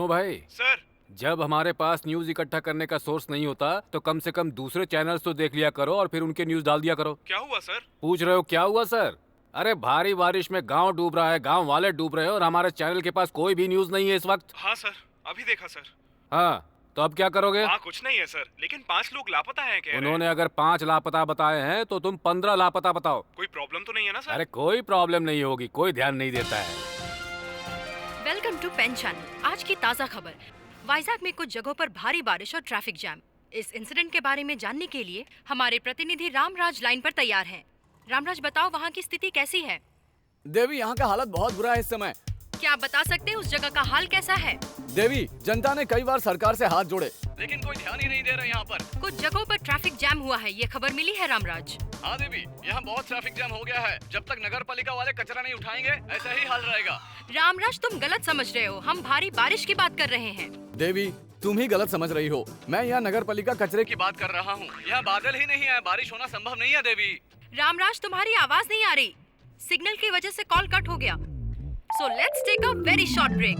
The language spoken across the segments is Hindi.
भाई। सर। जब हमारे पास न्यूज इकट्ठा करने का सोर्स नहीं होता तो कम से कम दूसरे चैनल्स तो देख लिया करो और फिर उनके न्यूज डाल दिया करो। क्या हुआ सर? पूछ रहे हो क्या हुआ सर? अरे भारी बारिश में गांव डूब रहा है, गांव वाले डूब रहे हैं और हमारे चैनल के पास कोई भी न्यूज नहीं है इस वक्त। हाँ सर, अभी देखा सर। हाँ, तो अब क्या करोगे? हाँ कुछ नहीं है सर, लेकिन 5 लोग लापता हैं कह रहे हैं। उन्होंने अगर 5 लापता बताए हैं तो तुम 15 लापता बताओ। कोई प्रॉब्लम तो नहीं है ना सर? अरे कोई प्रॉब्लम नहीं होगी, कोई ध्यान नहीं देता है। Welcome to pen channel. आज की ताज़ा खबर, वाइजैक में कुछ जगहों पर भारी बारिश और ट्रैफिक जैम। इस इंसिडेंट के बारे में जानने के लिए हमारे प्रतिनिधि रामराज लाइन पर तैयार हैं। रामराज बताओ, वहाँ की स्थिति कैसी है? देवी, यहाँ का हालत बहुत बुरा है इस समय। क्या आप बता सकते हैं उस जगह का हाल कैसा है? देवी, जनता ने कई बार सरकार से हाथ जोड़े लेकिन कोई ध्यान ही नहीं दे रहा यहाँ पर। कुछ जगहों पर ट्रैफिक जैम हुआ है, ये खबर मिली है रामराज। हाँ देवी, यहाँ बहुत ट्रैफिक जैम हो गया है। जब तक नगर पालिका वाले कचरा नहीं उठाएंगे ऐसा ही हाल रहेगा। रामराज, तुम गलत समझ रहे हो, हम भारी बारिश की बात कर रहे हैं। देवी, तुम ही गलत समझ रही हो। मैं यहाँ नगर पालिका कचरे की बात कर रहा हूँ। यहाँ बादल ही नहीं है, बारिश होना संभव नहीं है। देवी रामराज, तुम्हारी आवाज नहीं आ रही, सिग्नल की वजह से कॉल कट हो गया। So let's take a very short break.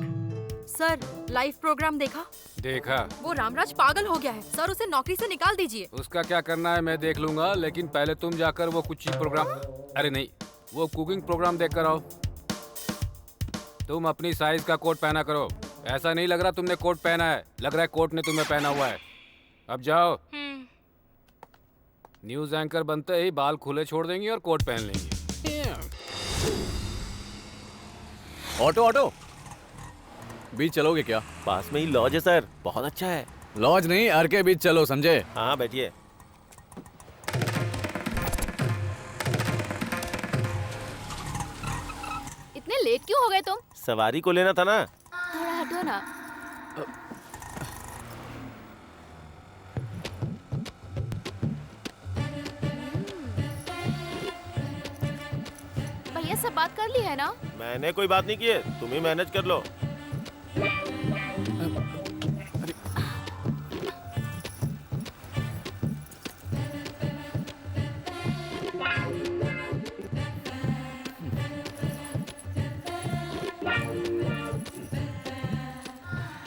Sir, live program देखा? देखा। वो रामराज पागल हो गया है सर, उसे नौकरी से निकाल दीजिए। उसका क्या करना है मैं देख लूंगा, लेकिन पहले तुम जाकर वो कुछ प्रोग्राम, अरे नहीं, वो कुकिंग प्रोग्राम देख कर आओ। तुम अपनी साइज का कोट पहना करो। ऐसा नहीं लग रहा तुमने कोट पहना है, लग रहा है कोट ने तुम्हें पहना हुआ है। अब जाओ। न्यूज एंकर बनते ही बाल खुले छोड़ देंगी और कोट पहन लेंगी। ऑटो ऑटो, बीच चलोगे क्या? पास में ही लॉज है सर, बहुत अच्छा है। लॉज नहीं, अर के बीच चलो, समझे? हाँ बैठिए। इतने लेट क्यों हो गए तुम? सवारी को लेना था ना। थोड़ा हटो ना। भैया सब बात कर ली है ना? मैंने कोई बात नहीं की है, तुम ही मैनेज कर लो।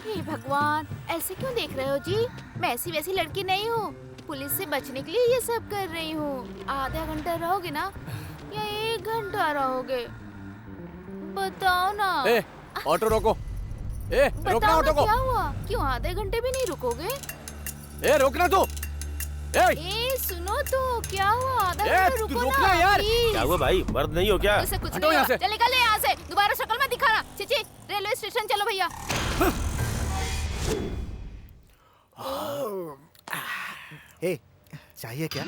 हे भगवान, ऐसे क्यों देख रहे हो जी? मैं ऐसी वैसी लड़की नहीं हूँ, पुलिस से बचने के लिए ये सब कर रही हूँ। आधा घंटा रहोगे ना या 1 घंटा रहोगे? बताओ ना। ए, ऑटो रोको। ए, रोकना बताओ ऑटो ना, को। क्या हुआ? क्यों आधे घंटे भी नहीं रुकोगे? ए, रोकना तू। ए, सुनो तो, क्या हुआ? आधा घंटा तू रुको रोकना ना, यार। प्लीज। क्या हुआ भाई, मर्द नहीं हो क्या? उसे कुछ हटो नहीं यहाँ हुआ। से। चल निकल यहाँ से, दोबारा शक्ल मत दिखाना। चिची, रेलवे स्टेशन चलो भैया। ए, चाहिए क्या?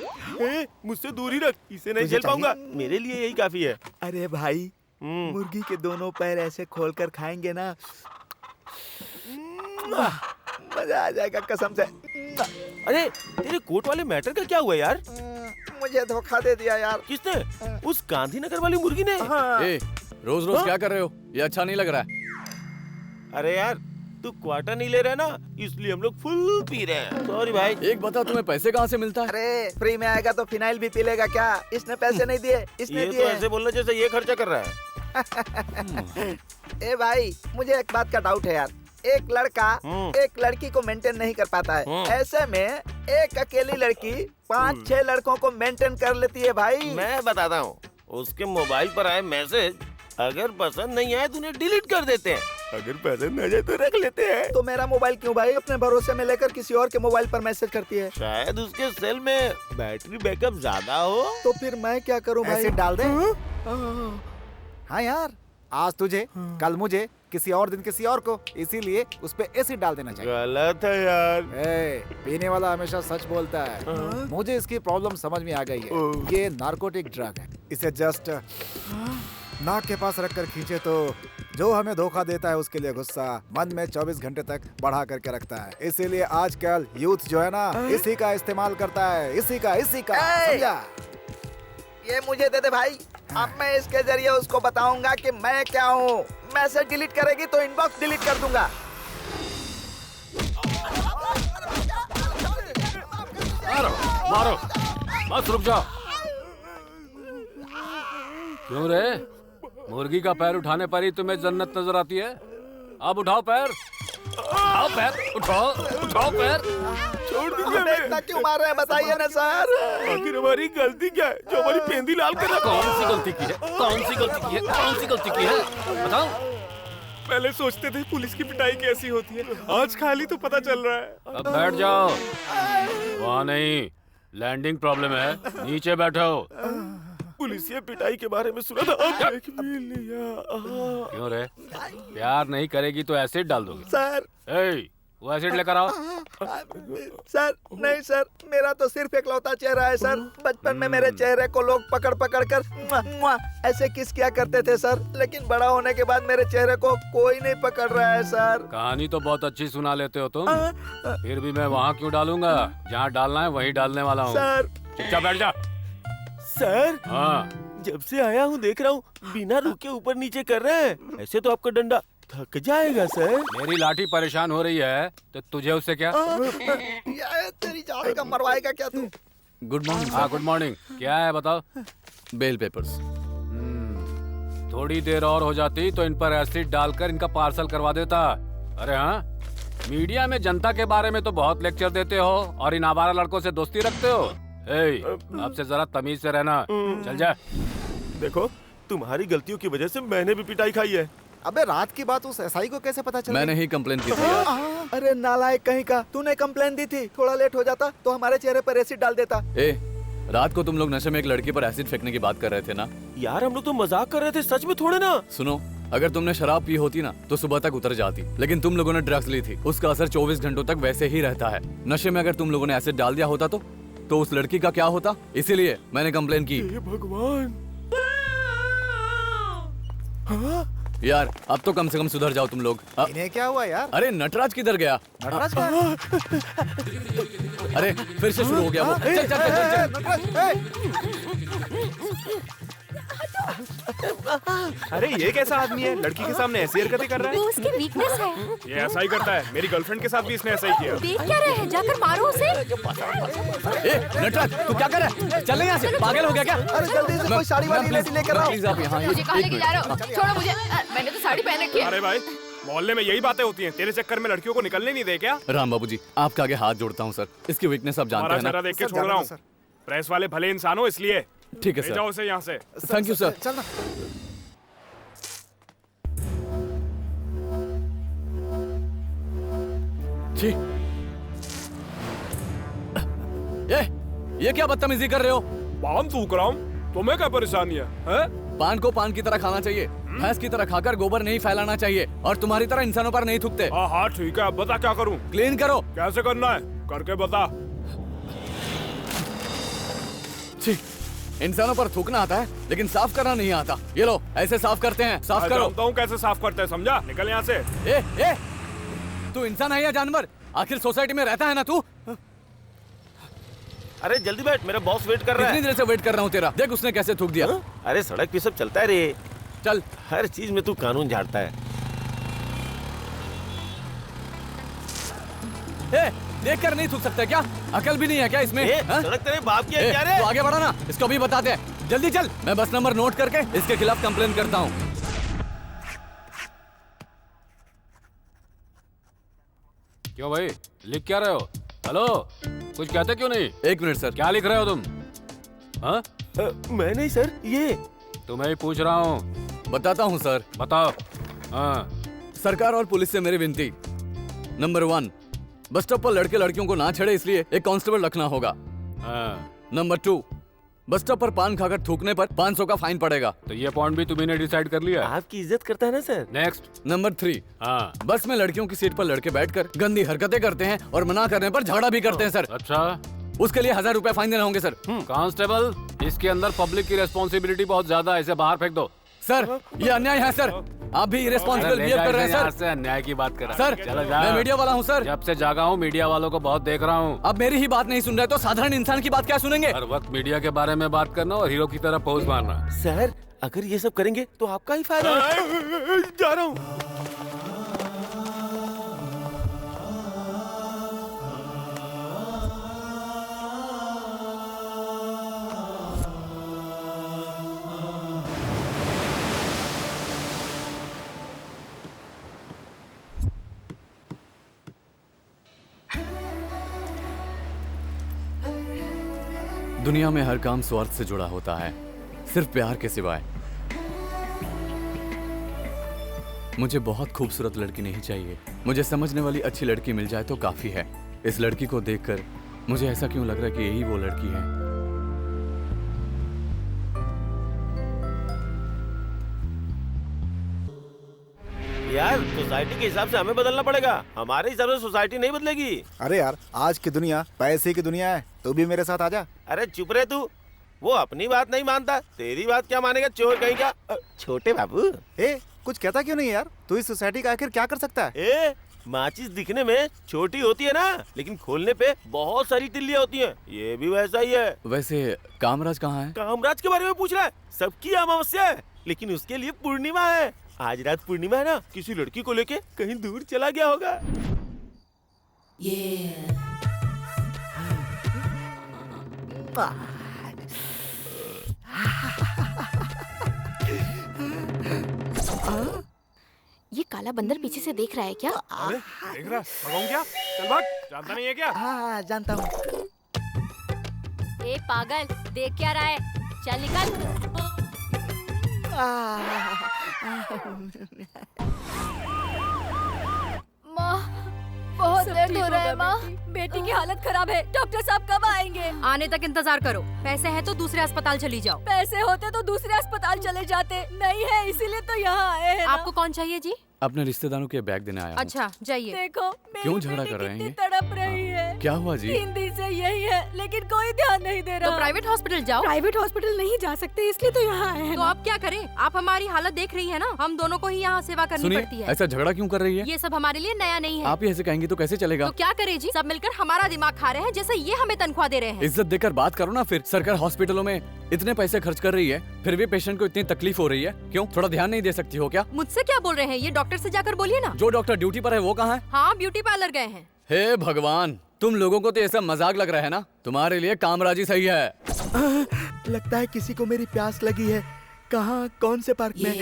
मुझसे दूर ही रख, इसे नहीं तुझे झेल पाऊंगा। चाहिए? मेरे लिए यही काफी है। अरे भाई, मुर्गी के दोनों पैर ऐसे खोलकर खाएंगे ना, मजा आ जाएगा कसम से। अरे तेरे कोट वाले मैटर का क्या हुआ यार? मुझे धोखा दे दिया यार। किसने? उस गांधीनगर वाली मुर्गी ने? ए, रोज रोज क्या कर रहे हो? ये अच्छा नहीं लग रहा है। अरे यार, तू क्वार्टर नहीं ले रहा ना, इसलिए हम लोग फुल पी रहे हैं। सॉरी भाई। एक बता, तुम्हें पैसे कहाँ से मिलता है? अरे फ्री में आएगा तो फिनाइल भी पी लेगा क्या? इसने पैसे नहीं दिए, इसने ये तो दिए। ऐसे बोलना जैसे ये खर्चा कर रहा है। ए भाई, मुझे एक बात का डाउट है यार। एक लड़का एक लड़की को मेंटेन नहीं कर पाता है, ऐसे में एक अकेली लड़की 5-6 लड़कों को मेंटेन कर लेती है भाई। मैं बताता हूँ, उसके मोबाइल पर आए मैसेज अगर पसंद नहीं आए तो उन्हें डिलीट कर देते हैं, अगर पसंद आ जाए तो रख लेते हैं। तो मेरा मोबाइल क्यों भाई अपने भरोसे में लेकर किसी और के मोबाइल पर मैसेज करती है? शायद उसके सेल में बैटरी बैकअप ज्यादा हो। तो फिर मैं क्या करूँ भाई? एसिड डाल दे। हाँ यार, आज तुझे, कल मुझे, किसी और दिन किसी और को, इसीलिए उस पे एसिड डाल देना चाहिए। गलत है यार। पीने वाला हमेशा सच बोलता है। मुझे इसकी प्रॉब्लम समझ में आ गई है। ये नार्कोटिक ड्रग है। इसे जस्ट नाक के पास रखकर खींचे तो जो हमें धोखा देता है उसके लिए गुस्सा मन में 24 घंटे तक बढ़ा करके रखता है। इसीलिए आजकल यूथ जो है ना, इसी का इस्तेमाल करता है, इसी का समझा? ये मुझे दे दे भाई, अब मैं इसके जरिए उसको बताऊंगा कि मैं क्या हूँ। मैसेज डिलीट करेगी तो इनबॉक्स डिलीट कर दूंगा। मारो, बस रुक जाओ। क्यों रे? मुर्गी का पैर उठाने पर ही तुम्हें जन्नत नजर आती है? अब उठाओ पैर। उठाओ पैर, उठाओ पैर। छोड़ दीजिए हमें हमें। इतना क्यों मार रहे हैं बताइए ना सर। आखिर हमारी गलती क्या है जो हमारी पेंदी लाल कर रखा? कौन सी गलती की है? कौन सी गलती की है? कौन सी गलती की है? बताओ। पहले सोचते थे पुलिस की पिटाई कैसी होती है, आज खाली तो पता चल रहा है। अब बैठ जाओ। वहाँ नहीं, लैंडिंग प्रॉब्लम है, नीचे बैठो। पुलिस ये पिटाई के बारे में सुना था, अब देख भी लिया। क्यों रे? प्यार नहीं करेगी तो एसिड डाल दोगे? सर ए, वो एसिड लेकर आओ। सर नहीं सर, मेरा तो सिर्फ एकलौता चेहरा है सर। बचपन में मेरे चेहरे को लोग पकड़ पकड़ कर मुआ, मुआ, ऐसे किस किया करते थे सर, लेकिन बड़ा होने के बाद मेरे चेहरे को कोई नहीं पकड़ रहा है सर। कहानी तो बहुत अच्छी सुना लेते हो तुम, फिर भी मैं वहाँ क्यों डालूंगा? जहाँ डालना है वहीं डालने वाला हूँ। सर चुपचाप बैठ जा। सर हाँ, जब से आया हूँ देख रहा हूँ बिना रुके ऊपर नीचे कर रहे हैं। ऐसे तो आपका डंडा थक जाएगा सर। मेरी लाठी परेशान हो रही है तो तुझे उससे क्या? ये तेरी जाएगा मरवाएगा क्या तू? गुड मॉर्निंग हाँ, गुड मॉर्निंग। क्या है बताओ? Bail papers. थोड़ी देर और हो जाती तो इन पर एसिड डालकर इनका पार्सल करवा देता। अरे हाँ, मीडिया में जनता के बारे में तो बहुत लेक्चर देते हो और इन आवारा लड़कों से दोस्ती रखते हो। आपसे जरा तमीज से रहना। चल जा। देखो तुम्हारी गलतियों की वजह से मैंने भी पिटाई खाई है। अबे रात की बात उस एसआई को कैसे पता चला? मैंने ही कंप्लेन की थी यार। अरे नालायक कहीं का, तूने कंप्लेन दी थी, थोड़ा लेट हो जाता तो हमारे चेहरे पर एसिड डाल देता। ए, रात को तुम लोग नशे में एक लड़की पर एसिड फेंकने की बात कर रहे थे ना? यार हम लोग तो मजाक कर रहे थे, सच में थोड़े ना। सुनो, अगर तुमने शराब पी होती ना तो सुबह तक उतर जाती, लेकिन तुम लोगों ने ड्रग्स ली थी, उसका असर 24 घंटों तक वैसे ही रहता है। नशे में अगर तुम लोगों ने एसिड डाल दिया होता तो उस लड़की का क्या होता? इसीलिए मैंने कंप्लेन की। हे भगवान। यार अब तो कम से कम सुधर जाओ तुम लोग। इन्हें क्या हुआ यार? अरे नटराज किधर गया? नटराज का? अरे फिर से शुरू हो गया वो। चल चल चल चल, चल। अरे ये कैसा आदमी है, लड़की के सामने ऐसी हरकतें कर रहा है? वो उसकी वीकनेस है। ये ऐसा ही करता है, मेरी गर्लफ्रेंड के साथ भी इसने ऐसा ही किया। देख क्या रहे हैं, जाकर मारो उसे। ए नटराज तू क्या कर रहा है? चल यहाँ से, पागल हो गया क्या? अरे जल्दी से कोई साड़ी वाली लेडी लेकर आओ। प्लीज आप यहाँ मुझे कहाँ एक लेके मिनट। जा रहे हो? छोड़ो मुझे, मैंने तो साड़ी पहन रखी है। अरे भाई, मोहल्ले में यही बातें होती हैं, तेरे चक्कर में लड़कियों को निकलने नहीं दे क्या? राम बाबू जी आपका आगे हाथ जोड़ता हूँ सर, इसकी वीकनेस आप जानते हमारा हैं चेहरा ना? देख के सर, छोड़ जाने रहा दो, हूँ। सर। प्रेस वाले भले इंसान हो, इसलिए ठीक है ले जाओ सर, उसे यहाँ से। Thank you sir. चल ना। छी। ये क्या बदतमीजी कर रहे हो? पान थूक रहा हूँ, तुम्हें क्या परेशानी है, हैं? पान को पान की तरह खाना चाहिए, भैंस की तरह खाकर गोबर नहीं फैलाना चाहिए, और तुम्हारी तरह इंसानों पर नहीं थूकते। हाँ हाँ ठीक है, अब बता क्या करूँ? क्लीन करो। कैसे करना है, करके बता। छी, इंसानों पर थूकना आता है लेकिन साफ करना नहीं आता। ये लो ऐसे साफ करते हैं, साफ मैं करो। जानता हूँ कैसे साफ करते हैं, समझा? निकल यहाँ से। ए, तू इंसान है या जानवर? आखिर सोसाइटी में रहता है ना तू? अरे जल्दी बैठ, मेरा बॉस वेट कर रहा कितनी है। देर से वेट कर रहा हूँ तेरा, देख उसने कैसे थूक दिया। अरे सड़क पे सब चलता है रे, चल। हर चीज में तू कानून झाड़ता है। ए, देख कर नहीं थूक सकता क्या? अकल भी नहीं है क्या इसमें? ए, हाँ? सड़क तेरे बाप की है ए, क्या रे? तू आगे बढ़ा ना, इसको भी बताते हैं। जल्दी चल, मैं बस नंबर नोट करके इसके खिलाफ कंप्लेन करता हूँ। क्यों भाई, लिख क्या रहे हो? हेलो, कुछ कहते क्यों नहीं? एक मिनट सर। क्या लिख रहे हो तुम? हाँ, मैं नहीं सर, ये तुम्हें ही पूछ रहा हूँ। बताता हूँ सर। बताओ। हाँ, सरकार और पुलिस से मेरी विनती। नंबर 1, बस स्टॉप पर लड़के लड़कियों को ना छेड़े, इसलिए एक कांस्टेबल रखना होगा। हाँ, नंबर 2, बस स्टॉप पर पान खाकर थूकने पर 500 का फाइन पड़ेगा। तो ये पॉइंट भी तुम्ही ने डिसाइड कर लिया? आपकी इज्जत करता है ना सर। नेक्स्ट। नंबर 3, हाँ, बस में लड़कियों की सीट पर लड़के बैठकर गंदी हरकतें करते हैं और मना करने पर झगड़ा भी करते हैं सर। अच्छा। उसके लिए 1000 रुपए फाइन देना होंगे सर। कांस्टेबल, इसके अंदर पब्लिक की रिस्पॉन्सिबिलिटी बहुत ज्यादा है, इसे बाहर फेंक दो। सर ये अन्याय है सर, आप भी इरेस्पॉन्सिबल बिहेव कर रहे हैं यहाँ सर। से अन्याय की बात कर रहा सर है। चलो जा। मैं मीडिया वाला हूँ सर। जब से जागा हूँ मीडिया वालों को बहुत देख रहा हूँ। अब मेरी ही बात नहीं सुन रहे तो साधारण इंसान की बात क्या सुनेंगे? हर वक्त मीडिया के बारे में बात करना और हीरो की तरह पोज मारना। सर अगर ये सब करेंगे तो आपका ही फायदा है। जा रहा हूँ। दुनिया में हर काम स्वार्थ से जुड़ा होता है, सिर्फ प्यार के सिवाय। मुझे बहुत खूबसूरत लड़की नहीं चाहिए, मुझे समझने वाली अच्छी लड़की मिल जाए तो काफी है। इस लड़की को देखकर मुझे ऐसा क्यों लग रहा है कि यही वो लड़की है। यार सोसाइटी के हिसाब से हमें बदलना पड़ेगा, हमारे हिसाब से सोसाइटी नहीं बदलेगी। अरे यार, आज की दुनिया पैसे की दुनिया है, तू भी मेरे साथ आजा। अरे चुप रहे तू, वो अपनी बात नहीं मानता, तेरी बात क्या मानेगा चोर कहीं का। छोटे बाबू, ए, कुछ कहता क्यों नहीं यार? तू इस सोसाइटी का आखिर क्या कर सकता है? ए माचिस दिखने में छोटी होती है ना, लेकिन खोलने पे बहुत सारी तिल्लियां होती हैं। ये भी वैसा ही है। वैसे कामराज कहाँ है? कामराज के बारे में पूछ रहा है? सबकी अमावस्या है, लेकिन उसके लिए पूर्णिमा है। आज रात पूर्णिमा है ना, किसी लड़की को लेके कहीं दूर चला गया होगा। ये काला बंदर पीछे से देख रहा है क्या? अरे देख रहा, भगाऊं क्या? चल भाग, जानता नहीं है क्या? हाँ जानता हूँ। ए पागल, देख क्या रहा है? चल निकल। माँ, बहुत दर्द हो रहा है माँ। बेटी की हालत खराब है, डॉक्टर साहब कब आएंगे? आने तक इंतजार करो। पैसे हैं तो दूसरे अस्पताल चली जाओ। पैसे होते तो दूसरे अस्पताल चले जाते, नहीं है इसीलिए तो यहाँ आए हैं। आपको कौन चाहिए जी? अपने रिश्तेदारों के बैग देने आया हूँ। अच्छा जाइए। देखो मेरी क्यों झगड़ा बेटी कर रहे हैं कितनी ये? तड़प रही है। क्या हुआ जी? 3 दिन से यही है, लेकिन कोई ध्यान नहीं दे रहा। तो प्राइवेट हॉस्पिटल जाओ। प्राइवेट हॉस्पिटल नहीं जा सकते, इसलिए तो यहाँ आए हैं। तो आप क्या करें? आप हमारी हालत देख रही है ना, हम दोनों को ही यहाँ सेवा करनी सुनिए, पड़ती है। ऐसा झगड़ा क्यों कर रही है? ये सब हमारे लिए नया नहीं है। आप ही ऐसे कहेंगी तो कैसे चलेगा? तो क्या करे जी, सब मिलकर हमारा दिमाग खा रहे हैं, जैसे ये हमें तनख्वाह दे रहे हैं। इज्जत देकर बात करो ना। फिर सरकार हॉस्पिटलों में इतने पैसे खर्च कर रही है, फिर भी पेशेंट को इतनी तकलीफ हो रही है, क्यों? थोड़ा ध्यान नहीं दे सकती हो क्या? मुझसे क्या बोल रहे हैं? ये डॉक्टर से जाकर बोलिए ना। जो डॉक्टर ड्यूटी पर है वो कहाँ है? हाँ, ब्यूटी पार्लर गए हैं। हे भगवान, तुम लोगों को तो ये सब मजाक लग रहा है ना? तुम्हारे लिए कामराजी सही है। लगता है किसी को मेरी प्यास लगी है। कहाँ, कौन से पार्क में?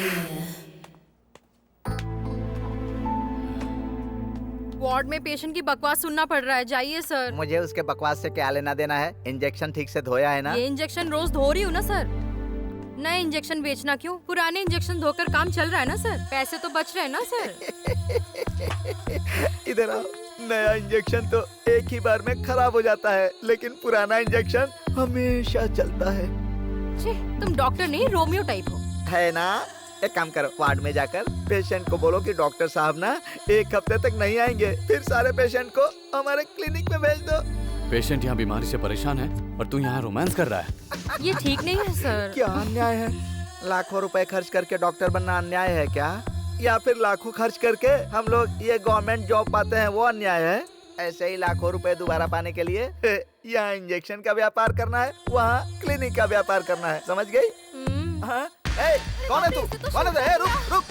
वार्ड में पेशेंट की बकवास सुनना पड़ रहा है। जाइए सर। मुझे उसके बकवास से क्या लेना देना है? इंजेक्शन ठीक से धोया है ना? ये इंजेक्शन रोज धो रही हूँ ना सर। नए इंजेक्शन बेचना क्यों? पुराने इंजेक्शन धोकर काम चल रहा है ना सर। पैसे तो बच रहे हैं ना सर। इधर आओ। नया इंजेक्शन तो एक ही बार में खराब हो जाता है, लेकिन पुराना इंजेक्शन हमेशा चलता है। छे, तुम डॉक्टर नहीं रोमियो टाइप हो। है ना? एक काम करो, वार्ड में जाकर पेशेंट को बोलो कि डॉक्टर साहब ना 1 हफ्ते तक नहीं आएंगे, फिर सारे पेशेंट को हमारे क्लिनिक में भेज दो। पेशेंट यहाँ बीमारी से परेशान है और तू यहाँ रोमांस कर रहा है। ये ठीक नहीं है सर। क्या अन्याय है? लाखों रुपए खर्च करके डॉक्टर बनना अन्याय है क्या? या फिर लाखों खर्च करके हम लोग ये गवर्नमेंट जॉब पाते हैं वो अन्याय है? ऐसे ही लाखों रुपए दोबारा पाने के लिए यहाँ इंजेक्शन का व्यापार करना है, वहाँ क्लिनिक का व्यापार करना है। समझ गई? हाँ? ए, कौन है तू? कौन है? ए, रुक रुक।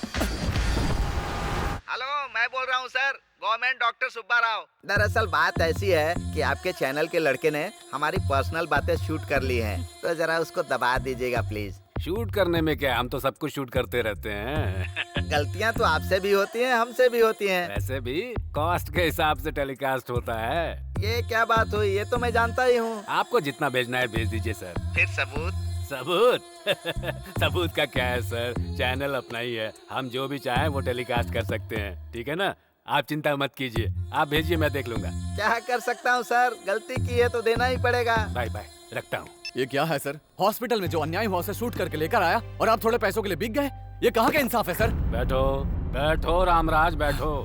हेलो, मैं बोल रहा हूँ sir, government doctor Subba Rao. दरअसल बात ऐसी है कि आपके चैनल के लड़के ने हमारी पर्सनल बातें शूट कर ली हैं, तो जरा उसको दबा दीजिएगा प्लीज। शूट करने में क्या, हम तो सब कुछ शूट करते रहते हैं। गलतियाँ तो आपसे भी होती हैं, हमसे भी होती हैं। वैसे भी कॉस्ट के हिसाब से टेलीकास्ट होता है। ये क्या बात हुई? ये तो मैं जानता ही हूँ। आपको जितना भेजना है भेज दीजिए सर। फिर सबूत? सबूत? सबूत का क्या है सर, चैनल अपना ही है, हम जो भी चाहे वो टेलीकास्ट कर सकते हैं। ठीक है ना, आप चिंता मत कीजिए, आप भेजिए, मैं देख लूंगा। क्या कर सकता हूँ सर, गलती की है तो देना ही पड़ेगा। बाय बाय, रखता हूँ। ये क्या है सर? हॉस्पिटल में जो अन्याय हुआ उसे शूट करके लेकर आया और आप थोड़े पैसों के लिए बिक गए? ये कहाँ का इंसाफ है सर? बैठो बैठो रामराज, बैठो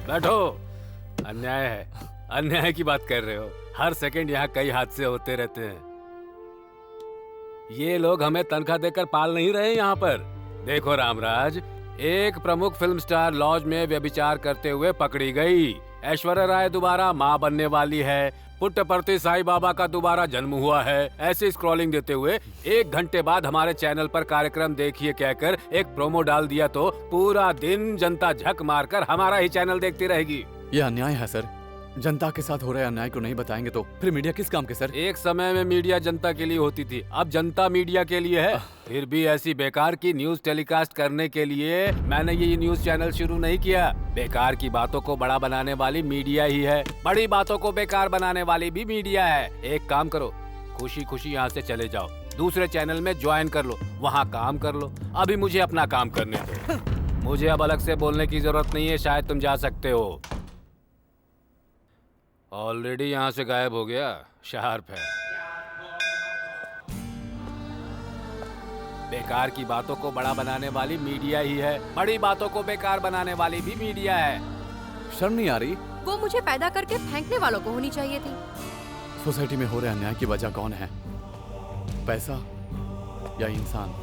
बैठो। अन्याय है, अन्याय की बात कर रहे हो? हर सेकंड यहाँ कई हादसे होते रहते हैं। ये लोग हमें तनख्वाह देकर पाल नहीं रहे यहाँ पर। देखो रामराज, एक प्रमुख फिल्म स्टार लॉज में व्यभिचार करते हुए पकड़ी गई। ऐश्वर्या राय दोबारा माँ बनने वाली है। पुट्टपर्ती साईं बाबा का दोबारा जन्म हुआ है। ऐसे स्क्रॉलिंग देते हुए 1 घंटे बाद हमारे चैनल पर कार्यक्रम देखिए कहकर एक प्रोमो डाल दिया तो पूरा दिन जनता झक मारकर हमारा ही चैनल देखती रहेगी। ये अन्याय है सर। जनता के साथ हो रहे अन्याय को नहीं बताएंगे तो फिर मीडिया किस काम के सर? एक समय में मीडिया जनता के लिए होती थी, अब जनता मीडिया के लिए है। फिर भी ऐसी बेकार की न्यूज टेलीकास्ट करने के लिए मैंने ये न्यूज चैनल शुरू नहीं किया। बेकार की बातों को बड़ा बनाने वाली मीडिया ही है, बड़ी बातों को बेकार बनाने वाली भी मीडिया है। एक काम करो, खुशी खुशी यहाँ से चले जाओ, दूसरे चैनल में ज्वाइन कर लो, वहाँ काम कर लो। अभी मुझे अपना काम करने दो। मुझे अब अलग से बोलने की जरूरत नहीं है, शायद तुम जा सकते हो। ऑलरेडी यहाँ से गायब हो गया, शार्प है। बेकार की बातों को बड़ा बनाने वाली मीडिया ही है, बड़ी बातों को बेकार बनाने वाली भी मीडिया है। शर्म नहीं आ रही? वो मुझे पैदा करके फेंकने वालों को होनी चाहिए थी। सोसाइटी में हो रहे अन्याय की वजह कौन है? पैसा या इंसान?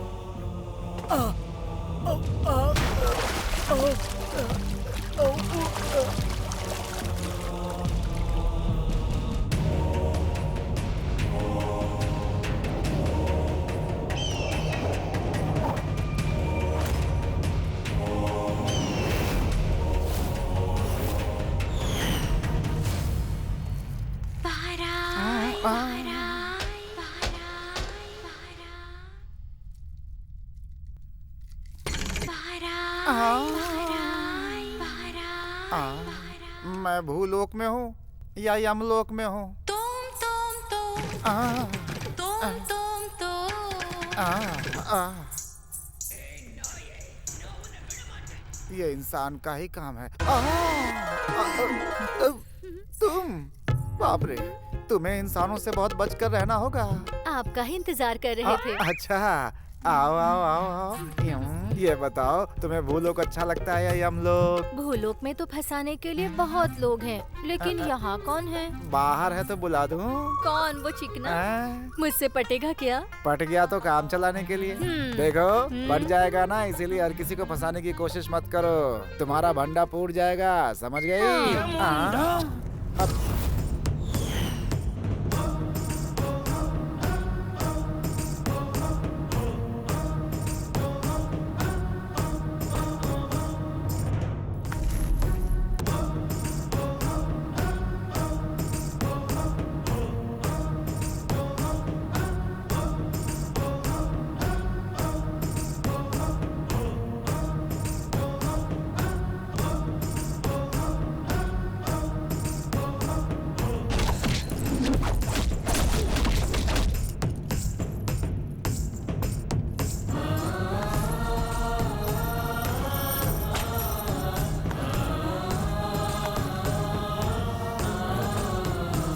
मैं भूलोक में हूँ या यमलोक में हूँ? ये इंसान का ही काम है। तुम, बाप रे, तुम्हें इंसानों से बहुत बचकर रहना होगा। आपका ही इंतजार कर रहे थे। अच्छा, आओ आओ आओ आओ। ये बताओ, तुम्हें भूलोक अच्छा लगता है या यमलोक? भूलोक में तो फंसाने के लिए बहुत लोग हैं, लेकिन यहाँ कौन है? बाहर है तो बुला दूं? कौन वो चिकना? मुझसे पटेगा क्या? पट गया तो काम चलाने के लिए। देखो, पट जाएगा ना, इसीलिए हर किसी को फंसाने की कोशिश मत करो, तुम्हारा भंडा फूट जाएगा, समझ गई?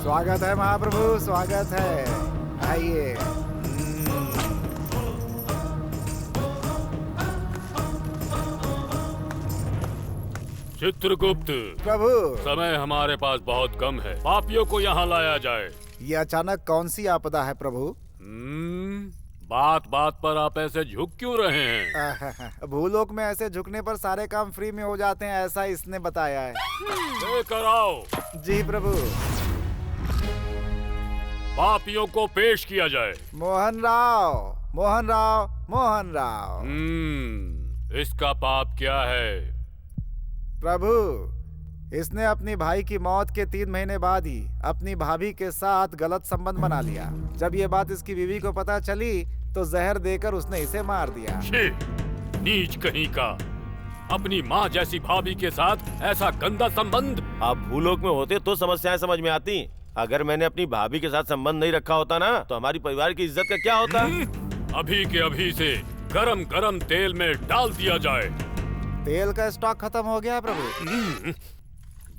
स्वागत है महाप्रभु, स्वागत है, आइए। चित्रगुप्त प्रभु, समय हमारे पास बहुत कम है, पापियों को यहाँ लाया जाए। ये अचानक कौन सी आपदा है प्रभु? बात बात पर आप ऐसे झुक क्यों रहे हैं? भूलोक में ऐसे झुकने पर सारे काम फ्री में हो जाते हैं, ऐसा इसने बताया है। लेकर आओ। जी प्रभु। पापियों को पेश किया जाए। मोहन राव, मोहन राव, मोहन राव। इसका पाप क्या है? प्रभु, इसने अपनी भाई की मौत के 3 महीने बाद ही अपनी भाभी के साथ गलत संबंध बना लिया। जब ये बात इसकी बीवी को पता चली तो जहर देकर उसने इसे मार दिया। नीच कहीं का, अपनी माँ जैसी भाभी के साथ ऐसा गंदा संबंध। आप भूलोक में होते तो समस्याएं समझ में आती। अगर मैंने अपनी भाभी के साथ संबंध नहीं रखा होता ना, तो हमारी परिवार की इज्जत का क्या होता? अभी के अभी से गरम गरम तेल में डाल दिया जाए। तेल का स्टॉक खत्म हो गया है प्रभु।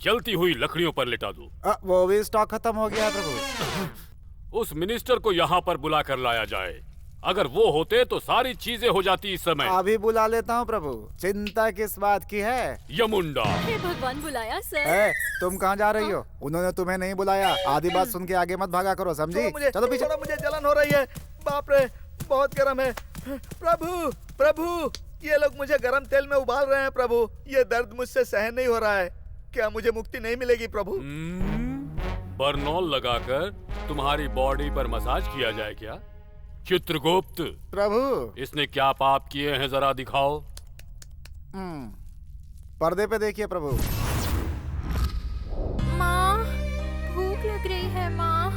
जलती हुई लकड़ियों पर लिटा दो। वो भी स्टॉक खत्म हो गया है प्रभु। उस मिनिस्टर को यहाँ पर बुला कर लाया जाए। अगर वो होते तो सारी चीजें हो जाती इस समय। अभी बुला लेता हूँ प्रभु, चिंता किस बात की है? यमुंडा। हे भगवान, बुलाया सर। तुम कहाँ जा रही हो? उन्होंने तुम्हें नहीं बुलाया। आधी बात सुन के आगे मत भागा करो, समझी? चलो पीछे। मुझे जलन हो रही है, बाप रे, बहुत गर्म है। प्रभु, प्रभु, ये लोग मुझे गरम तेल में उबाल रहे हैं प्रभु। ये दर्द मुझसे सहन नहीं हो रहा है। क्या मुझे मुक्ति नहीं मिलेगी प्रभु? बर्नॉल लगाकर तुम्हारी बॉडी पर मसाज किया जाए क्या? चित्रगुप्त प्रभु, इसने क्या पाप किए हैं, जरा दिखाओ। पर्दे पे देखिए प्रभु। माँ, भूख लग रही है माँ।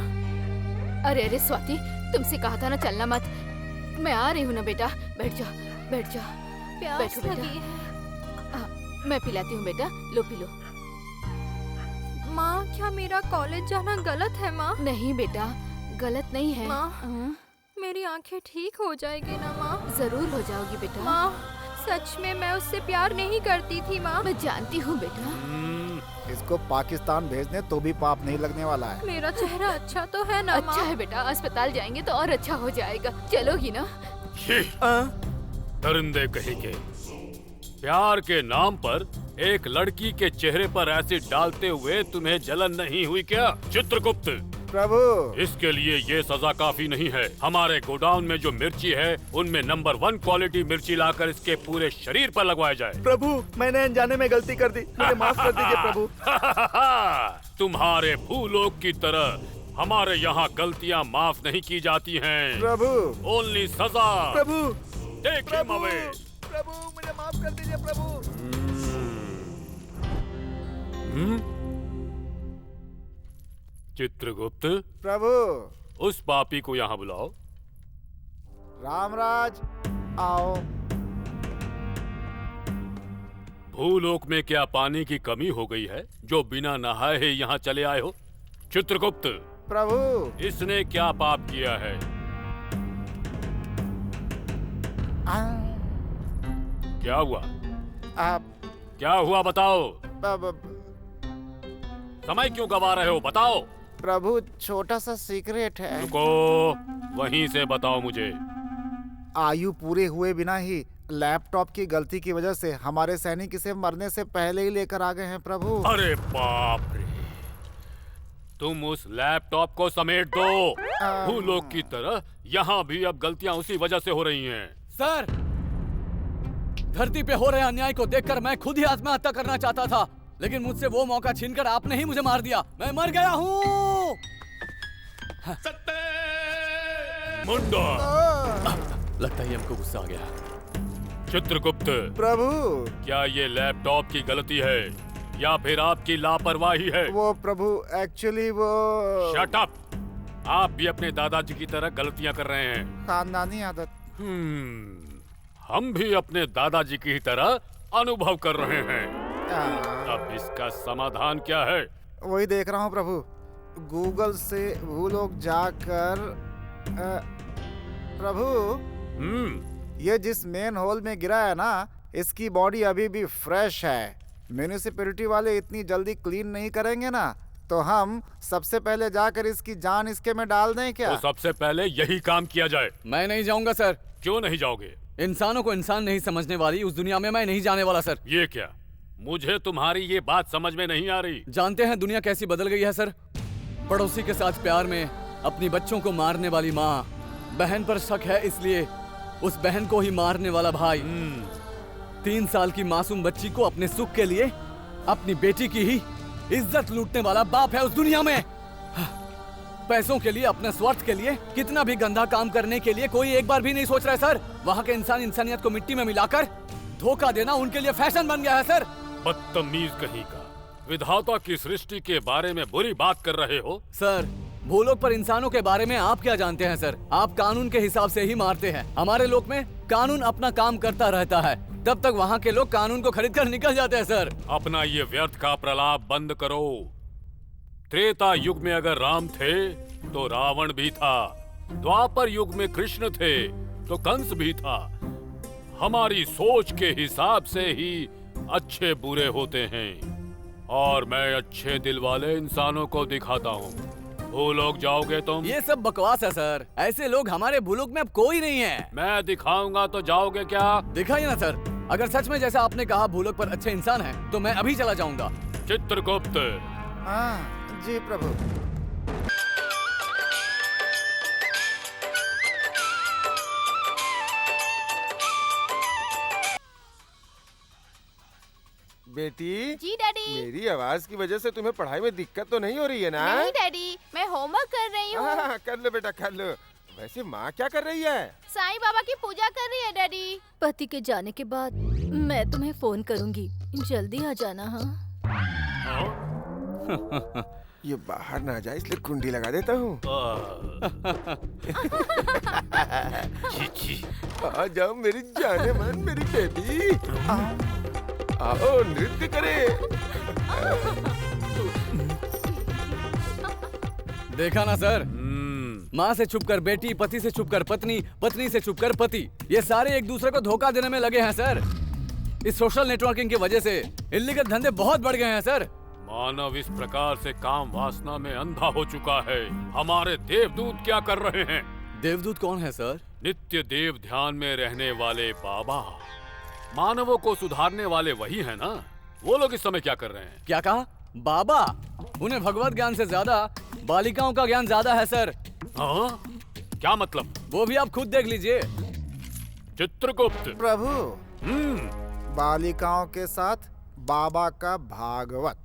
अरे अरे स्वाति, तुमसे कहा था ना चलना मत। मैं आ रही हूँ ना बेटा, बैठ जा, बैठ जा। प्यास बैठो लगी है। मैं पिलाती हूँ बेटा, लो पी लो। माँ, क्या मेरा कॉलेज जाना गलत है माँ? नहीं बेटा, गलत नहीं है। माँ। हाँ? मेरी आंखें ठीक हो जाएगी ना माँ? जरूर हो जाओगी बेटा। माँ सच में मैं उससे प्यार नहीं करती थी माँ। मैं जानती हूँ बेटा। इसको पाकिस्तान भेजने तो भी पाप नहीं लगने वाला है। मेरा चेहरा अच्छा तो है ना अच्छा है बेटा, अस्पताल जाएंगे तो और अच्छा हो जाएगा। चलोगी ना? दरिंदे कहेंगे, प्यार के नाम पर एक लड़की के चेहरे पर एसिड डालते हुए तुम्हें जलन नहीं हुई क्या? चित्रगुप्त, प्रभु इसके लिए ये सजा काफी नहीं है। हमारे गोडाउन में जो मिर्ची है उनमें नंबर 1 क्वालिटी मिर्ची लाकर इसके पूरे शरीर पर लगवाया जाए। प्रभु मैंने अनजाने में गलती कर दी, मुझे माफ कर दीजिए प्रभु। तुम्हारे भूलोक की तरह हमारे यहाँ गलतियाँ माफ नहीं की जाती हैं। प्रभु ओनली सजा। प्रभु टेक हिम अवे। प्रभु मुझे माफ कर दीजिए प्रभु। चित्रगुप्त, प्रभु उस पापी को यहाँ बुलाओ। रामराज आओ। भूलोक में क्या पानी की कमी हो गई है जो बिना नहाए ही यहाँ चले आए हो? चित्रगुप्त, प्रभु इसने क्या पाप किया है? क्या हुआ? आप क्या हुआ बताओ। समय क्यों गवा रहे हो, बताओ। प्रभु छोटा सा सीक्रेट है। रुको, वहीं से बताओ मुझे। आयु पूरे हुए बिना ही लैपटॉप की गलती की वजह से हमारे सैनिक इसे मरने से पहले ही लेकर आ गए हैं प्रभु। अरे बाप रे, तुम उस लैपटॉप को समेट दो। भूलोक की तरह यहाँ भी अब गलतियाँ उसी वजह से हो रही हैं। सर, धरती पे हो रहे अन्याय को देखकर मैं खुद ही आत्महत्या करना चाहता था, लेकिन मुझसे वो मौका छीनकर आपने ही मुझे मार दिया। मैं मर गया हूँ। मुंडा, लगता है हमको गुस्सा आ गया। चित्रगुप्त, प्रभु क्या ये लैपटॉप की गलती है या फिर आपकी लापरवाही है? वो प्रभु एक्चुअली वो शट अप। आप भी अपने दादाजी की तरह गलतियाँ कर रहे हैं। खानदानी आदत। हम भी अपने दादाजी की तरह अनुभव कर रहे हैं। अब इसका समाधान क्या है? वही देख रहा हूँ प्रभु। गूगल से भूलोक जाकर प्रभु ये जिस मेन होल में गिरा है ना, इसकी बॉडी अभी भी फ्रेश है। म्यूनिसिपैलिटी वाले इतनी जल्दी क्लीन नहीं करेंगे ना, तो हम सबसे पहले जाकर इसकी जान इसके में डाल दें क्या? तो सबसे पहले यही काम किया जाए। मैं नहीं जाऊंगा सर। क्यों नहीं जाओगे? इंसानों को इंसान नहीं समझने वाली उस दुनिया में मैं नहीं जाने वाला सर। ये क्या? मुझे तुम्हारी ये बात समझ में नहीं आ रही। जानते हैं दुनिया कैसी बदल गई है सर? पड़ोसी के साथ प्यार में अपनी बच्चों को मारने वाली माँ, बहन पर शक है इसलिए उस बहन को ही मारने वाला भाई, 3 साल की मासूम बच्ची को अपने सुख के लिए अपनी बेटी की ही इज्जत लूटने वाला बाप है उस दुनिया में। पैसों के लिए, अपने स्वार्थ के लिए कितना भी गंदा काम करने के लिए कोई एक बार भी नहीं सोच रहा है सर। वहाँ के इंसान इंसानियत को मिट्टी में मिलाकर धोखा देना उनके लिए फैशन बन गया है सर। बदतमीज कहीं का, विधाता की सृष्टि के बारे में बुरी बात कर रहे हो। सर, भूलोक पर इंसानों के बारे में आप क्या जानते हैं सर? आप कानून के हिसाब से ही मारते हैं। हमारे लोक में कानून अपना काम करता रहता है, तब तक वहाँ के लोग कानून को खरीद कर निकल जाते हैं सर। अपना ये व्यर्थ का प्रलाप बंद करो। त्रेता युग में अगर राम थे तो रावण भी था, द्वापर युग में कृष्ण थे तो कंस भी था। हमारी सोच के हिसाब से ही अच्छे बुरे होते हैं और मैं अच्छे दिल वाले इंसानों को दिखाता हूँ। भूलोक जाओगे तुम? ये सब बकवास है सर। ऐसे लोग हमारे भूलोक में अब कोई नहीं है। मैं दिखाऊंगा तो जाओगे क्या? दिखाइए ना सर। अगर सच में जैसा आपने कहा भूलोक पर अच्छे इंसान हैं, तो मैं अभी चला जाऊंगा। चित्रगुप्त। हाँ जी प्रभु। बेटी जी डैडी। मेरी आवाज की वजह से तुम्हें पढ़ाई में दिक्कत तो नहीं हो रही है ना? नहीं डैडी, मैं होमवर्क कर रही हूँ। हाँ, कर लो बेटा कर लो। वैसे माँ क्या कर रही है? साईं बाबा की पूजा कर रही है डैडी। पति के जाने के बाद मैं तुम्हें फोन करूंगी, जल्दी आ जाना। हाँ ये बाहर ना जाए इसलिए कुंडी लगा देता हूँ। आ जाओ मेरी जाने मन, मेरी बेटी। आओ नृत्य करें। देखा ना सर, माँ से छुपकर बेटी, पति से छुपकर पत्नी, पत्नी से छुपकर पति, ये सारे एक दूसरे को धोखा देने में लगे हैं सर। इस सोशल नेटवर्किंग की वजह से इल्लीगल धंधे बहुत बढ़ गए हैं सर। मानव इस प्रकार से काम वासना में अंधा हो चुका है। हमारे देवदूत क्या कर रहे हैं? देवदूत कौन है सर? नित्य देव ध्यान में रहने वाले बाबा। मानवों को सुधारने वाले वही है ना? वो लोग इस समय क्या कर रहे हैं? क्या कहा? बाबा? उन्हें भगवत ज्ञान से ज्यादा बालिकाओं का ज्ञान ज्यादा है सर। हाँ? क्या मतलब? वो भी आप खुद देख लीजिए। चित्रगुप्त प्रभु, हम्म। बालिकाओं के साथ बाबा का भागवत।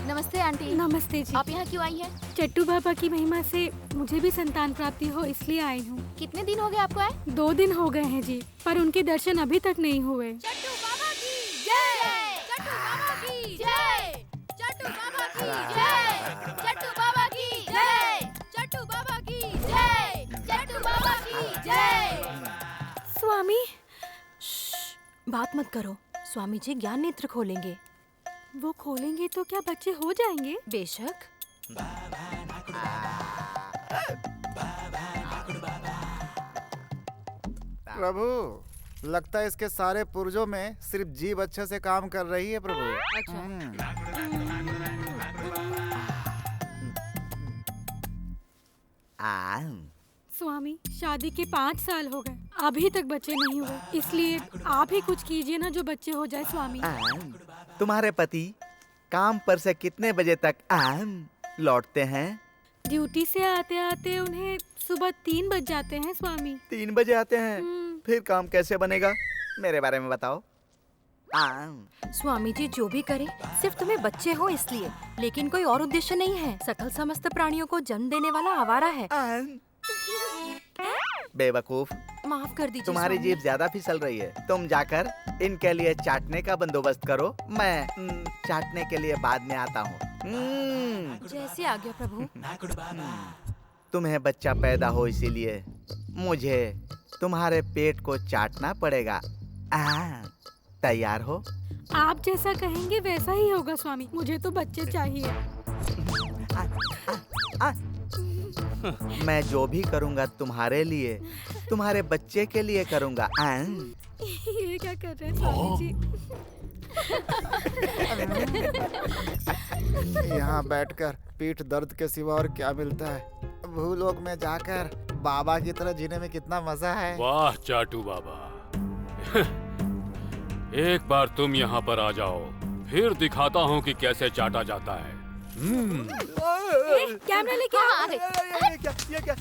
नमस्ते आंटी। नमस्ते जी। आप यहाँ क्यों आई हैं? चट्टू बाबा की महिमा से मुझे भी संतान प्राप्ति हो इसलिए आई हूँ। कितने दिन हो गए आपको आए? 2 दिन हो गए हैं जी, पर उनके दर्शन अभी तक नहीं हुए। चट्टू बाबा की जय! चट्टू बाबा की जय! चट्टू बाबा की जय! चट्टू बाबा की जय! चट्टू बाबा की जय! चट्टू बाबा की जय! स्वामी, बात मत करो। स्वामी जी ज्ञान नेत्र खोलेंगे। वो खोलेंगे तो क्या बच्चे हो जाएंगे? बेशक। प्रभु, लगता है इसके सारे पुर्जों में सिर्फ जीभ अच्छे से काम कर रही है प्रभु। स्वामी, शादी के 5 साल हो गए, अभी तक बच्चे नहीं हुए, इसलिए आप ही कुछ कीजिए ना जो बच्चे हो जाए स्वामी। तुम्हारे पति काम पर से कितने बजे तक लौटते हैं? ड्यूटी से आते आते उन्हें सुबह 3 बज जाते हैं स्वामी। 3 बजे आते हैं? फिर काम कैसे बनेगा? मेरे बारे में बताओ। स्वामी जी जो भी करे, सिर्फ तुम्हें बच्चे हो इसलिए, लेकिन कोई और उद्देश्य नहीं है। सकल समस्त प्राणियों को जन्म देने वाला आवारा है। बेवकूफ, माफ कर दीजिए तुम्हारी स्वामी। जीभ ज्यादा फिसल रही है। तुम जाकर इनके लिए चाटने का बंदोबस्त करो, मैं चाटने के लिए बाद में आता हूँ। जैसे आ गया प्रभु। तुम्हें बच्चा पैदा हो इसीलिए मुझे तुम्हारे पेट को चाटना पड़ेगा। तैयार हो? आप जैसा कहेंगे वैसा ही होगा स्वामी। मुझे तो बच्चे चाहिए। मैं जो भी करूँगा तुम्हारे लिए, तुम्हारे बच्चे के लिए करूँगा। ये क्या कर रहे हैं स्वामी जी? यहाँ बैठकर पीठ दर्द के सिवा और क्या मिलता है? भूलोक में जाकर बाबा की तरह जीने में कितना मजा है। वाह चाटू बाबा। एक बार तुम यहाँ पर आ जाओ, फिर दिखाता हूँ कि कैसे चाटा जाता है। कैमरा लेके आ गए। ये क्या?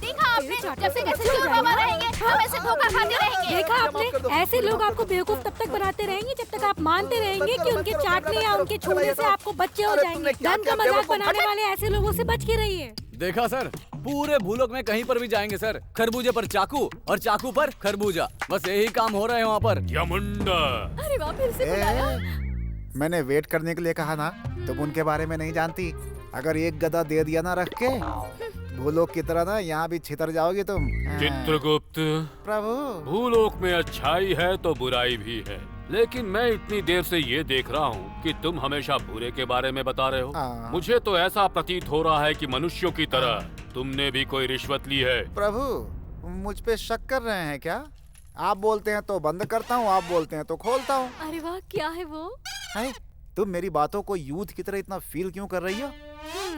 देखा आपने? जब से कैसे चोर बाबा रहेंगे, हम ऐसे धोखा खाते रहेंगे। देखा आपने? ऐसे लोग आपको बेवकूफ तब तक बनाते रहेंगे जब तक आप मानते रहेंगे कि उनके चाटने या उनके छूने से आपको बच्चे हो जाएंगे। धन का मजाक बनाने वाले ऐसे लोगों से बच के रहिए। देखा सर, पूरे भूलोक में कहीं पर भी जाएंगे सर, खरबूजे पर चाकू और चाकू पर खरबूजा, बस यही काम हो रहा है वहाँ पर। यमुंडा। अरे वाह, फिर से बुलाया। मैंने वेट करने के लिए कहा ना, तुम उनके बारे में नहीं जानती। अगर एक गदा दे दिया ना रख के, भूलोक की तरह ना यहाँ भी छितर जाओगी तुम। चित्रगुप्त प्रभु, भूलोक में अच्छाई है तो बुराई भी है, लेकिन मैं इतनी देर से ये देख रहा हूँ कि तुम हमेशा बुरे के बारे में बता रहे हो। मुझे तो ऐसा प्रतीत हो रहा है कि मनुष्यों की तरह तुमने भी कोई रिश्वत ली है। प्रभु, मुझ पे शक कर रहे हैं क्या? आप बोलते हैं तो बंद करता हूँ, आप बोलते हैं तो खोलता हूँ। अरे वाह, क्या है वो? है? तुम मेरी बातों को यूथ की तरह इतना फील क्यों कर रही हो?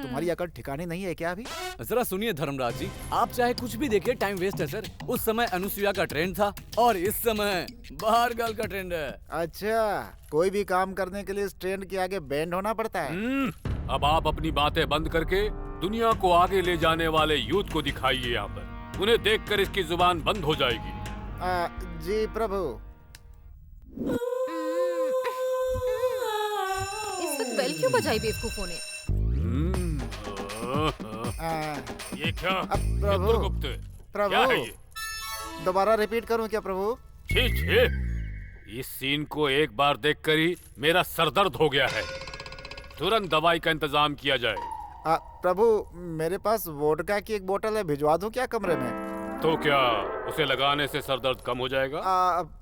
तुम्हारी अकल ठिकाने नहीं है क्या अभी? जरा सुनिए धर्मराज जी, आप चाहे कुछ भी देखिए, टाइम वेस्ट है सर। उस समय अनुसुईया का ट्रेंड था और इस समय बाहर गर्ल का ट्रेंड है। अच्छा, कोई भी काम करने के लिए इस ट्रेंड के आगे बैंड होना पड़ता है। अब आप अपनी बातें बंद करके दुनिया को आगे ले जाने वाले यूथ को दिखाइए यहाँ पर। उन्हें देखकर इसकी जुबान बंद हो जाएगी। जी प्रभु। इस वक्त बेल क्यों बजाई बेवकूफों ने? ये क्या? प्रभु, चित्रगुप्त, क्या है प्रभु, ये? दोबारा रिपीट करूं क्या प्रभु? छी छी, इस सीन को एक बार देखकर ही मेरा सरदर्द हो गया है। तुरंत दवाई का इंतजाम किया जाए। प्रभु, मेरे पास वोडका की एक बोतल है, भिजवा दूं क्या कमरे में? तो क्या उसे लगाने से सरदर्द कम हो जाएगा?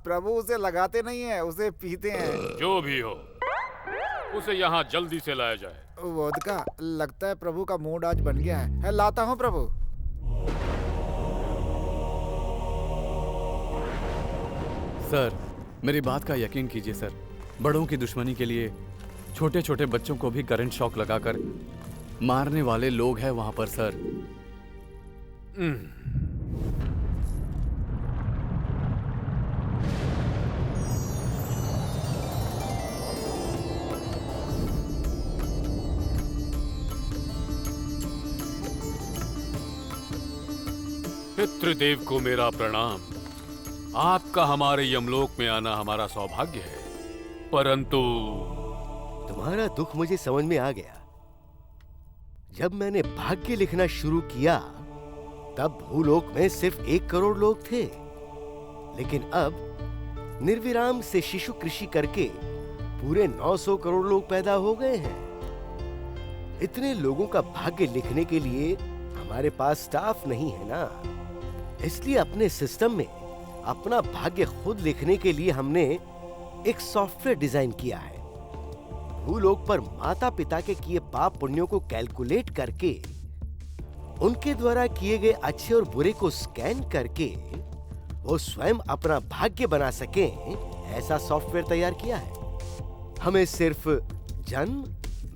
प्रभु, उसे लगाते नहीं है, उसे पीते हैं। जो भी हो, उसे यहाँ जल्दी से लाया जाए। वोदका, लगता है प्रभु का मूड आज बन गया है। लाता हूँ प्रभु। सर, मेरी बात का यकीन कीजिए सर। बड़ों की दुश्मनी के लिए छोटे छोटे बच्चों को भी करंट शॉक लगाकर मारने वाले लोग हैं वहां पर सर। पितृदेव को मेरा प्रणाम। आपका हमारे यमलोक में आना हमारा सौभाग्य है, परंतु तुम्हारा दुख मुझे समझ में आ गया। जब मैंने भाग्य लिखना शुरू किया तब भूलोक में सिर्फ 1 करोड़ लोग थे, लेकिन अब निर्विराम से शिशु कृषि करके पूरे 900 करोड़ लोग पैदा हो गए हैं। इतने लोगों का भाग्य लिखने के लिए हमारे पास स्टाफ नहीं है ना, इसलिए अपने सिस्टम में अपना भाग्य खुद लिखने के लिए हमने एक सॉफ्टवेयर डिजाइन किया है। भूलोक पर माता पिता के किए पाप पुण्यों को कैलकुलेट करके उनके द्वारा किए गए अच्छे और बुरे को स्कैन करके वो स्वयं अपना भाग्य बना सके, ऐसा सॉफ्टवेयर तैयार किया है। हमें सिर्फ जन्म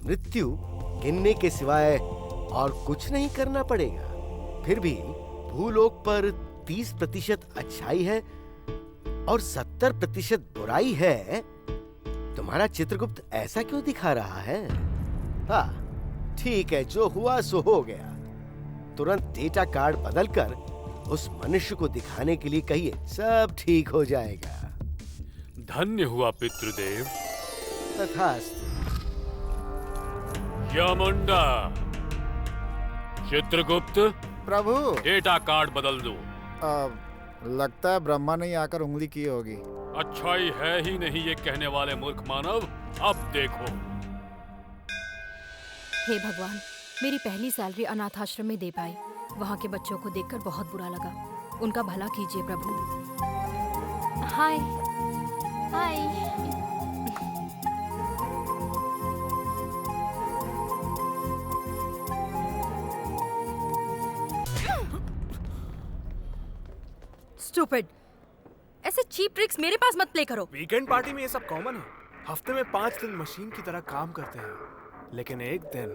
मृत्यु गिनने के सिवाय और कुछ नहीं करना पड़ेगा। फिर भी भूलोक पर 30% अच्छाई है और 70% बुराई है। तुम्हारा चित्रगुप्त ऐसा क्यों दिखा रहा है? हाँ ठीक है, जो हुआ सो हो गया। तुरंत डेटा कार्ड बदलकर उस मनुष्य को दिखाने के लिए कहिए, सब ठीक हो जाएगा। धन्य हुआ पितृदेव। तथास्तु। यामुंडा, चित्रगुप्त, प्रभु डेटा कार्ड बदल दो। लगता है ब्रह्मा ने आकर उंगली की होगी। अच्छाई है ही नहीं ये कहने वाले मूर्ख मानव। अब देखो। हे भगवान, मेरी पहली सैलरी अनाथ आश्रम में दे पाई। वहाँ के बच्चों को देखकर बहुत बुरा लगा। उनका भला कीजिए प्रभु। हाय हाय। स्टूपिड, ऐसे चीप ट्रिक्स मेरे पास मत प्ले करो। वीकेंड पार्टी में ये सब कॉमन है। हफ्ते में 5 दिन मशीन की तरह काम करते हैं, लेकिन एक दिन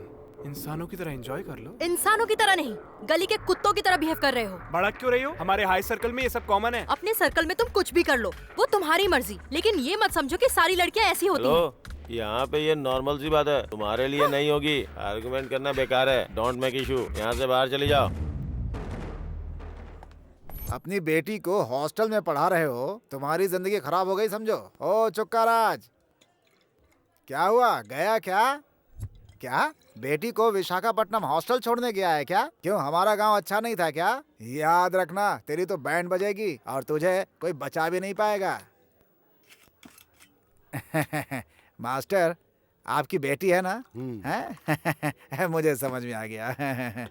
इंसानों की तरह एंजॉय कर लो। इंसानों की तरह नहीं, गली के कुत्तों की तरह बिहेव कर रहे हो। भड़क क्यों रही हो? हमारे हाई सर्कल में ये सब कॉमन है। अपने सर्कल में तुम कुछ भी कर लो, वो तुम्हारी मर्जी, लेकिन ये मत समझो कि सारी लड़कियां ऐसी होती हैं। यहाँ पे ये नॉर्मल सी बात है, तुम्हारे लिए नहीं होगी। आर्गुमेंट करना बेकार है। Don't make issue. यहाँ से बाहर चली जाओ। अपनी बेटी को हॉस्टल में पढ़ा रहे हो, तुम्हारी जिंदगी खराब हो गई समझो। ओ चुक्का राज, क्या हुआ? गया क्या? क्या बेटी को विशाखापट्टनम हॉस्टल छोड़ने गया है क्या? क्यों, हमारा गांव अच्छा नहीं था क्या? याद रखना, तेरी तो बैंड बजेगी और तुझे कोई बचा भी नहीं पाएगा। मास्टर, आपकी बेटी है ना? हैं? मुझे समझ में आ गया।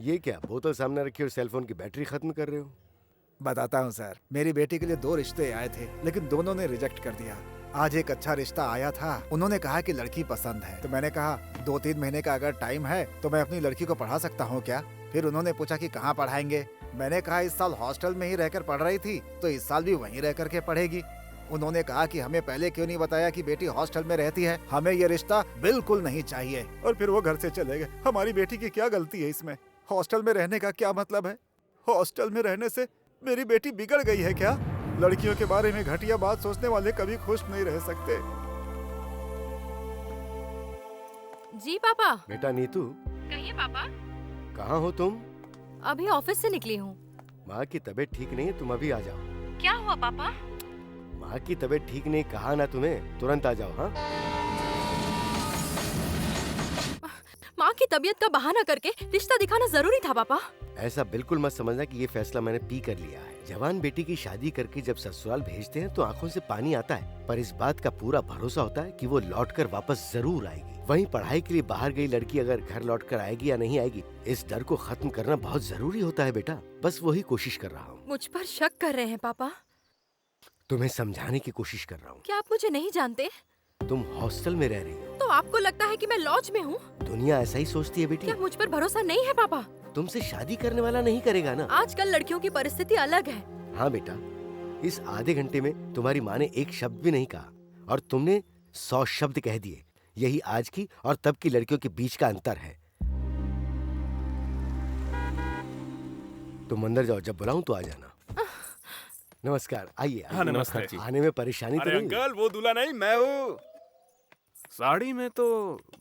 ये क्या बोतल सामने रखी और सेलफोन की बैटरी खत्म कर रहे हो? बताता हूँ सर, मेरी बेटी के लिए 2 रिश्ते आए थे, लेकिन दोनों ने रिजेक्ट कर दिया। आज एक अच्छा रिश्ता आया था, उन्होंने कहा कि लड़की पसंद है, तो मैंने कहा 2-3 महीने का अगर टाइम है तो मैं अपनी लड़की को पढ़ा सकता हूँ क्या? फिर उन्होंने पूछा कि कहाँ पढ़ाएंगे। मैंने कहा इस साल हॉस्टल में ही रहकर पढ़ रही थी, तो इस साल भी वहीं रह करके पढ़ेगी। उन्होंने कहा कि हमें पहले क्यों नहीं बताया कि बेटी हॉस्टल में रहती है, हमें ये रिश्ता बिल्कुल नहीं चाहिए। और फिर वो घर से चले गए। हमारी बेटी की क्या गलती है इसमें? हॉस्टल में रहने का क्या मतलब है? हॉस्टल में रहने से मेरी बेटी बिगड़ गई है क्या? लड़कियों के बारे में घटिया बात सोचने वाले कभी खुश नहीं रह सकते। जी पापा। बेटा नीतू। कहिए पापा। कहाँ हो तुम? अभी ऑफिस से निकली हूँ। माँ की तबीयत ठीक नहीं है, तुम अभी आ जाओ। क्या हुआ पापा? माँ की तबीयत ठीक नहीं कहा ना तुम्हें, तुरंत आ जाओ। हाँ, माँ की तबीयत का बहाना करके रिश्ता दिखाना जरूरी था पापा। ऐसा बिल्कुल मत समझना कि ये फैसला मैंने पी कर लिया है। जवान बेटी की शादी करके जब ससुराल भेजते हैं तो आंखों से पानी आता है, पर इस बात का पूरा भरोसा होता है कि वो लौटकर वापस जरूर आएगी। वहीं पढ़ाई के लिए बाहर गई लड़की अगर घर लौटकर आएगी या नहीं आएगी, इस डर को खत्म करना बहुत जरूरी होता है बेटा। बस वही कोशिश कर रहा हूँ। मुझ पर शक कर रहे हैं पापा? तुम्हें समझाने की कोशिश कर रहा हूँ। क्या आप मुझे नहीं जानते? तुम हॉस्टल में रह रही हो, तो आपको लगता है कि मैं लॉज में हूँ? दुनिया ऐसा ही सोचती है बेटी। क्या मुझ पर भरोसा नहीं है पापा? तुमसे शादी करने वाला नहीं करेगा ना। आजकल लड़कियों की परिस्थिति अलग है। हाँ बेटा, इस आधे घंटे में तुम्हारी माँ ने एक शब्द भी नहीं कहा और तुमने 100 शब्द कह दिए। यही आज की और तब की लड़कियों के बीच का अंतर है। तुम अंदर जाओ, जब बुलाऊं तो आ जाना। नमस्कार, आइए। हाँ, नमस्कार जी। आने में परेशानी तो अरे नहीं? अंकल, वो दूल्हा नहीं, मैं हूँ। साड़ी में तो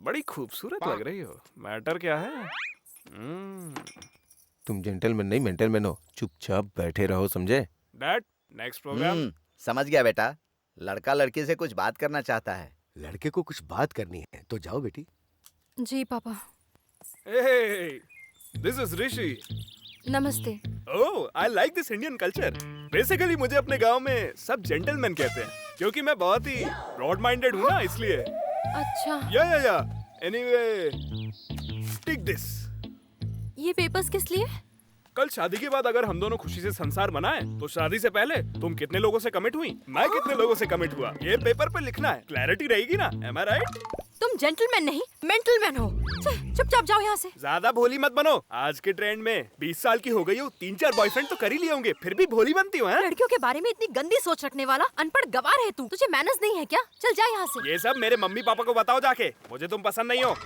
बड़ी खूबसूरत लग रही हो। मैटर क्या है? तुम जेंटलमैन नहीं मेंटलमैन हो, चुपचाप बैठे रहो, समझे? Dad, next program. समझ गया बेटा, लड़का लड़की से कुछ बात करना चाहता है। लड़के को कुछ बात करनी है तो जाओ बेटी। जी पापा। This is Rishi. नमस्ते। Oh, I like this Indian culture. Basically मुझे अपने गांव में सब जेंटलमैन कहते हैं, क्योंकि मैं बहुत ही ब्रॉड माइंडेड हूँ ना, इसलिए। अच्छा। या। Anyway, take this. ये पेपर्स किस लिए? कल शादी के बाद अगर हम दोनों खुशी से संसार बनाएं, तो शादी से पहले तुम कितने लोगों से कमिट हुई, मैं कितने लोगों से कमिट हुआ, ये पेपर पे लिखना है। क्लैरिटी रहेगी ना? एम आई राइट? तुम जेंटलमैन नहीं, मेंटलमैन हो। चुपचाप जाओ यहाँ से। ज्यादा भोली मत बनो। आज के ट्रेंड में 20 साल की हो गई हो, 3-4 बॉयफ्रेंड तो कर ही लिए होंगे, फिर भी भोली बनती हो। लड़कियों के बारे में इतनी गंदी सोच रखने वाला अनपढ़ गवार है तू। तुझे मैनर्स नहीं है क्या? चल जा यहाँ से। ये सब मेरे मम्मी पापा को बताओ जाके, मुझे तुम पसंद नहीं हो।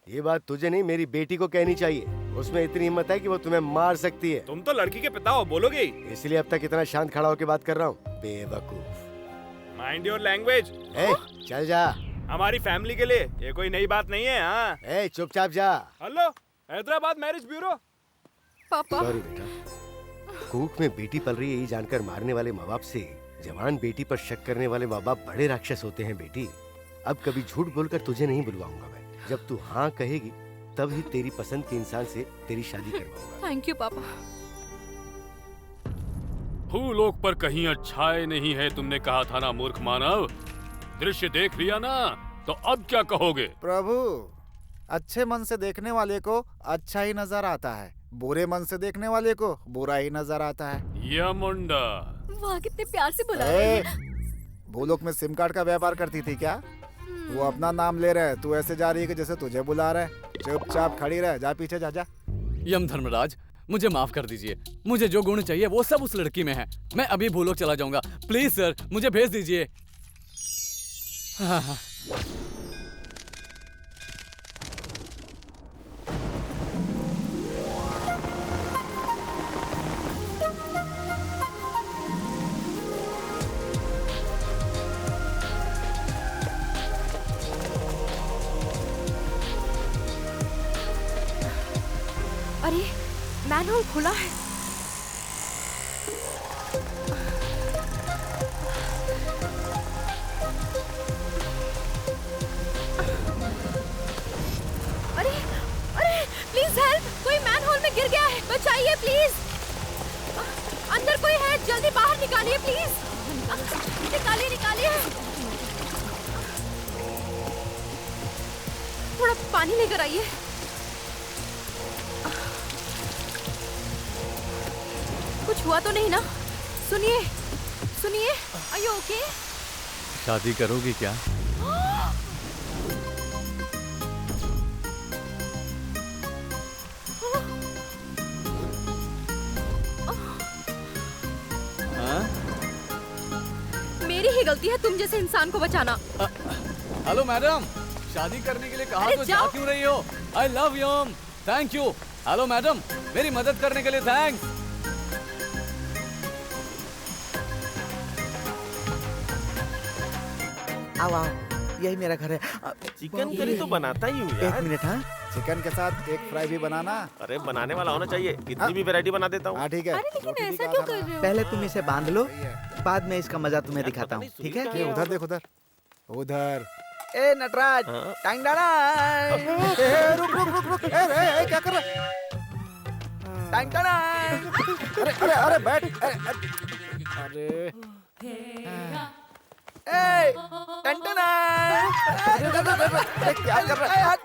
ये बात तुझे नहीं, मेरी बेटी को कहनी चाहिए। उसमें इतनी हिम्मत है कि वो तुम्हें मार सकती है। तुम तो लड़की के पिता हो, बोलोगे? इसलिए अब तक इतना शांत खड़ा होकर बात कर रहा हूँ, बेवकूफ। Mind your language. चल जा। हमारी फैमिली के लिए ये कोई नई बात नहीं है। हाँ, चुपचाप जा। Hello, Hyderabad marriage bureau. पापा। सॉरी बेटा, कूक में बेटी पल रही है ये जानकर मारने वाले माँ बाप से जवान बेटी पर शक करने वाले माँ बाप बड़े राक्षस होते हैं बेटी। अब कभी झूठ बोलकर तुझे नहीं बुलवाऊंगा मैं। जब तू हाँ कहेगी तब ही तेरी पसंद के इंसान से तेरी शादी करवाऊंगा। थैंक यू पापा। भूलोक पर कहीं अच्छाई नहीं है, तुमने कहा था ना मूर्ख मानव। दृश्य देख लिया ना, तो अब क्या कहोगे? प्रभु, अच्छे मन से देखने वाले को अच्छा ही नजर आता है, बुरे मन से देखने वाले को बुरा ही नजर आता है। या मुंडा। वाह, कितने प्यार से बुला रहे हैं। भूलोक में सिम कार्ड का व्यापार करती थी क्या? वो अपना नाम ले रहे हैं, तू ऐसे जा रही है कि जैसे तुझे बुला रहे हैं। चुपचाप खड़ी रह, जा पीछे जा। यम धर्मराज, मुझे माफ कर दीजिए। मुझे जो गुण चाहिए वो सब उस लड़की में है। मैं अभी भूलोक चला जाऊंगा। प्लीज सर, मुझे भेज दीजिए। हाँ। अरे, मैनहोल खुला है। अरे, प्लीज हेल्प! कोई मैनहोल में गिर गया है, बचाइए प्लीज। अंदर कोई है, जल्दी बाहर निकालिए प्लीज। निकालिए। थोड़ा पानी लेकर आइए। कुछ हुआ तो नहीं ना? सुनिए, आर यू ओके? शादी करोगी क्या? मेरी ही गलती है तुम जैसे इंसान को बचाना। हेलो मैडम, शादी करने के लिए कहा अरे तो जा क्यों रही हो? I love you. Thank you. Hello madam, मेरी मदद करने के लिए थैंक्स। आओ, यही मेरा घर है। चिकन करी तो बनाता ही हूँ यार। 1 मिनट। हाँ, चिकन के साथ एक फ्राई भी बनाना। अरे बनाने वाला होना चाहिए, कितनी भी वैरायटी बना देता हूँ। हाँ ठीक है। अरे लेकिन ऐसा क्यों कर रहे हो? पहले तुम इसे बांध लो, बाद में इसका मजा तुम्हें दिखाता हूँ, ठीक है? ये उधर देख, उधर। ए नटराज, टांग डाला। रुक। ए, क्या कर रहा? टांग डाला। अरे बैठ। अरे टंटना। क्या कर रहा है?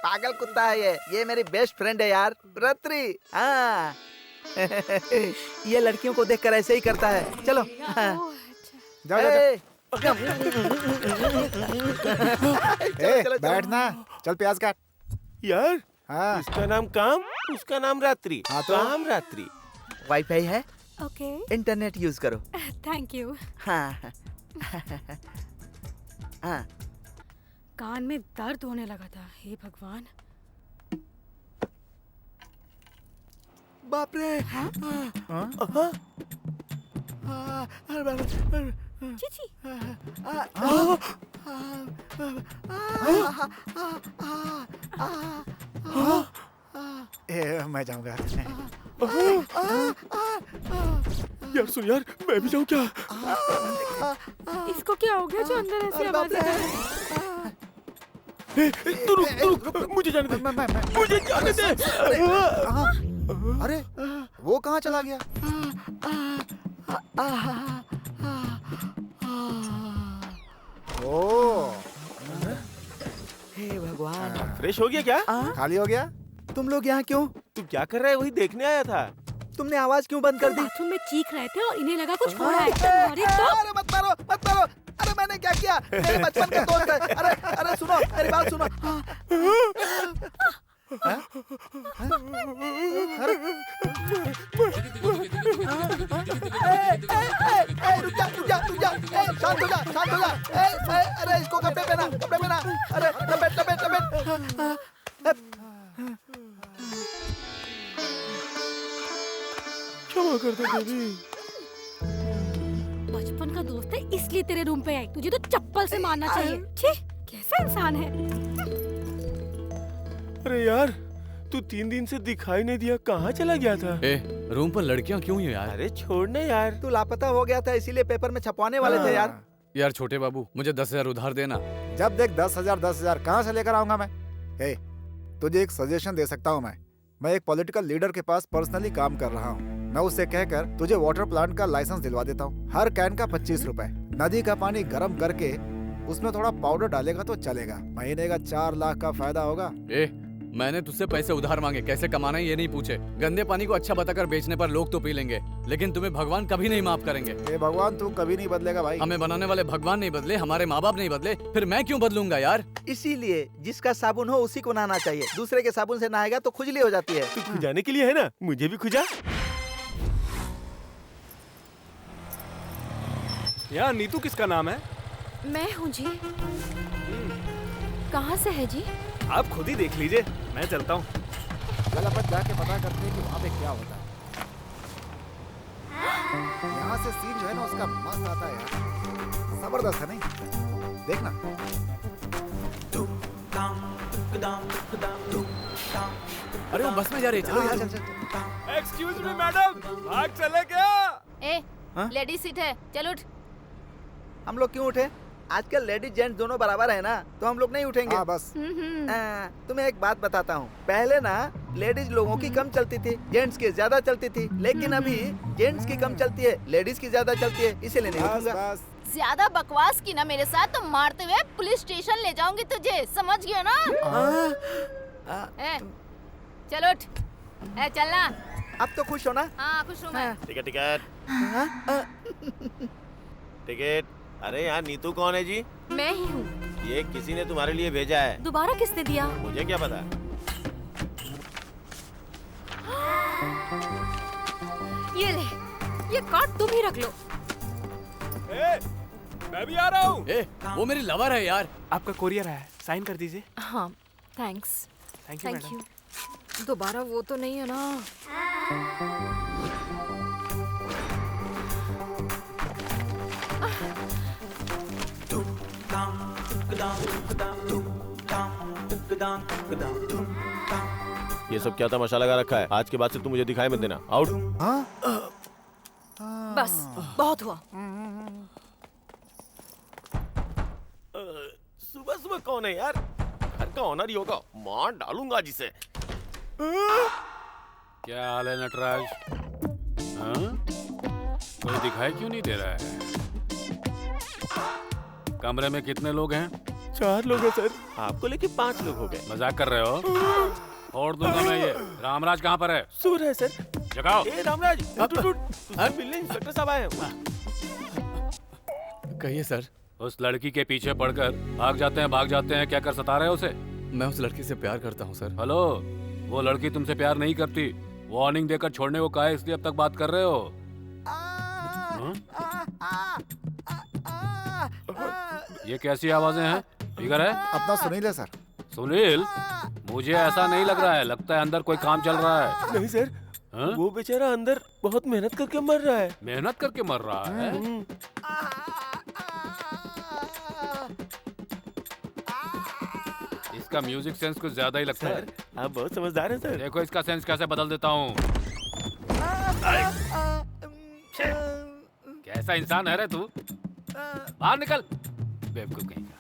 पागल कुत्ता है ये मेरी बेस्ट फ्रेंड है यार, रत्री। हाँ। ये लड़कियों को देखकर ऐसे ही करता है। चलो। हाँ। जाओ। ए, बैठना, चल प्याज काट। यार हाँ इसका नाम काम, उसका नाम रात्रि। हाँ तो? काम रात्रि। वाईफाई है, ओके, इंटरनेट यूज करो। Thank you. हाँ हाँ कान में दर्द होने लगा था, हे भगवान। बाप रे। हाँ? चीची, मैं जाऊंगा। यार सुन यार, मैं भी जाऊँ क्या? इसको क्या हो गया जो अंदर ऐसी आवाजें कर रहा है? तू रुक, मुझे जाने दे, मुझे जाने दे। अरे वो कहाँ चला गया? ओ, हे भगवान। फ्रेश हो गया क्या? खाली हो गया? तुम लोग यहाँ क्यों? तू क्या कर रहा है? वही देखने आया था। तुमने आवाज क्यों बंद कर दी? बाथरूम में चीख रहे थे और इन्हें लगा कुछ हो रहा है। अरे तो अरे मत मारो, मत मारो। अरे मैंने क्या किया? मेरे बचपन का दोस्त है। अरे अरे सुनो, मेरी बात सुनो। रुक जा, रुक जा, रुक जा। शांत हो जा, शांत हो जा। अरे इसको कपड़े पहना, कपड़े पहना। अरे लपेट, लपेट, लपेट। क्षमा कर दो बेबी। बचपन का दोस्त है इसलिए तेरे रूम पे आई, तुझे तो चप्पल से मारना चाहिए। छी, कैसा इंसान है। अरे यार तू 3 दिन से दिखाई नहीं दिया, कहाँ चला गया था? रूम पर लड़कियां क्यों हैं यार? अरे छोड़ना यार। तू लापता हो गया था इसीलिए पेपर में छपवाने वाले थे यार। यार छोटे बाबू, मुझे 10,000 उधार देना। जब देख 10,000 कहाँ से लेकर आऊंगा मैं? तुझे एक सजेशन दे सकता हूँ मैं एक पॉलिटिकल लीडर के पास पर्सनली काम कर रहा हूँ। मैं उससे कहकर तुझे वाटर प्लांट का लाइसेंस दिलवा देता हूँ। हर कैन का 25 रुपए। नदी का पानी गर्म करके उसमें थोड़ा पाउडर डालेगा तो चलेगा। महीने का 4 लाख का फायदा होगा। मैंने तुझसे पैसे उधार मांगे, कैसे कमाना है ये नहीं पूछे। गंदे पानी को अच्छा बताकर बेचने पर लोग तो पी लेंगे, लेकिन तुम्हें भगवान कभी नहीं माफ करेंगे। भगवान तू कभी नहीं बदलेगा भाई। हमें बनाने वाले भगवान नहीं बदले, हमारे माँ बाप नहीं बदले, फिर मैं क्यों बदलूंगा यार? इसीलिए जिसका साबुन हो उसी को नहाना चाहिए। दूसरे के साबुन से नहाएगा तो खुजली हो जाती है। तू खुजाने के लिए है ना, मुझे भी खुजा। यार नीतू किसका नाम है? मैं हूँ जी। कहाँ से है जी? आप खुद ही देख लीजिए, मैं चलता हूँ। चल अपन जाके पता करते हैं कि वहाँ पे क्या होता है। यहाँ से सीन जो है ना उसका मस्त आता है यार, जबरदस्त है नहीं? देखना। अरे वो बस में जा रही है, चलो यार। चल चल। एक्सक्यूज मी मैडम, भाग चले क्या? लेडीज सीट है, चल उठ। हम लोग क्यों उठे? आजकल लेडीज जेंट्स दोनों बराबर है ना, तो हम लोग नहीं उठेंगे। बस। तुम्हें एक बात बताता हूँ। पहले ना लेडीज लोगों की कम चलती थी, जेंट्स की ज्यादा चलती थी, लेकिन अभी जेंट्स की कम चलती है, लेडीज की ज्यादा चलती है, इसीलिए नहीं उठूंगा। ज्यादा बकवास की ना मेरे साथ तो मारते हुए पुलिस स्टेशन ले जाऊंगी तुझे, समझ गया ना? चलो उठ, चलना। अब तो खुश हो ना? हाँ खुश हूँ मैं। टिकट। अरे यार नीतू कौन है जी? मैं ही हूँ। ये किसी ने तुम्हारे लिए भेजा है। दोबारा किसने दिया? मुझे क्या पता। ये ले, ये कार्ड तुम ही रख लो। मैं भी आ रहा हूँ। वो मेरी लवर है यार। आपका कोरियर है, साइन कर दीजिए। हाँ thanks. Thank you thank madam. You. दोबारा वो तो नहीं है ना? ये सब क्या तमाशा लगा रखा है? आज के बाद से तुम मुझे दिखाई मत देना। आउट। बस बहुत हुआ। सुबह सुबह कौन है यार? घर का ऑनर ही होगा, मार डालूंगा जिसे। क्या हाल है नटराज? हाँ? कोई दिखाई क्यों नहीं दे रहा है? कमरे में कितने लोग हैं? 4 लोग हैं सर। आपको लेके 5 लोग हो गए। मजाक कर रहे हो? छोड़ दूंगा मैं ये। रामराज कहाँ पर है? सूर है सर। जगाओ। रामराज, तुझसे मिलने इंस्पेक्टर साहब आए हैं। कहिए सर। उस लड़की के पीछे पड़कर भाग जाते हैं, क्या कर सता रहे हो उसे? मैं उस लड़की से प्यार करता हूँ सर। हेलो, वो लड़की तुमसे प्यार नहीं करती। वार्निंग देकर छोड़ने को कहा है, इसलिए अब तक बात कर रहे हो। ये कैसी आवाजें हैं? फिगर है? अपना सुनील है सर। सुनील? मुझे ऐसा नहीं लग रहा है, लगता है अंदर कोई काम चल रहा है। नहीं सर, वो बेचारा अंदर बहुत मेहनत करके मर रहा है। मेहनत करके मर रहा है? इसका म्यूजिक सेंस कुछ ज्यादा ही लगता है। आप बहुत समझदार हैं सर। देखो इसका सेंस कैसे बदल देता हूँ। कैसा इंसान है रे तू? बाहर निकल, बेवकूफ कहीं का।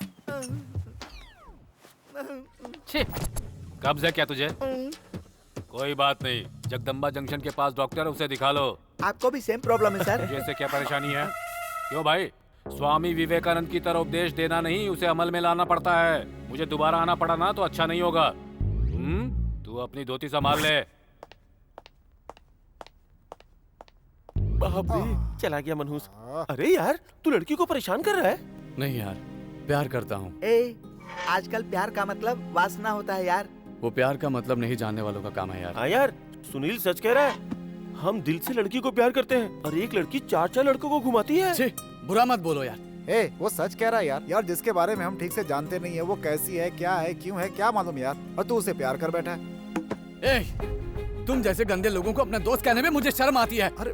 छी, कब्ज है क्या तुझे? कोई बात नहीं, जगदम्बा जंक्शन के पास डॉक्टर है, उसे दिखा लो। आपको भी सेम प्रॉब्लम है सर? जैसे क्या परेशानी है? क्यों भाई? स्वामी विवेकानंद की तरह उपदेश देना नहीं, उसे अमल में लाना पड़ता है। मुझे दोबारा आना पड़ा ना तो अच्छा नहीं होगा। तू अपनी धोती संभाल ले। बाप रे, चला गया मनहूस। अरे यार, तू लड़की को परेशान कर रहा है? नहीं यार, प्यार करता हूँ। आजकल प्यार का मतलब वासना होता है यार। वो प्यार का मतलब नहीं जानने वालों का काम है यार। हाँ यार, सुनील सच कह रहा है। हम दिल से लड़की को प्यार करते हैं और एक लड़की 4 लड़कों को घुमाती है। बुरा मत बोलो यार। वो सच कह रहा है यार। यार जिसके बारे में हम ठीक से जानते नहीं है, वो कैसी है, क्या है, क्यों है, क्या मालूम यार। और तू उसे प्यार कर बैठा है। तुम जैसे गंदे लोगों को अपना दोस्त कहने में मुझे शर्म आती है। अरे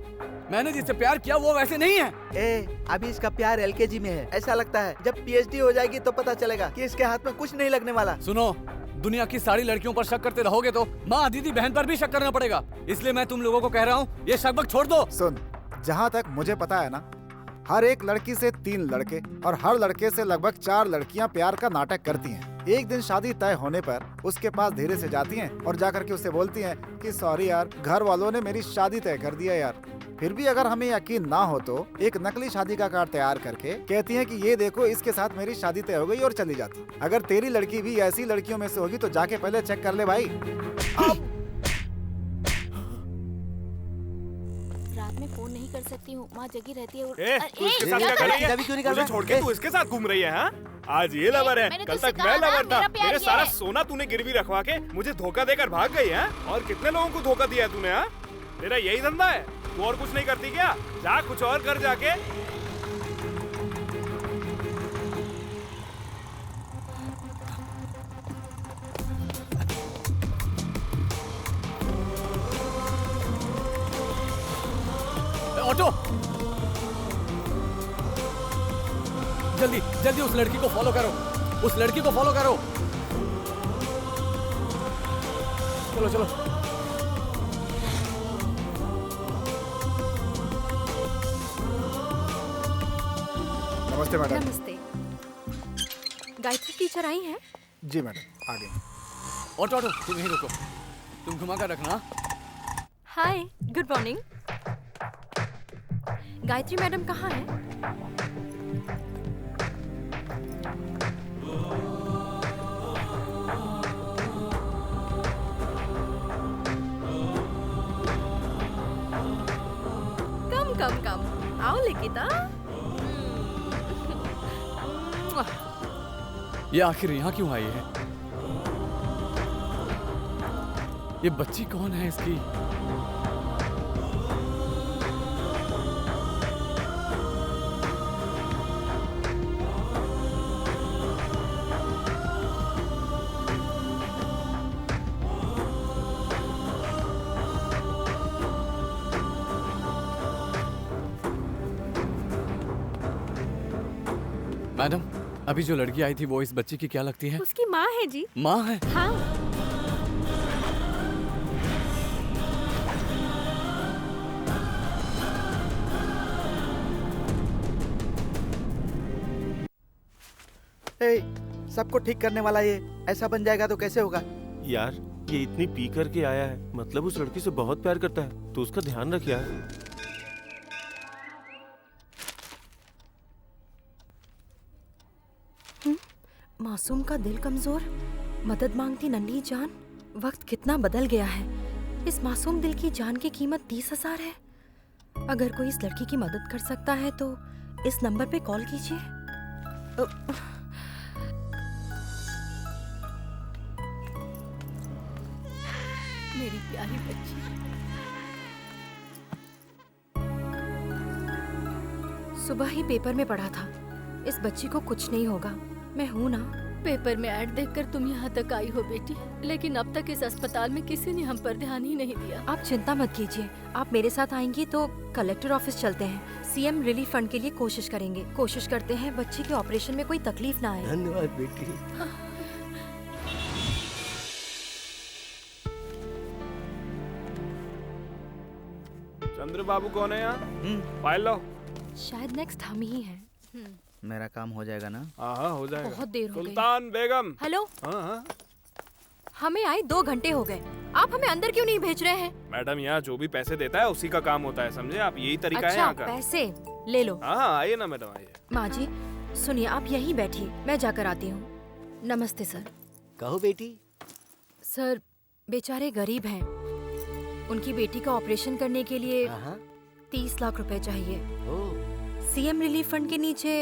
मैंने जिससे प्यार किया वो वैसे नहीं है। अभी इसका प्यार LKG में है। ऐसा लगता है जब PhD हो जाएगी तो पता चलेगा कि इसके हाथ में कुछ नहीं लगने वाला। सुनो, दुनिया की सारी लड़कियों पर शक करते रहोगे तो माँ, दीदी, बहन पर भी शक करना पड़ेगा। इसलिए मैं तुम लोगों को कह रहा हूँ, ये शक छोड़ दो। सुन, जहाँ तक मुझे पता है ना, हर एक लड़की से 3 लड़के और हर लड़के से लगभग 4 लड़कियाँ प्यार का नाटक करती हैं। एक दिन शादी तय होने पर उसके पास धीरे से जाती हैं और जाकर के उससे बोलती हैं कि सॉरी यार, घर वालों ने मेरी शादी तय कर दिया यार। फिर भी अगर हमें यकीन ना हो तो एक नकली शादी का कार्ड तैयार करके कहती हैं कि ये देखो, इसके साथ मेरी शादी तय हो गई, और चली जाती। अगर तेरी लड़की भी ऐसी लड़कियों में से होगी तो जाके पहले चेक कर ले भाई। रात में फोन नहीं कर सकती हूँ, माँ जगी रहती है। तू इसके साथ क्या कर रही है? मुझे छोड़ के तू इसके साथ घूम रही है? हाँ, आज ये लवर है, कल तक मैं लवर था। मेरे सारा सोना तूने गिरवी रखवा के मुझे धोखा देकर भाग गई है। और कितने लोगों को धोखा दिया तूने? हाँ, तेरा यही धंधा है? तू और कुछ नहीं करती क्या? जा कुछ और कर जाके। ऑटो, जल्दी जल्दी उस लड़की को फॉलो करो, उस लड़की को फॉलो करो। चलो चलो। नमस्ते मैडम। नमस्ते। गायत्री टीचर आई हैं? जी मैडम, आ गई। ऑटो ऑटो, तुम यहीं रुको, तुम घुमा कर रखना। हाय, गुड मॉर्निंग। गायत्री मैडम कहाँ है? कम कम कम, आओ लिखिता। ये आखिर यहाँ क्यों आई है? ये बच्ची कौन है इसकी? मैडम, अभी जो लड़की आई थी वो इस बच्ची की क्या लगती है? उसकी माँ है जी। माँ है? हाँ। सबको ठीक करने वाला ये ऐसा बन जाएगा तो कैसे होगा? यार, ये इतनी पी करके आया है, मतलब उस लड़की से बहुत प्यार करता है, तो उसका ध्यान रख यार। मासूम का दिल कमजोर, मदद मांगती नन्ही जान। वक्त कितना बदल गया है। इस मासूम दिल की जान की कीमत 30,000 है। अगर कोई इस लड़की की मदद कर सकता है तो इस नंबर पे कॉल कीजिए। मेरी प्यारी बच्ची। सुबह ही पेपर में पढ़ा था इस बच्ची को कुछ नहीं होगा। मैं हूँ ना। पेपर में ऐड देखकर तुम यहाँ तक आई हो बेटी, लेकिन अब तक इस अस्पताल में किसी ने हम पर ध्यान ही नहीं दिया। आप चिंता मत कीजिए, आप मेरे साथ आएंगी तो कलेक्टर ऑफिस चलते हैं। सीएम रिलीफ फंड के लिए कोशिश करेंगे। कोशिश करते हैं बच्ची के ऑपरेशन में कोई तकलीफ ना आए। धन्यवाद बेटी। चंद्र बाबू कौन है यहाँ? फाइल लो। शायद नेक्स्ट हम ही हैं। मेरा काम हो जाएगा ना? हाँ हो जाएगा। बहुत देर हो गई। सुल्तान बेगम। हेलो। हाँ। हमें आए 2 घंटे हो गए, आप हमें अंदर क्यों नहीं भेज रहे हैं? मैडम यहाँ जो भी पैसे देता है उसी का काम होता है, समझे आप? यही तरीका है यहाँ का। पैसे ले लो। हाँ आइए ना मैडम, आइए। माँ जी सुनिए, आप यहीं बैठिए, मैं जाकर आती हूँ। नमस्ते सर। कहो बेटी। सर बेचारे गरीब हैं, उनकी बेटी का ऑपरेशन करने के लिए 30 लाख रुपए चाहिए। सीएम रिलीफ फंड के नीचे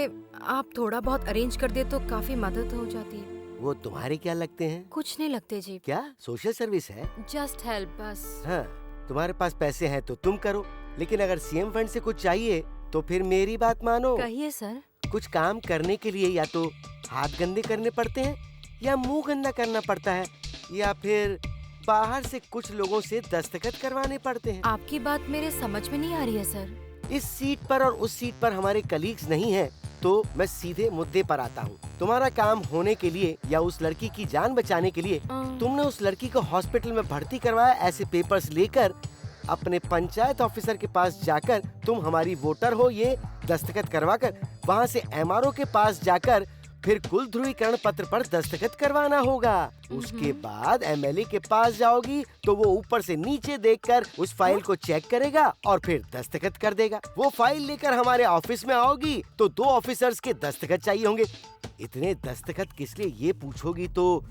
आप थोड़ा बहुत अरेंज कर दे तो काफी मदद हो जाती है। वो तुम्हारे क्या लगते हैं? कुछ नहीं लगते जी। क्या सोशल सर्विस है? जस्ट हेल्प बस। हाँ, तुम्हारे पास पैसे हैं तो तुम करो, लेकिन अगर सीएम फंड से कुछ चाहिए तो फिर मेरी बात मानो। कहिए सर। कुछ काम करने के लिए या तो हाथ गंदे करने पड़ते हैं या मुंह गंदा करना पड़ता है, या फिर बाहर से कुछ लोगों से दस्तखत करवाने पड़ते हैं। आपकी बात मेरे समझ में नहीं आ रही है सर। इस सीट पर और उस सीट पर हमारे कलीग्स नहीं हैं, तो मैं सीधे मुद्दे पर आता हूँ। तुम्हारा काम होने के लिए या उस लड़की की जान बचाने के लिए तुमने उस लड़की को हॉस्पिटल में भर्ती करवाया। ऐसे पेपर्स लेकर अपने पंचायत ऑफिसर के पास जाकर तुम हमारी वोटर हो ये दस्तखत करवाकर वहाँ से एमआरओ के पास जाकर फिर कुल ध्रुवीकरण पत्र पर दस्तखत करवाना होगा। उसके बाद एमएलए के पास जाओगी तो वो ऊपर से नीचे देखकर उस फाइल को चेक करेगा और फिर दस्तखत कर देगा। वो फाइल लेकर हमारे ऑफिस में आओगी तो 2 ऑफिसर्स के दस्तखत चाहिए होंगे। इतने दस्तखत किस लिए ये पूछोगी तो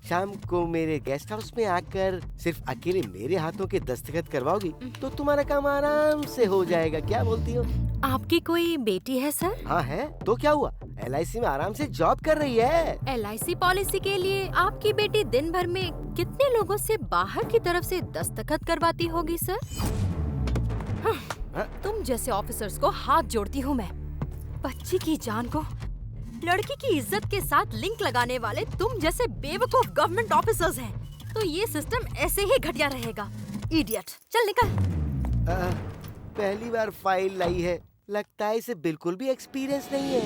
शाम को मेरे गेस्ट हाउस में आकर सिर्फ अकेले मेरे हाथों के दस्तखत करवाओगी तो तुम्हारा काम आराम से हो जाएगा। क्या बोलती हो? आपकी कोई बेटी है सर? हाँ है, तो क्या हुआ? LIC में आराम से जॉब कर रही है। LIC पॉलिसी के लिए आपकी बेटी दिन भर में कितने लोगों से बाहर की तरफ से दस्तखत करवाती होगी सर? तुम जैसे ऑफिसर्स को हाथ जोड़ती हूँ मैं। बच्ची की जान को लड़की की इज्जत के साथ लिंक लगाने वाले तुम जैसे बेवकूफ गवर्नमेंट ऑफिसर्स हैं, तो ये सिस्टम ऐसे ही घटिया रहेगा। इडियट, चल निकल। पहली बार फाइल लाई है, लगता है इसे बिल्कुल भी एक्सपीरियंस नहीं है।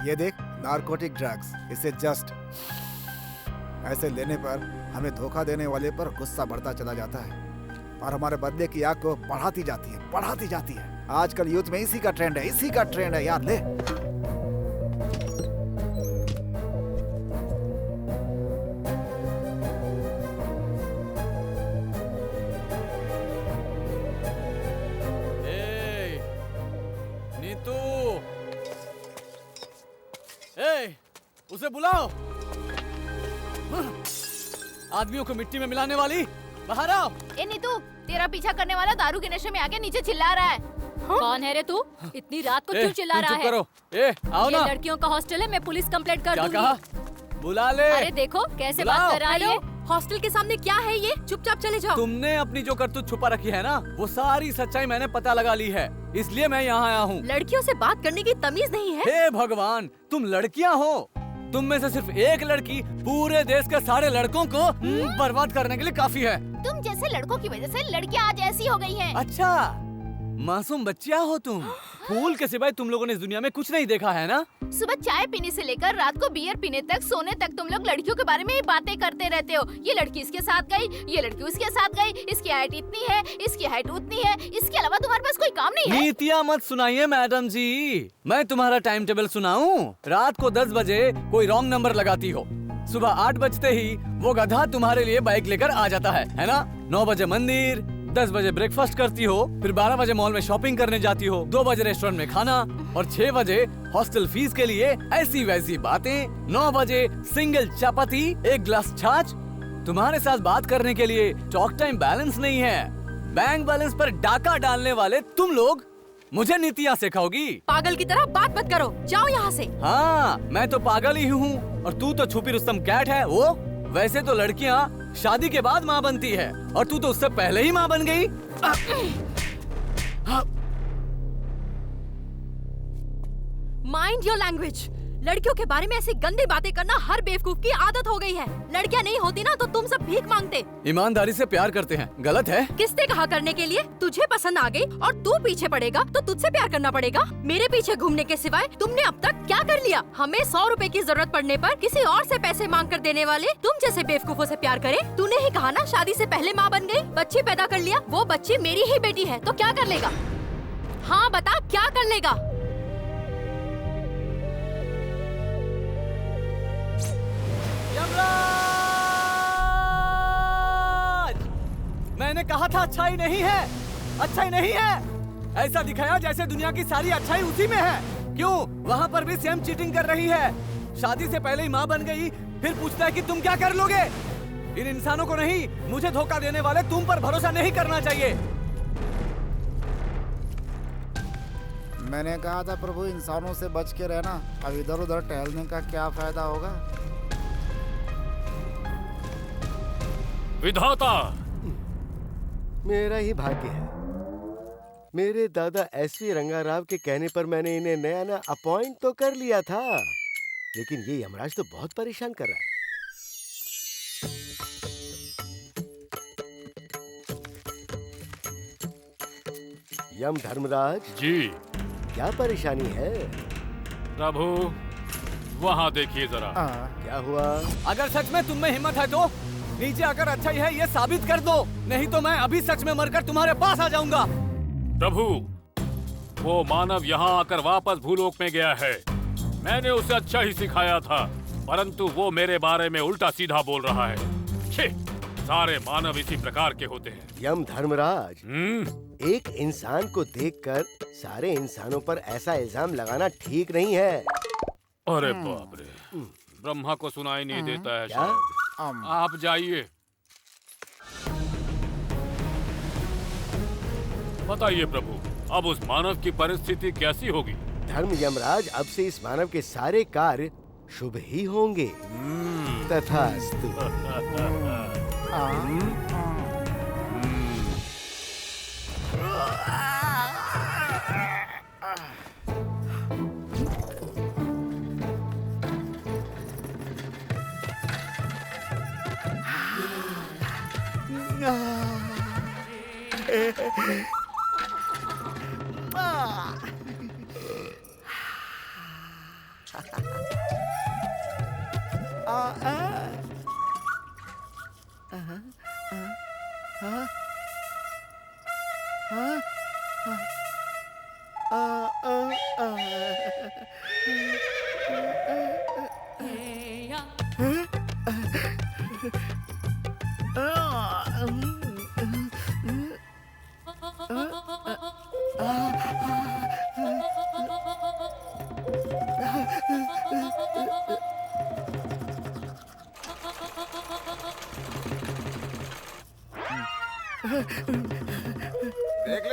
ये देख, नारकोटिक ड्रग्स। इसे जस्ट ऐसे लेने पर हमें धोखा देने वाले पर गुस्सा बढ़ता चला जाता है और हमारे बदले की आग को बढ़ाती जाती है। आजकल यूथ में इसी का ट्रेंड है यार। ले नीतू, उसे बुलाओ। आदमियों को मिट्टी में मिलाने वाली, बाहर आओ। ए नीतू, तेरा पीछा करने वाला दारू के नशे में आके नीचे चिल्ला रहा है। कौन है रे तू? इतनी रात को क्यों चिल्ला रहा है? करो। आओ ना। ये लड़कियों का हॉस्टल है, मैं पुलिस कंप्लेंट कर दूंगी। क्या कहा? बुला ले। अरे देखो कैसे बात कर रहा है ये। हॉस्टल के सामने क्या है ये? चुपचाप चले जाओ। तुमने अपनी जो करतूत छुपा रखी है ना, वो सारी सच्चाई मैंने पता लगा ली है, इसलिए मैं यहाँ आया हूँ। लड़कियों से बात करने की तमीज नहीं है? हे भगवान, तुम लड़कियाँ हो। तुम में से सिर्फ एक लड़की पूरे देश के सारे लड़कों को बर्बाद करने के लिए काफी है। तुम जैसे लड़कों की वजह से लड़कियां आज ऐसी हो गई हैं। अच्छा, मासूम बच्चियाँ हो तुम। फूल के सिवाय तुम लोगों ने इस दुनिया में कुछ नहीं देखा है ना। सुबह चाय पीने से लेकर रात को बियर पीने तक, सोने तक तुम लोग लड़कियों के बारे में ही बातें करते रहते हो। ये लड़की इसके साथ गई, ये लड़की उसके साथ गई, इसकी हाइट इतनी है, इसकी हाइट उतनी है। इसके अलावा तुम्हारे पास कोई काम नहीं है? नीतियाँ मत सुनाइए मैडम जी। मैं तुम्हारा टाइम टेबल सुनाऊं? रात को 10 बजे कोई रॉन्ग नंबर लगाती हो, सुबह 8 बजते ही वो गधा तुम्हारे लिए बाइक लेकर आ जाता है ना? 9 बजे मंदिर, 10 बजे ब्रेकफास्ट करती हो, फिर 12 बजे मॉल में शॉपिंग करने जाती हो, 2 बजे रेस्टोरेंट में खाना और 6 बजे हॉस्टल फीस के लिए ऐसी वैसी बातें, 9 बजे सिंगल चपाती, 1 ग्लास छाछ। तुम्हारे साथ बात करने के लिए टॉक टाइम बैलेंस नहीं है। बैंक बैलेंस पर डाका डालने वाले तुम लोग मुझे नीतियाँ सिखाओगी? पागल की तरह बात मत करो, जाओ यहाँ से। हाँ, मैं तो पागल ही हूँ और तू तो छुपी रुस्तम कैट है। वो वैसे तो लड़कियाँ शादी के बाद माँ बनती है और तू तो उससे पहले ही माँ बन गई। Mind your language. लड़कियों के बारे में ऐसी गंदी बातें करना हर बेवकूफ की आदत हो गई है। लड़कियां नहीं होती ना तो तुम सब भीख मांगते। ईमानदारी से प्यार करते हैं, गलत है? किसने कहा करने के लिए? तुझे पसंद आ गई और तू पीछे पड़ेगा तो तुझसे प्यार करना पड़ेगा। मेरे पीछे घूमने के सिवाय तुमने अब तक क्या कर लिया? हमें 100 रुपए की जरूरत पड़ने पर किसी और से पैसे मांग कर देने वाले तुम जैसे बेवकूफों से प्यार करे। तूने ही कहा ना शादी से पहले माँ बन गई, बच्ची पैदा कर लिया। वो बच्ची मेरी ही बेटी है तो क्या कर लेगा? हाँ बता, क्या कर लेगा? मैंने कहा था अच्छाई नहीं है, अच्छाई नहीं है। ऐसा दिखाया जैसे दुनिया की सारी अच्छाई उसी में है। क्यों? वहाँ पर भी सेम चीटिंग कर रही है। शादी से पहले ही माँ बन गई, फिर पूछता है कि तुम क्या कर लोगे? इन इंसानों को नहीं, मुझे धोखा देने वाले तुम पर भरोसा नहीं करना चाहिए। मैंने कहा था प्रभु इंसानों से बच के रहना। अब इधर उधर टहलने का क्या फायदा होगा? विधाता, मेरा ही भाग्य है। मेरे दादा एसवी रंगाराव के कहने पर मैंने इन्हें नया नया अपॉइंट तो कर लिया था, लेकिन ये यमराज तो बहुत परेशान कर रहा है। यम धर्मराज जी, क्या परेशानी है? प्रभु वहाँ देखिए जरा। क्या हुआ? अगर सच में तुम में हिम्मत है तो नीचे आकर अच्छाई है ये साबित कर दो, नहीं तो मैं अभी सच में मरकर तुम्हारे पास आ जाऊंगा। प्रभु, वो मानव यहाँ आकर वापस भूलोक में गया है। मैंने उसे अच्छा ही सिखाया था, परंतु वो मेरे बारे में उल्टा सीधा बोल रहा है। छे, सारे मानव इसी प्रकार के होते हैं। यम धर्मराज, एक इंसान को देखकर सारे इंसानों पर ऐसा इल्जाम लगाना ठीक नहीं है। अरे बाप रे, ब्रह्मा को सुनाई नहीं देता है शायद। आप जाइए। बताइए प्रभु, अब उस मानव की परिस्थिति कैसी होगी? धर्म यमराज, अब से इस मानव के सारे कार्य शुभ ही होंगे। तथास्तु।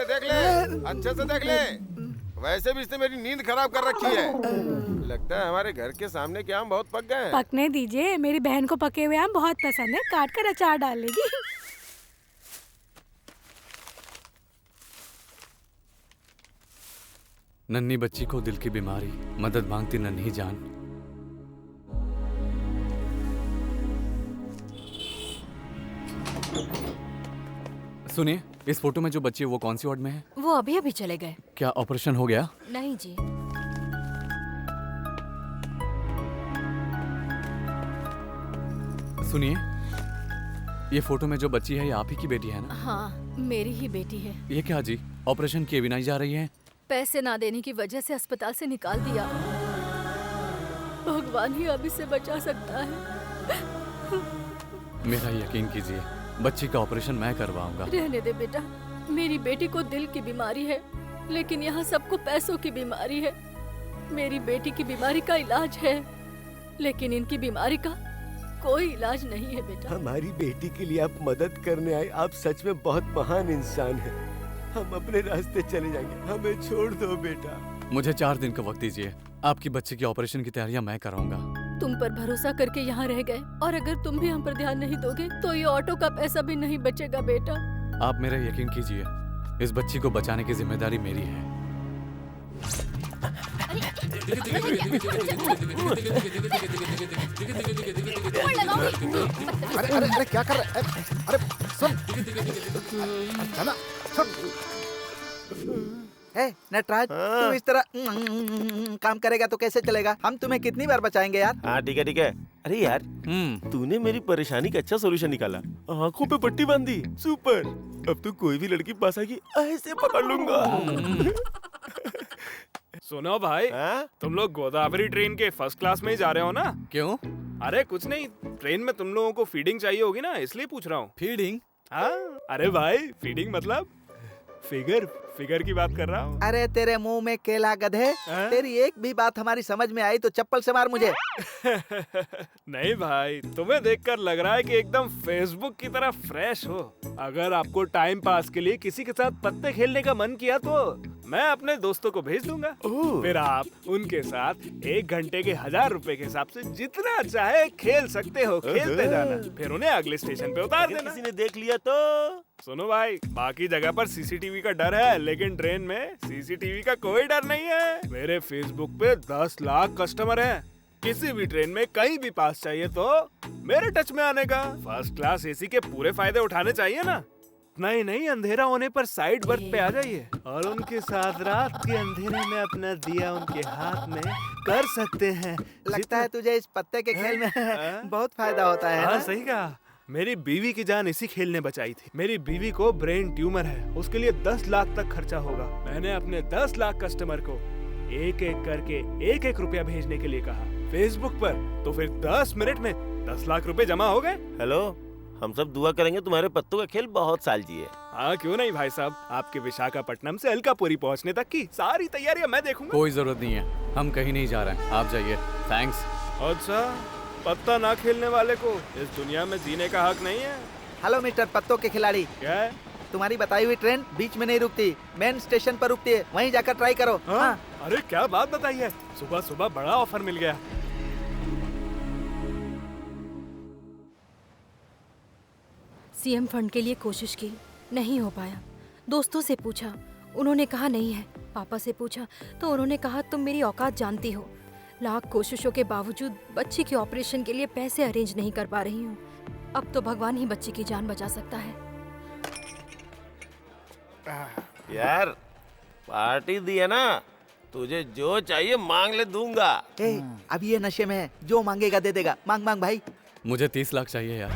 देख ले, अच्छे से देख ले। वैसे भी इसने मेरी नींद खराब कर रखी है। लगता है हमारे घर के सामने के आम बहुत पक गए हैं। पकने दीजिए, मेरी बहन को पके हुए आम बहुत पसंद है, काट कर अचार डाल लेगी। नन्ही बच्ची को दिल की बीमारी, मदद मांगती नन्ही जान। सुनिए, इस फोटो में जो बच्ची है वो कौन सी वार्ड में है? वो अभी अभी चले गए। क्या ऑपरेशन हो गया? नहीं जी। सुनिए, ये फोटो में जो बच्ची है ये आप ही की बेटी है ना? हाँ, मेरी ही बेटी है। ये क्या जी, ऑपरेशन किए बिना ही जा रही है? पैसे ना देने की वजह से अस्पताल से निकाल दिया। भगवान ही अब इसे बचा सकता है। मेरा यकीन कीजिए, बच्ची का ऑपरेशन मैं करवाऊंगा। रहने दे बेटा, मेरी बेटी को दिल की बीमारी है, लेकिन यहाँ सबको पैसों की बीमारी है। मेरी बेटी की बीमारी का इलाज है, लेकिन इनकी बीमारी का कोई इलाज नहीं है बेटा। हमारी बेटी के लिए आप मदद करने आए, आप सच में बहुत महान इंसान हैं। हम अपने रास्ते चले जाएंगे, हमें छोड़ दो बेटा। मुझे 4 दिन का वक्त दीजिए, आपकी बच्चे की ऑपरेशन की तैयारियां मैं कराऊंगा। तुम पर भरोसा करके यहाँ रह गए और अगर तुम भी हम पर ध्यान नहीं दोगे तो ये ऑटो का पैसा भी नहीं बचेगा बेटा। आप मेरा यकीन कीजिए, इस बच्ची को बचाने की जिम्मेदारी मेरी है। अरे अरे अरे क्या कर रहे? अरे सुन, चला सुन। नटराज, तू इस तरह काम करेगा तो कैसे चलेगा? हम तुम्हें कितनी बार बचाएंगे यार? हाँ ठीक है ठीक है। अरे यार तूने मेरी परेशानी का अच्छा सोल्यूशन निकाला, आंखों पे पट्टी बांधी, सुपर। अब तो कोई भी लड़की पास आएगी ऐसे पकड़ लूंगा। सुनो भाई, तुम लोग गोदावरी ट्रेन के फर्स्ट क्लास में ही जा रहे हो ना? क्यों? अरे कुछ नहीं, ट्रेन में तुम लोगों को फीडिंग चाहिए होगी ना, इसलिए पूछ रहा हूँ। फीडिंग? हाँ, अरे भाई फीडिंग मतलब फिगर की बात कर रहा हूँ। अरे तेरे मुंह में केला गधे, तेरी एक भी बात हमारी समझ में आई तो चप्पल से मार मुझे। नहीं भाई, तुम्हें देखकर लग रहा है कि एकदम फेसबुक की तरह फ्रेश हो। अगर आपको टाइम पास के लिए किसी के साथ पत्ते खेलने का मन किया तो मैं अपने दोस्तों को भेज दूंगा। फिर आप उनके साथ 1 घंटे के 1000 रुपए के हिसाब से जितना चाहे खेल सकते हो, खेलते जाना, फिर उन्हें अगले स्टेशन पे उतार देना। किसी ने देख लिया तो? सुनो भाई, बाकी जगह पर सीसीटीवी का डर है, लेकिन ट्रेन में सीसीटीवी का कोई डर नहीं है। मेरे फेसबुक पे 10 लाख कस्टमर हैं। किसी भी ट्रेन में कहीं भी पास चाहिए तो मेरे टच में आने का। फर्स्ट क्लास एसी के पूरे फायदे उठाने चाहिए ना। नहीं, अंधेरा होने पर साइड बर्थ पे आ जाइए और उनके साथ रात के अंधेरे में अपना दिया उनके हाथ में कर सकते हैं। लगता है तुझे इस पत्ते के खेल में बहुत फायदा होता है। हाँ सही कहा। मेरी बीवी की जान इसी खेल ने बचाई थी। मेरी बीवी को ब्रेन ट्यूमर है, उसके लिए 10 लाख तक खर्चा होगा। मैंने अपने 10 लाख कस्टमर को एक एक करके 1-1 रुपया भेजने के लिए कहा फेसबुक पर, तो फिर 10 मिनट में 10 लाख रुपए जमा हो गए। हेलो, हम सब दुआ करेंगे तुम्हारे पत्तों का खेल बहुत साल जिए। हाँ क्यों नहीं भाई साहब, आपके विशाखापट्टनम से अलकापुरी पहुँचने तक की सारी तैयारियाँ मैं देखूंगा। कोई जरूरत नहीं है, हम कहीं नहीं जा रहे हैं, आप जाइए। थैंक्स। अच्छा, पत्ता ना खेलने वाले को इस दुनिया में जीने का हक नहीं है। हेलो मिस्टर पत्तों के खिलाड़ी। क्या है? तुम्हारी बताई हुई ट्रेन बीच में नहीं रुकती, मेन स्टेशन पर रुकती है, वहीं जाकर ट्राई करो। हाँ? अरे क्या बात बताई है, सुबह सुबह बड़ा ऑफर मिल गया। सीएम फंड के लिए कोशिश की, नहीं हो पाया। दोस्तों से पूछा, उन्होंने कहा नहीं है। पापा से पूछा तो उन्होंने कहा तुम मेरी औकात जानती हो। लाख कोशिशों के बावजूद बच्ची के ऑपरेशन के लिए पैसे अरेंज नहीं कर पा रही हूँ। अब तो भगवान ही बच्ची की जान बचा सकता है। यार पार्टी दी है ना, तुझे जो चाहिए मांग ले, दूंगा। अब ये नशे में है, जो मांगेगा दे देगा। मांग मांग भाई। मुझे 30 लाख चाहिए यार।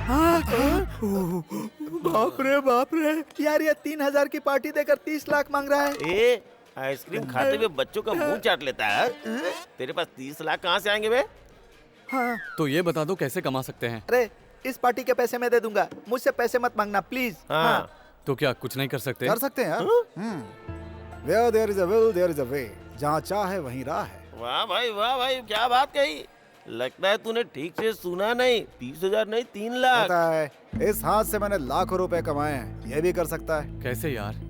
बाप रे यार, ये 3000 की पार्टी देकर 30 लाख मांग रहा है। आइसक्रीम खाते हुए बच्चों का मुंह चाट लेता है। तेरे पास 30 लाख कहाँ से आएंगे बे? हाँ। तो ये बता दो कैसे कमा सकते हैं? अरे इस पार्टी के पैसे मैं दे दूंगा, मुझसे पैसे मत मांगना प्लीज। हाँ। तो क्या कुछ नहीं कर सकते? कर सकते हैं यार। Where there is a will, there is a way. जहाँ चाह है वहीं राह है। वाह भाई, क्या बात कही। लगता है तूने ठीक से सुना नहीं। 30,000 नहीं, 3 लाख। पता है, इस हाथ से मैंने लाखों रुपए कमाए हैं। ये भी कर सकता है। कैसे यार?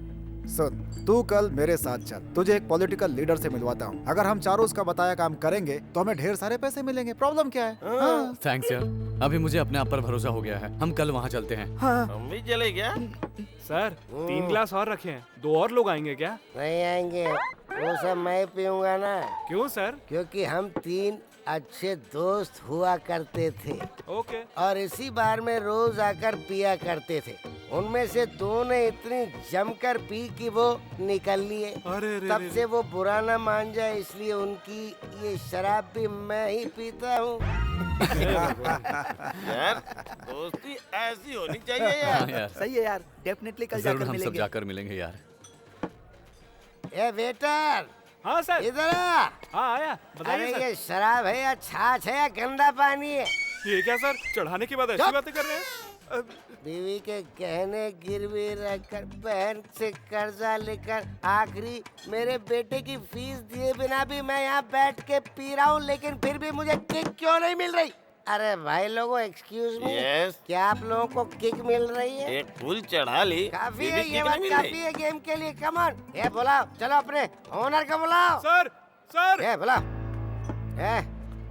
सुन, तू कल मेरे साथ चल, तुझे एक पॉलिटिकल लीडर से मिलवाता हूँ। अगर हम चारों उसका बताया काम करेंगे तो हमें ढेर सारे पैसे मिलेंगे। प्रॉब्लम क्या है? हाँ। थैंक्स यार, अभी मुझे अपने आप पर भरोसा हो गया है। हम कल वहाँ चलते हैं। हाँ। हम भी चले क्या? सर 3 ग्लास और रखे हैं, 2 और लोग आएंगे क्या? नहीं आएंगे, वो सब मैं पीऊंगा ना। क्यों सर? क्योंकि हम 3 अच्छे दोस्त हुआ करते थे। ओके। और इसी बार में रोज आकर पिया करते थे। उनमें से 2 ने इतनी जमकर पी कि वो निकल लिए। तब से वो बुरा न मान जाए, इसलिए उनकी ये शराब भी मैं ही पीता हूँ। यार दोस्ती ऐसी होनी चाहिए यार। सही है यार, डेफिनेटली कल जरूर जाकर हम मिलेंगे। सब जाकर मिलेंगे यार। ए वेटर। हाँ सर। इधर आ। हाँ आया, बताइए अरे सर। ये शराब है या छाछ है या गंदा पानी है? ये क्या सर, चढ़ाने के बाद ऐसी बातें कर रहे हैं? बीवी के गहने गिरवी रखकर, बहन से कर्जा लेकर, आखिरी मेरे बेटे की फीस दिए बिना भी मैं यहाँ बैठ के पी रहा हूँ, लेकिन फिर भी मुझे किक क्यों नहीं मिल रही? अरे भाई लोगों एक्सक्यूज मी, Yes. क्या आप लोगों को किक मिल रही है? एक फूल चढ़ा ली, काफी फिर है, भी ये kick बात नहीं मिल काफी रही। है गेम के लिए। कम ऑन, ये बुलाओ, चलो अपने ओनर को बुलाओ। सर ये बुलाओ।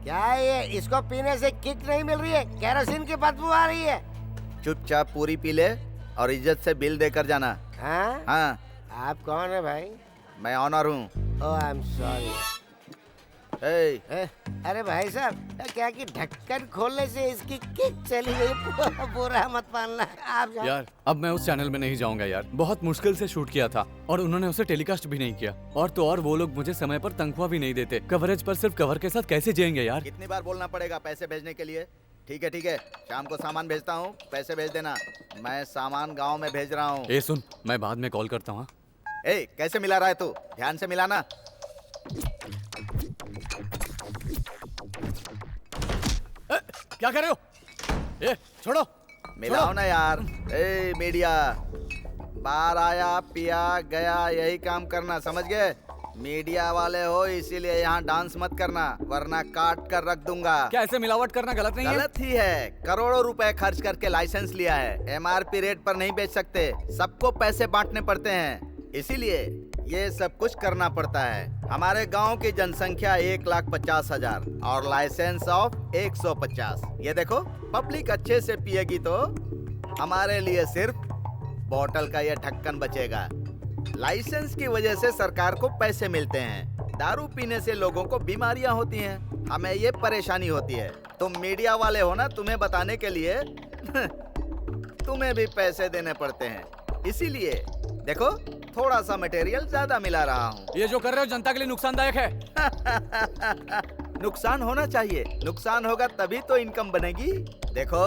क्या है ये? इसको पीने से किक नहीं मिल रही है, केरोसिन की बदबू आ रही है। चुपचाप पूरी पी ले और इज्जत से बिल देकर जाना। हाँ? हाँ। आप कौन है भाई? मैं ऑनर हूँ। ओह आई एम सॉरी। अरे भाई साहब, क्या कि ढक्कन खोलने से इसकी किक चली गई। बुरा मत मानना। आप जाओ। यार अब मैं उस चैनल में नहीं जाऊंगा यार, बहुत मुश्किल से शूट किया था और उन्होंने उसे टेलीकास्ट भी नहीं किया। और तो और वो लोग मुझे समय पर तनख्वाह भी नहीं देते। कवरेज पर सिर्फ कवर के साथ कैसे जिएंगे यार? कितनी बार बोलना पड़ेगा पैसे भेजने के लिए? ठीक है, शाम को सामान भेजता हूँ, पैसे भेज देना। मैं सामान गाँव में भेज रहा हूँ। ए सुन, मैं बाद में कॉल करता हूँ। कैसे मिला रहा है तू? ध्यान से मिलाना। क्या कर रहे हो? छोड़ो। मिलाओ ना यार। मीडिया, बाहर आया पिया गया, यही काम करना, समझ गए? मीडिया वाले हो इसीलिए यहाँ डांस मत करना, वरना काट कर रख दूंगा। क्या ऐसे मिलावट करना गलत नहीं है? गलत ही है। करोड़ों रुपए खर्च करके लाइसेंस लिया है, MRP रेट पर नहीं बेच सकते, सबको पैसे बांटने पड़ते हैं, इसीलिए ये सब कुछ करना पड़ता है। हमारे गांव की जनसंख्या 1,50,000 और लाइसेंस ऑफ 150। ये देखो, पब्लिक अच्छे से पिएगी तो हमारे लिए सिर्फ बोतल का ये ढक्कन बचेगा। लाइसेंस की वजह से सरकार को पैसे मिलते हैं, दारू पीने से लोगों को बीमारियां होती हैं, हमें ये परेशानी होती है। तुम मीडिया वाले हो ना, तुम्हें बताने के लिए तुम्हें भी पैसे देने पड़ते हैं, इसीलिए देखो थोड़ा सा मटेरियल ज्यादा मिला रहा हूँ। ये जो कर रहे हो जनता के लिए नुकसानदायक है। नुकसान होना चाहिए, नुकसान होगा तभी तो इनकम बनेगी। देखो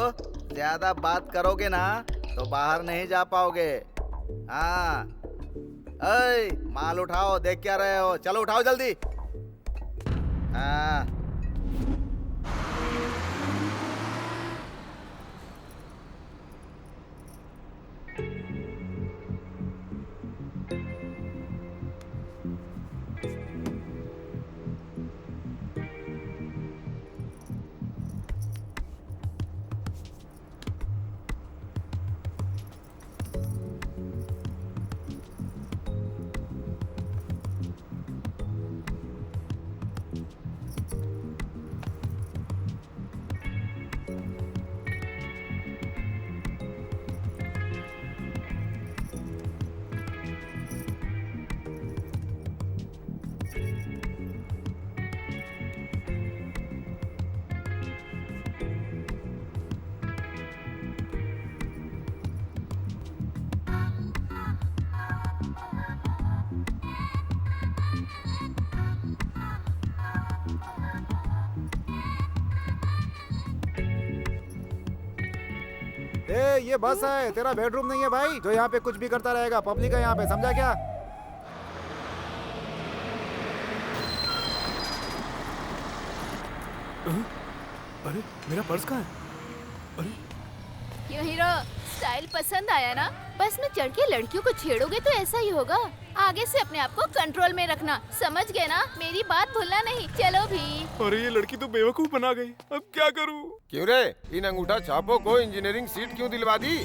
ज्यादा बात करोगे ना तो बाहर नहीं जा पाओगे। हाँ, माल उठाओ, देख क्या रहे हो? चलो उठाओ जल्दी। हाँ। ये बस है, तेरा बेडरूम नहीं है भाई जो यहाँ पे कुछ भी करता रहेगा। पब्लिक है यहाँ पे, समझा क्या? अरे मेरा पर्स कहाँ है? अरे क्यों हीरो, स्टाइल पसंद आया ना? बस में चढ़ के लड़कियों को छेड़ोगे तो ऐसा ही होगा। आगे से अपने आप को कंट्रोल में रखना, समझ गए ना? मेरी बात भूलना नहीं। चलो भी। अरे ये लड़की तो बेवकूफ बना गई, अब क्या करूं? क्यों रे, इन अंगूठा छापों को इंजीनियरिंग सीट क्यों दिलवा दी?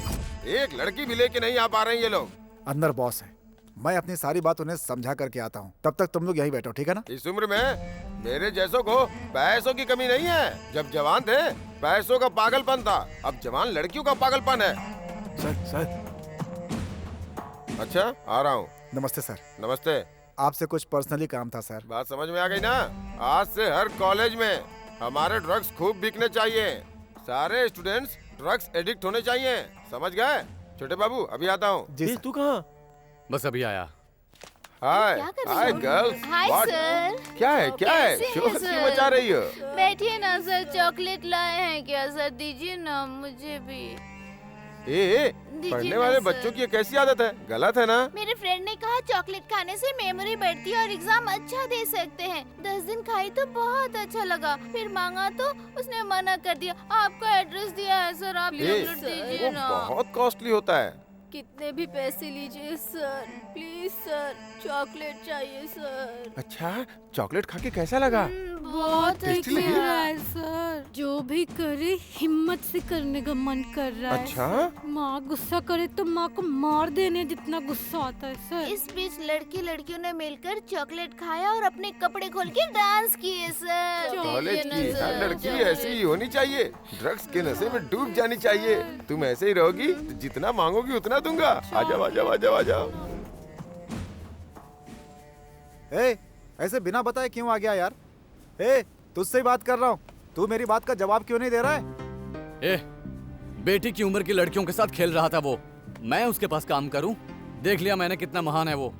एक लड़की भी लेके नहीं आ पा रहे हैं ये लोग। अंदर बॉस है, मैं अपनी सारी बात उन्हें समझा करके आता हूँ, तब तक तुम लोग यहीं बैठो, ठीक है ना? इस उम्र में मेरे जैसों को पैसों की कमी नहीं है। जब जवान थे पैसों का पागलपन था, अब जवान लड़कियों का पागलपन है। सर अच्छा, आ रहा हूँ। नमस्ते सर। नमस्ते। आपसे कुछ पर्सनली काम था सर। बात समझ में आ गई ना? आज से हर कॉलेज में हमारे ड्रग्स खूब बिकने चाहिए, सारे स्टूडेंट्स ड्रग्स एडिक्ट होने चाहिए, समझ गए? छोटे बाबू अभी आता हूँ। जी तू कहाँ? बस अभी आया। हाय हाय गर्ल्स। Hi sir. क्या है कैसे शोर हैं क्यों मचा रही हो? बैठिए ना सर, चॉकलेट लाए हैं क्या सर? दीजिए ना मुझे भी। पढ़ने ना वाले सर। बच्चों की ये कैसी आदत है? गलत है ना? मेरे फ्रेंड ने कहा चॉकलेट खाने से मेमोरी बढ़ती है और एग्जाम अच्छा दे सकते हैं। 10 दिन खाई तो बहुत अच्छा लगा, फिर मांगा तो उसने मना कर दिया। आपका एड्रेस दिया है सर, आप चॉकलेट दीजिए ना। बहुत कॉस्टली होता है। कितने भी पैसे लीजिए सर, प्लीज सर, चॉकलेट चाहिए सर। अच्छा, चॉकलेट खा के कैसा लगा? बहुत टेस्टी लगी? अच्छा है सर। जो भी करे हिम्मत से करने का मन कर रहा है। अच्छा? माँ गुस्सा करे तो माँ को मार देने जितना गुस्सा आता है सर। इस बीच लड़की लड़कियों ने मिलकर चॉकलेट खाया और अपने कपड़े खोल के डांस किए सर। कॉलेज की हर लड़की ऐसी ही होनी चाहिए, ड्रग्स के नशे में डूब जानी चाहिए। तुम ऐसे ही रहोगी तो जितना मांगोगी उतना दूंगा। आजाओ आजाओ आजाओ आजाओ। ऐसे बिना बताए क्यों आ गया यार? तुझसे ही बात कर रहा हूँ, तू मेरी बात का जवाब क्यों नहीं दे रहा है? बेटी की उम्र की लड़कियों के साथ खेल रहा था वो, मैं उसके पास काम करूं? देख लिया मैंने कितना महान है वो,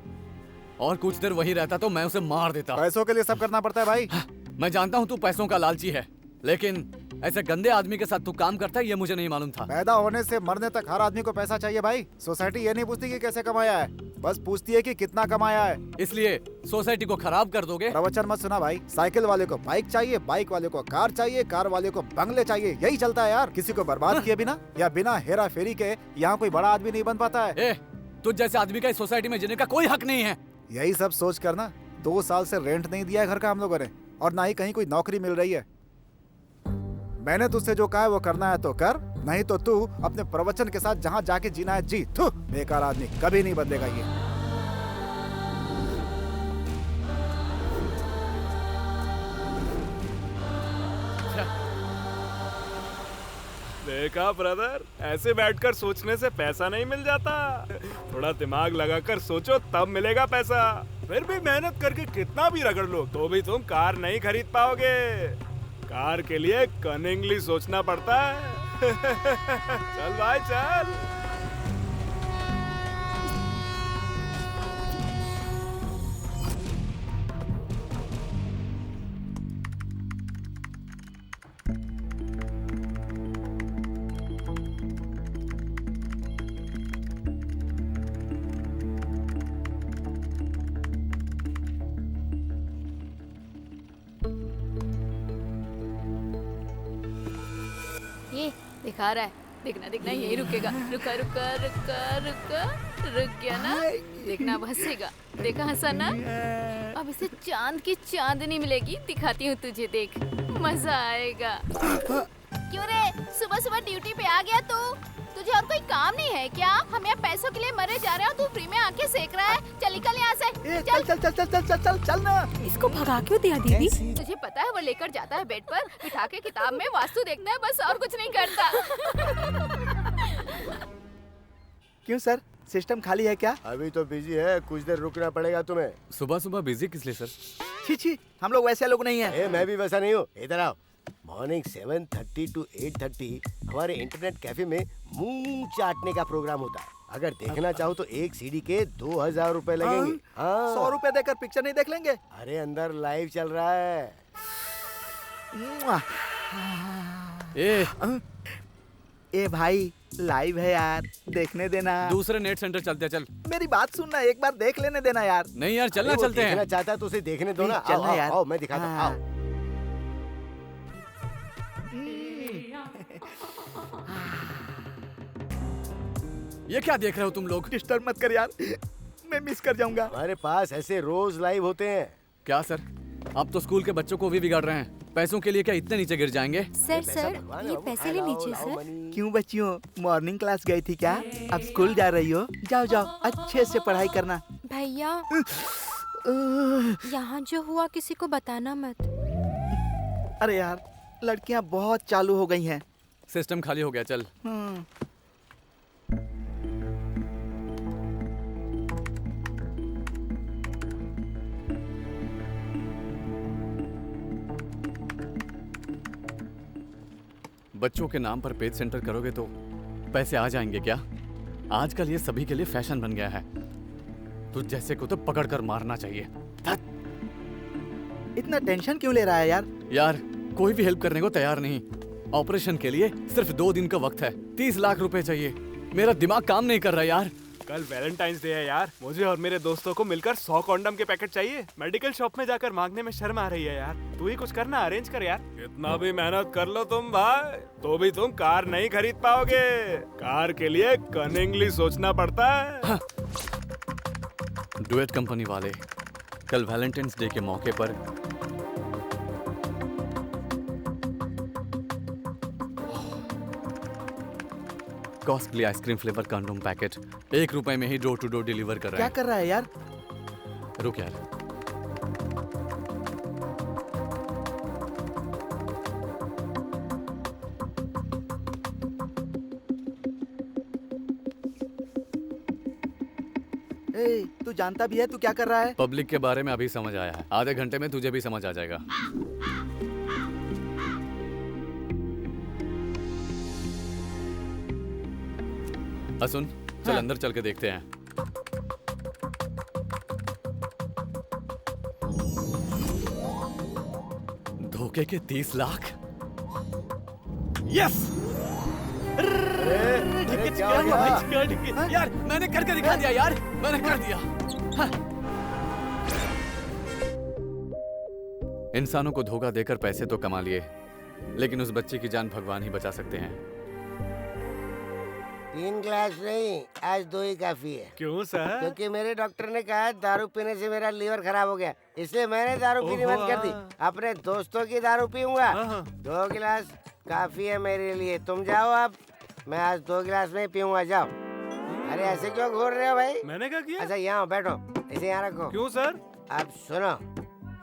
और कुछ देर वही रहता तो मैं उसे मार देता। पैसों के लिए सब करना पड़ता है भाई। मैं जानता हूँ तू पैसों का लालची है, लेकिन ऐसे गंदे आदमी के साथ तू काम करता है ये मुझे नहीं मालूम था। पैदा होने से मरने तक हर आदमी को पैसा चाहिए भाई। सोसाइटी ये नहीं पूछती कि कैसे कमाया है, बस पूछती है कि कितना कमाया है। इसलिए सोसाइटी को खराब कर दोगे? प्रवचन मत सुना भाई। साइकिल वाले को बाइक चाहिए, बाइक वाले को कार चाहिए, कार वाले को बंगले चाहिए, यही चलता है यार। किसी को बर्बाद किए बिना या बिना हेरा फेरी के यहाँ कोई बड़ा आदमी नहीं बन पाता है। तुझ जैसे आदमी का इस सोसाइटी में जीने का कोई हक नहीं है। यही सब सोच कर ना 2 साल से रेंट नहीं दिया है घर का हम लोगों ने, और ना ही कहीं कोई नौकरी मिल रही है। मैंने तुझसे जो कहा है वो करना है तो कर, नहीं तो तू अपने प्रवचन के साथ जहाँ जाके जीना है जी। थू, बेकार आदमी, कभी नहीं बदलेगा ये। देखा ब्रदर, ऐसे बैठकर सोचने से पैसा नहीं मिल जाता। थोड़ा दिमाग लगाकर सोचो तब मिलेगा पैसा। फिर भी मेहनत करके कितना भी रगड़ लो तो भी तुम कार नहीं खरीद पाओगे। कार के लिए कनिंगली सोचना पड़ता है। चल भाई चल। दिखा रहा है, देखना देखना यही रुकेगा। रुका रुका रुका रुका, रुक गया ना? देखना अब हंसेगा। देखा हंसा ना? अब इसे चांद की चांदनी मिलेगी। दिखाती हूँ तुझे, देख मजा आएगा। क्यों रे, सुबह सुबह ड्यूटी पे आ गया तू? तुझे और कोई काम नहीं है क्या? हम यहाँ पैसों के लिए मरे जा रहे हो, तू फ्री में आके सेक रहा है। चल निकल यहाँ से। चल चल चल चल चल चल चल चल ना। इसको भगा क्यों दिया दीदी? तुझे पता है वो लेकर जाता है बेड पर, बिठा के किताब में वास्तु देखता है, बस और कुछ नहीं करता। क्यों सर, सिस्टम खाली है क्या? अभी तो बिजी है, कुछ देर रुकना पड़ेगा तुम्हें। सुबह सुबह बिजी किस लिए सर? छी छी, हम लोग वैसे लोग नहीं है। मैं भी वैसा नहीं हूँ। इधर आओ। मॉर्निंग 7:30 to 8:30 हमारे इंटरनेट कैफे में मुंह चाटने का प्रोग्राम होता है। अगर देखना चाहो तो एक सीडी के 2000 रुपए लगेंगे। 100 रुपए देकर पिक्चर नहीं देख लेंगे? अरे अंदर लाइव चल रहा है। ए भाई, लाइव है यार, देखने देना। दूसरे नेट सेंटर चलते चल। मेरी बात सुनना, एक बार देख लेने देना यार। नहीं यार, चलना चलते हैं। देखना चाहता है तो उसे देखने दो ना। चलना यार। आओ मैं दिखाता हूँ। आओ। ये क्या देख रहे हो तुम लोग? डिस्टर्ब मत कर यार, मैं मिस कर जाऊंगा। हमारे पास ऐसे रोज लाइव होते हैं। क्या सर, आप तो स्कूल के बच्चों को भी बिगाड़ रहे हैं। पैसों के लिए क्या इतने नीचे गिर जाएंगे? सर सर, ये पैसे ले लीजिए सर। क्यों बच्चियों, मॉर्निंग क्लास गई थी क्या? अब स्कूल जा रही हो? जाओ जाओ, अच्छे से पढ़ाई करना। भैया, यहाँ जो हुआ किसी को बताना मत। अरे यार, लड़कियाँ बहुत चालू हो गई हैं। सिस्टम खाली हो गया, चल। बच्चों के नाम पर पेज सेंटर करोगे तो पैसे आ जाएंगे क्या? आजकल ये सभी के लिए फैशन बन गया है। तुझ जैसे को तो पकड़ कर मारना चाहिए। इतना टेंशन क्यों ले रहा है यार? यार, कोई भी हेल्प करने को तैयार नहीं। ऑपरेशन के लिए सिर्फ 2 दिन का वक्त है, 30 लाख रुपए चाहिए। मेरा दिमाग काम नहीं कर रहा यार। कल वैलेंटाइंस डे है यार, मुझे और मेरे दोस्तों को मिलकर 100 कॉन्डम के पैकेट चाहिए। मेडिकल शॉप में जाकर मांगने में शर्म आ रही है यार। तू ही कुछ करना, अरेंज कर यार। इतना भी मेहनत कर लो तुम भाई, तो भी तुम कार नहीं खरीद पाओगे। कार के लिए कनिंगली सोचना पड़ता है। डुएट कंपनी वाले कल वैलेंटाइंस डे के मौके पर costly ice cream flavour condom packet 1 रुपए में ही डोर टू डोर डिलीवर कर रहा क्या है। कर रहा है यार? रुक यार। तू जानता भी है तू क्या कर रहा है? पब्लिक के बारे में अभी समझ आया है, आधे घंटे में तुझे भी समझ आ जाएगा। सुन, चल अंदर चल के देखते हैं। धोखे के 30 लाख। यस! यार मैंने करके दिखा दिया यार, मैंने कर दिया। हाँ। इंसानों को धोखा देकर पैसे तो कमा लिए, लेकिन उस बच्चे की जान भगवान ही बचा सकते हैं। 3 गिलास नहीं, आज 2 ही काफी है। क्यों सर? क्योंकि मेरे डॉक्टर ने कहा दारू पीने से मेरा लीवर खराब हो गया, इसलिए मैंने दारू पीनी बंद कर दी। अपने दोस्तों की दारू पीऊंगा। 2 गिलास काफी है मेरे लिए। तुम जाओ अब, मैं आज 2 गिलास में पीऊंगा। जाओ। अरे ऐसे क्यों घूर रहे हो भाई? मैंने क्या किया? अच्छा यहाँ बैठो, इसे यहाँ रखो। क्यों सर? अब सुनो,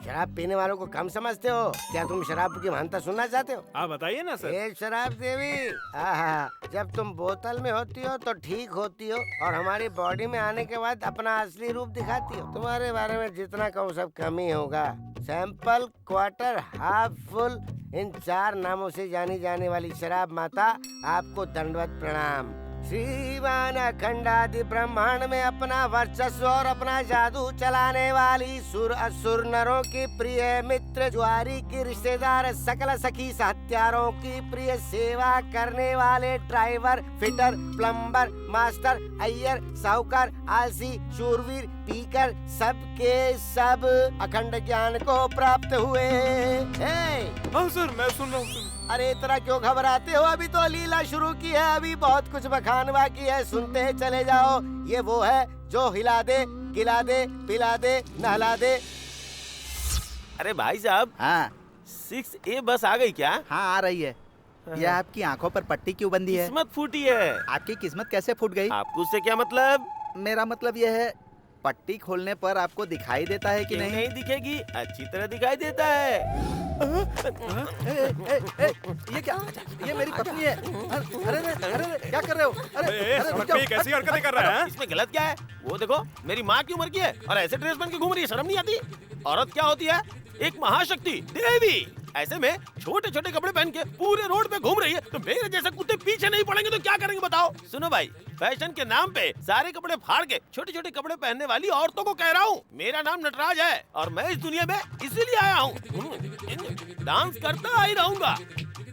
शराब पीने वालों को कम समझते हो क्या? तुम शराब की महानता सुनना चाहते हो? आप बताइए ना सर। एक शराब देवी, आहा, जब तुम बोतल में होती हो तो ठीक होती हो, और हमारी बॉडी में आने के बाद अपना असली रूप दिखाती हो। तुम्हारे बारे में जितना कहूँ सब कम ही होगा। सैंपल, क्वार्टर, हाफ, फुल, इन 4 नामों से जानी जाने वाली शराब माता, आपको दंडवत प्रणाम। श्रीमान अखंडादि ब्रह्मांड में अपना वर्चस्व और अपना जादू चलाने वाली सुर असुर नरों की प्रिय मित्र, ज्वारी की रिश्तेदार, सकल सखी हत्यारों की प्रिय सेवा करने वाले driver, fitter, plumber, master, Iyer, साहूकार, आलसी, शूरवीर, पीकर, सब के सब अखंड ज्ञान को प्राप्त हुए। हाँ सर, मैं सुन रहा हूँ। अरे इतना क्यों घबराते हो? अभी तो लीला शुरू की है, अभी बहुत कुछ बखान बाकी है। सुनते चले जाओ। ये वो है जो हिला दे, गिला दे, पिला दे, नहला दे। अरे भाई साहब, हाँ 6A बस आ गई क्या? हाँ आ रही है। ये आपकी आंखों पर पट्टी क्यों बंधी है? किस्मत फूटी है। आपकी किस्मत कैसे फूट गई? आपको उससे क्या मतलब? मेरा मतलब यह है, पट्टी खोलने पर आपको दिखाई देता है कि नहीं? नहीं दिखेगी, अच्छी तरह दिखाई देता है। ये क्या? ये मेरी पत्नी है। अरे अरे क्या कर रहे हो? अरे कैसी हरकतें कर रहा है? इसमें गलत क्या है? वो देखो, मेरी माँ की उम्र की है और ऐसे ड्रेस पहन के घूम रही है, शर्म नहीं आती? औरत क्या होती है? एक महाशक्ति, देवी। ऐसे में छोटे छोटे कपड़े पहन के पूरे रोड पे घूम रही है, तो मेरे जैसे कुत्ते पीछे नहीं पड़ेंगे तो क्या करेंगे बताओ? सुनो भाई, फैशन के नाम पे सारे कपड़े फाड़ के छोटे छोटे कपड़े पहनने वाली औरतों को कह रहा हूँ। मेरा नाम नटराज है और मैं इस दुनिया में इसीलिए आया हूँ। डांस करता ही रहूंगा।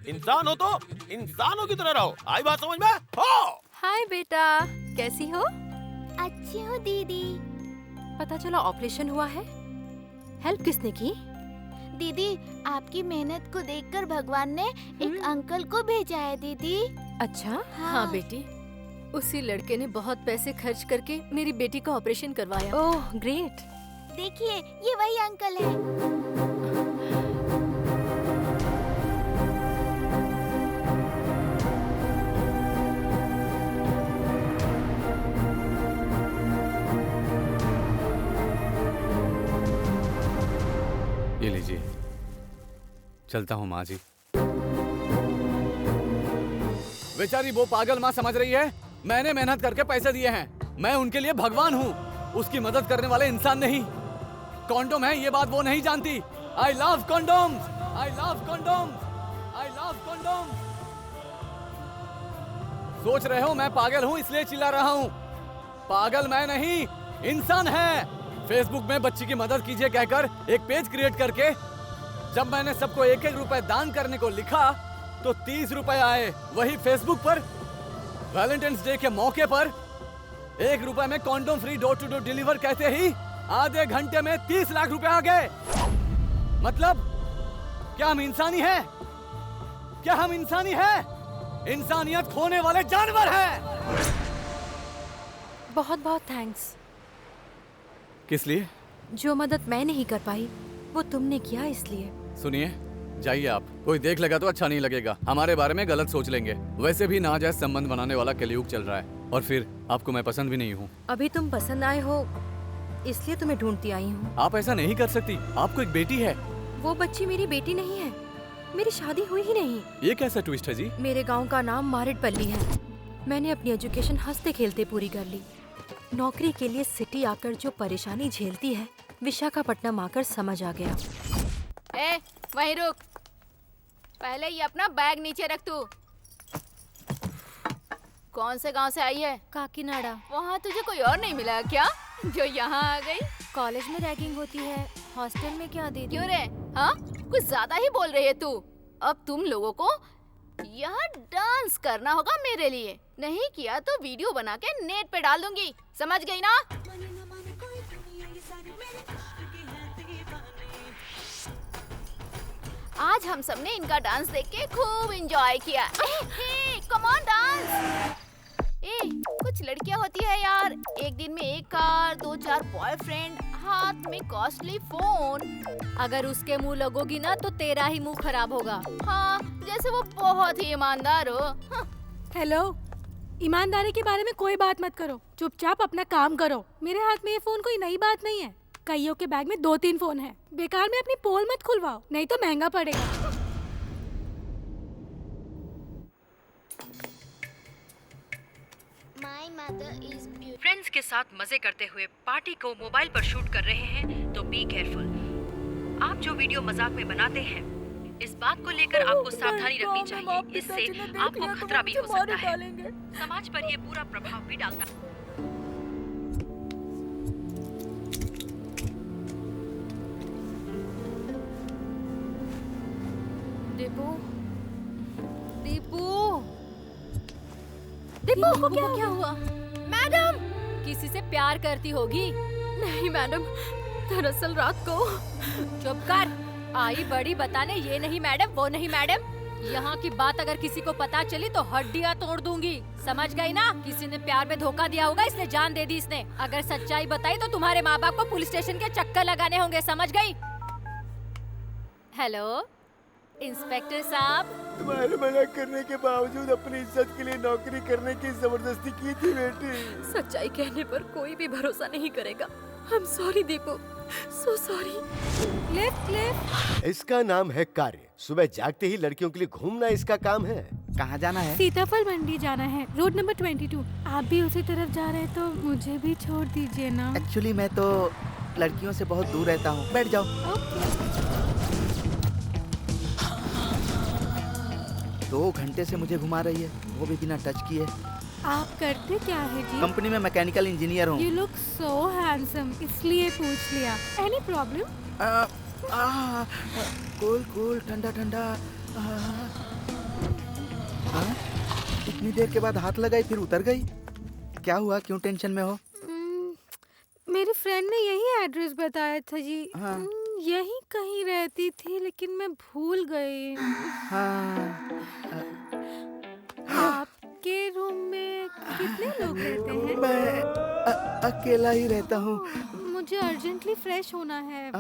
इंसान हो तो इंसानों की तरह रहो। आई बात समझ में? हो। हाय बेटा, कैसी हो? अच्छी हो दीदी। पता चला ऑपरेशन हुआ है। हेल्प किसने की? दीदी, आपकी मेहनत को देखकर भगवान ने एक अंकल को भेजा है दीदी। अच्छा? हाँ बेटी, उसी लड़के ने बहुत पैसे खर्च करके मेरी बेटी का ऑपरेशन करवाया। Oh great. देखिए, ये वही अंकल है। ये लीजिए। चलता हूँ माँ जी। बेचारी वो पागल माँ समझ रही है मैंने मेहनत करके पैसे दिए हैं, मैं उनके लिए भगवान हूँ, उसकी मदद करने वाले इंसान नहीं। कॉन्डोम है ये बात वो नहीं जानती। I love condom, I love condom, I love condom. सोच रहे हो मैं पागल हूँ इसलिए चिल्ला रहा हूँ? पागल मैं नहीं, इंसान है। फेसबुक में बच्ची की मदद कीजिए कहकर एक पेज क्रिएट करके जब मैंने सबको 1-1 रुपए दान करने को लिखा तो 30 रुपए आए। वही फेसबुक पर वैलेंटाइंस डे के मौके पर 1 रुपए में condom free door to door deliver कहते ही आधे घंटे में 30 लाख रुपए आ गए। मतलब क्या हम इंसानी हैं? क्या हम इंसानी हैं? इंसानियत खोने वाले जानवर हैं। बहुत बहुत थैंक्स। किस लिए? जो मदद मैं नहीं कर पाई वो तुमने किया इसलिए। सुनिए, जाइए आप। कोई देख लेगा तो अच्छा नहीं लगेगा, हमारे बारे में गलत सोच लेंगे। वैसे भी नाजायज संबंध बनाने वाला कलयुग चल रहा है, और फिर आपको मैं पसंद भी नहीं हूँ। अभी तुम पसंद आए हो इसलिए तुम्हें ढूंढती आई हूँ। आप ऐसा नहीं कर सकती, आपको एक बेटी है। वो बच्ची मेरी बेटी नहीं है, मेरी शादी हुई ही नहीं। ये कैसा ट्विस्ट है जी? मेरे गांव का नाम मारिडपल्ली है। मैंने अपनी एजुकेशन हंसते खेलते पूरी कर ली। नौकरी के लिए सिटी आकर जो परेशानी झेलती है विशाखापट्टनम आकर समझ आ गया। ए, वहीं रुक। पहले ये अपना बैग नीचे रख तू। कौन से गांव से आई है? काकीनाडा। वहाँ तुझे कोई और नहीं मिला क्या जो यहाँ आ गई? कॉलेज में रैगिंग होती है, हॉस्टल में क्या दे? क्यों रे? हाँ, कुछ ज्यादा ही बोल रही है तू। अब तुम लोगों को यहाँ डांस करना होगा मेरे लिए, नहीं किया तो वीडियो बना के नेट पे डाल दूंगी, समझ गई ना? आज हम सबने इनका डांस देख के खूब एंजॉय किया। Come on dance. कुछ लड़कियां होती है यार, एक दिन में एक कार, 2-4 बॉयफ्रेंड, हाथ में कॉस्टली फोन। अगर उसके मुंह लगोगी ना तो तेरा ही मुंह खराब होगा। हाँ, जैसे वो बहुत ही ईमानदार हो। हेलो, ईमानदारी के बारे में कोई बात मत करो, चुपचाप अपना काम करो। मेरे हाथ में ये फोन कोई नई बात नहीं है, कईयों के बैग में 2-3 फोन है। बेकार में अपनी पोल मत खुलवाओ, नहीं तो महंगा पड़ेगा। फ्रेंड्स के साथ मजे करते हुए पार्टी को मोबाइल पर शूट कर रहे हैं तो बी केयरफुल। आप जो वीडियो मजाक में बनाते हैं इस बात को लेकर आपको सावधानी रखनी चाहिए, इससे आपको खतरा भी हो सकता है। समाज पर ये पूरा प्रभाव भी डालता है। दीपू, दीपू, दीपू को क्या हुआ? मैडम, किसी से प्यार करती होगी। नहीं मैडम, दरअसल रात को। चुप कर, आई बड़ी बताने ये नहीं मैडम वो नहीं मैडम। यहाँ की बात अगर किसी को पता चली तो हड्डियाँ तोड़ दूंगी, समझ गई ना? किसी ने प्यार में धोखा दिया होगा इसलिए जान दे दी इसने। अगर सच्चाई बताई तो तुम्हारे माँ बाप को पुलिस स्टेशन के चक्कर लगाने होंगे, समझ गई? हेलो इंस्पेक्टर साहब। तुम्हारे मना करने के बावजूद अपनी इज्जत के लिए नौकरी करने की जबरदस्ती की थी बेटी। सच्चाई कहने पर कोई भी भरोसा नहीं करेगा। I'm sorry Deepu, so sorry। Left. इसका नाम है कार्य। सुबह जागते ही लड़कियों के लिए घूमना इसका काम है। कहाँ जाना है? सीताफल मंडी जाना है, रोड नंबर 22। आप भी उसी तरफ जा रहे हैं तो मुझे भी छोड़ दीजिए ना। एक्चुअली मैं तो लड़कियों से बहुत दूर रहता हूँ, बैठ जाओ। 2 घंटे से मुझे घुमा रही है, वो भी बिना टच किए। आप करते क्या है जी? कंपनी में मैकेनिकल इंजीनियर हूँ। You look so handsome, इसलिए पूछ लिया। Any problem? कूल ठंडा ठंडा। इतनी देर के बाद हाथ लगाई फिर उतर गई, क्या हुआ? क्यों टेंशन में हो? मेरी फ्रेंड ने यही एड्रेस बताया था जी। हाँ। यही कहीं रहती थी लेकिन मैं भूल गई। हाँ। आपके रूम में कितने लोग रहते हैं? मैं अकेला ही रहता हूँ। मुझे अर्जेंटली फ्रेश होना है।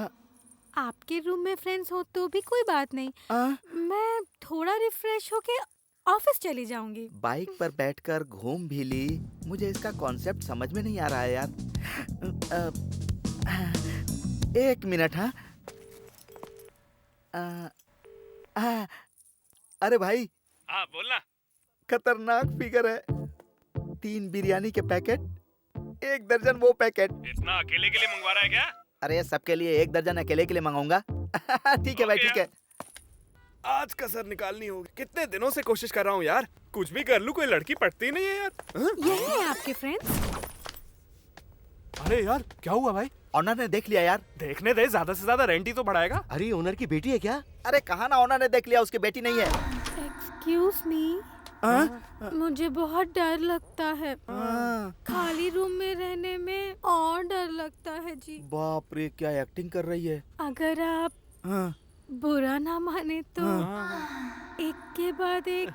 आपके रूम में फ्रेंड्स हो तो भी कोई बात नहीं। मैं थोड़ा रिफ्रेश होके ऑफिस चली जाऊंगी। बाइक पर बैठकर घूम भी ली, मुझे इसका कॉन्सेप्ट समझ में नहीं आ रहा है यार। 1 मिनट। हाँ, अरे भाई। हाँ बोलना। खतरनाक फिगर है। 3 बिरयानी के पैकेट, 1 दर्जन वो पैकेट। इतना अकेले के लिए मंगवा रहा है क्या? अरे सबके लिए 1 दर्जन अकेले के लिए मंगाऊंगा। ठीक है भाई, ठीक है। आज कसर निकालनी होगी। कितने दिनों से कोशिश कर रहा हूँ यार, कुछ भी कर लूँ कोई लड़की पटती नहीं है यार। यही है आपके फ्रेंड्स? अरे यार क्या हुआ भाई? ऑनर ने देख लिया यार। देखने दे, ज्यादा से ज्यादा रेंट ही तो बढ़ाएगा। अरे ओनर की बेटी है क्या? अरे कहा ना ऑनर ने देख लिया, उसकी बेटी नहीं है। एक्सक्यूज मी, मुझे बहुत डर लगता है। खाली रूम में रहने में और डर लगता है जी। बाप रे, क्या एक्टिंग कर रही है। अगर आप बुरा ना माने तो एक के बाद एक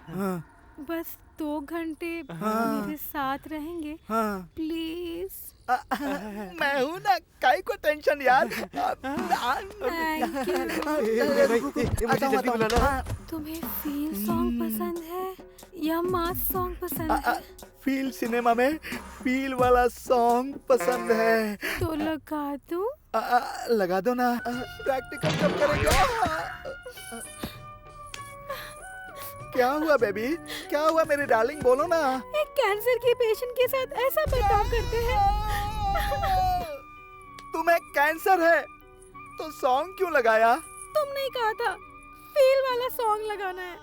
बस 2 घंटे मेरे साथ रहेंगे प्लीज? मैं हूँ ना, काहे को टेंशन यार। तुम्हें फील सॉन्ग पसंद है या मास सॉन्ग पसंद है? फील सिनेमा में फील वाला सॉन्ग पसंद है। तो लगा दूं? लगा दो ना। प्रैक्टिकल कब करेंगे? क्या हुआ बेबी? क्या हुआ मेरी डार्लिंग, बोलो ना। एक कैंसर के पेशेंट के साथ ऐसा बर्ताव करते हैं। तुम्हें कैंसर है तो सॉन्ग क्यों लगाया? तुमने ही कहा था फील वाला सॉन्ग लगाना है।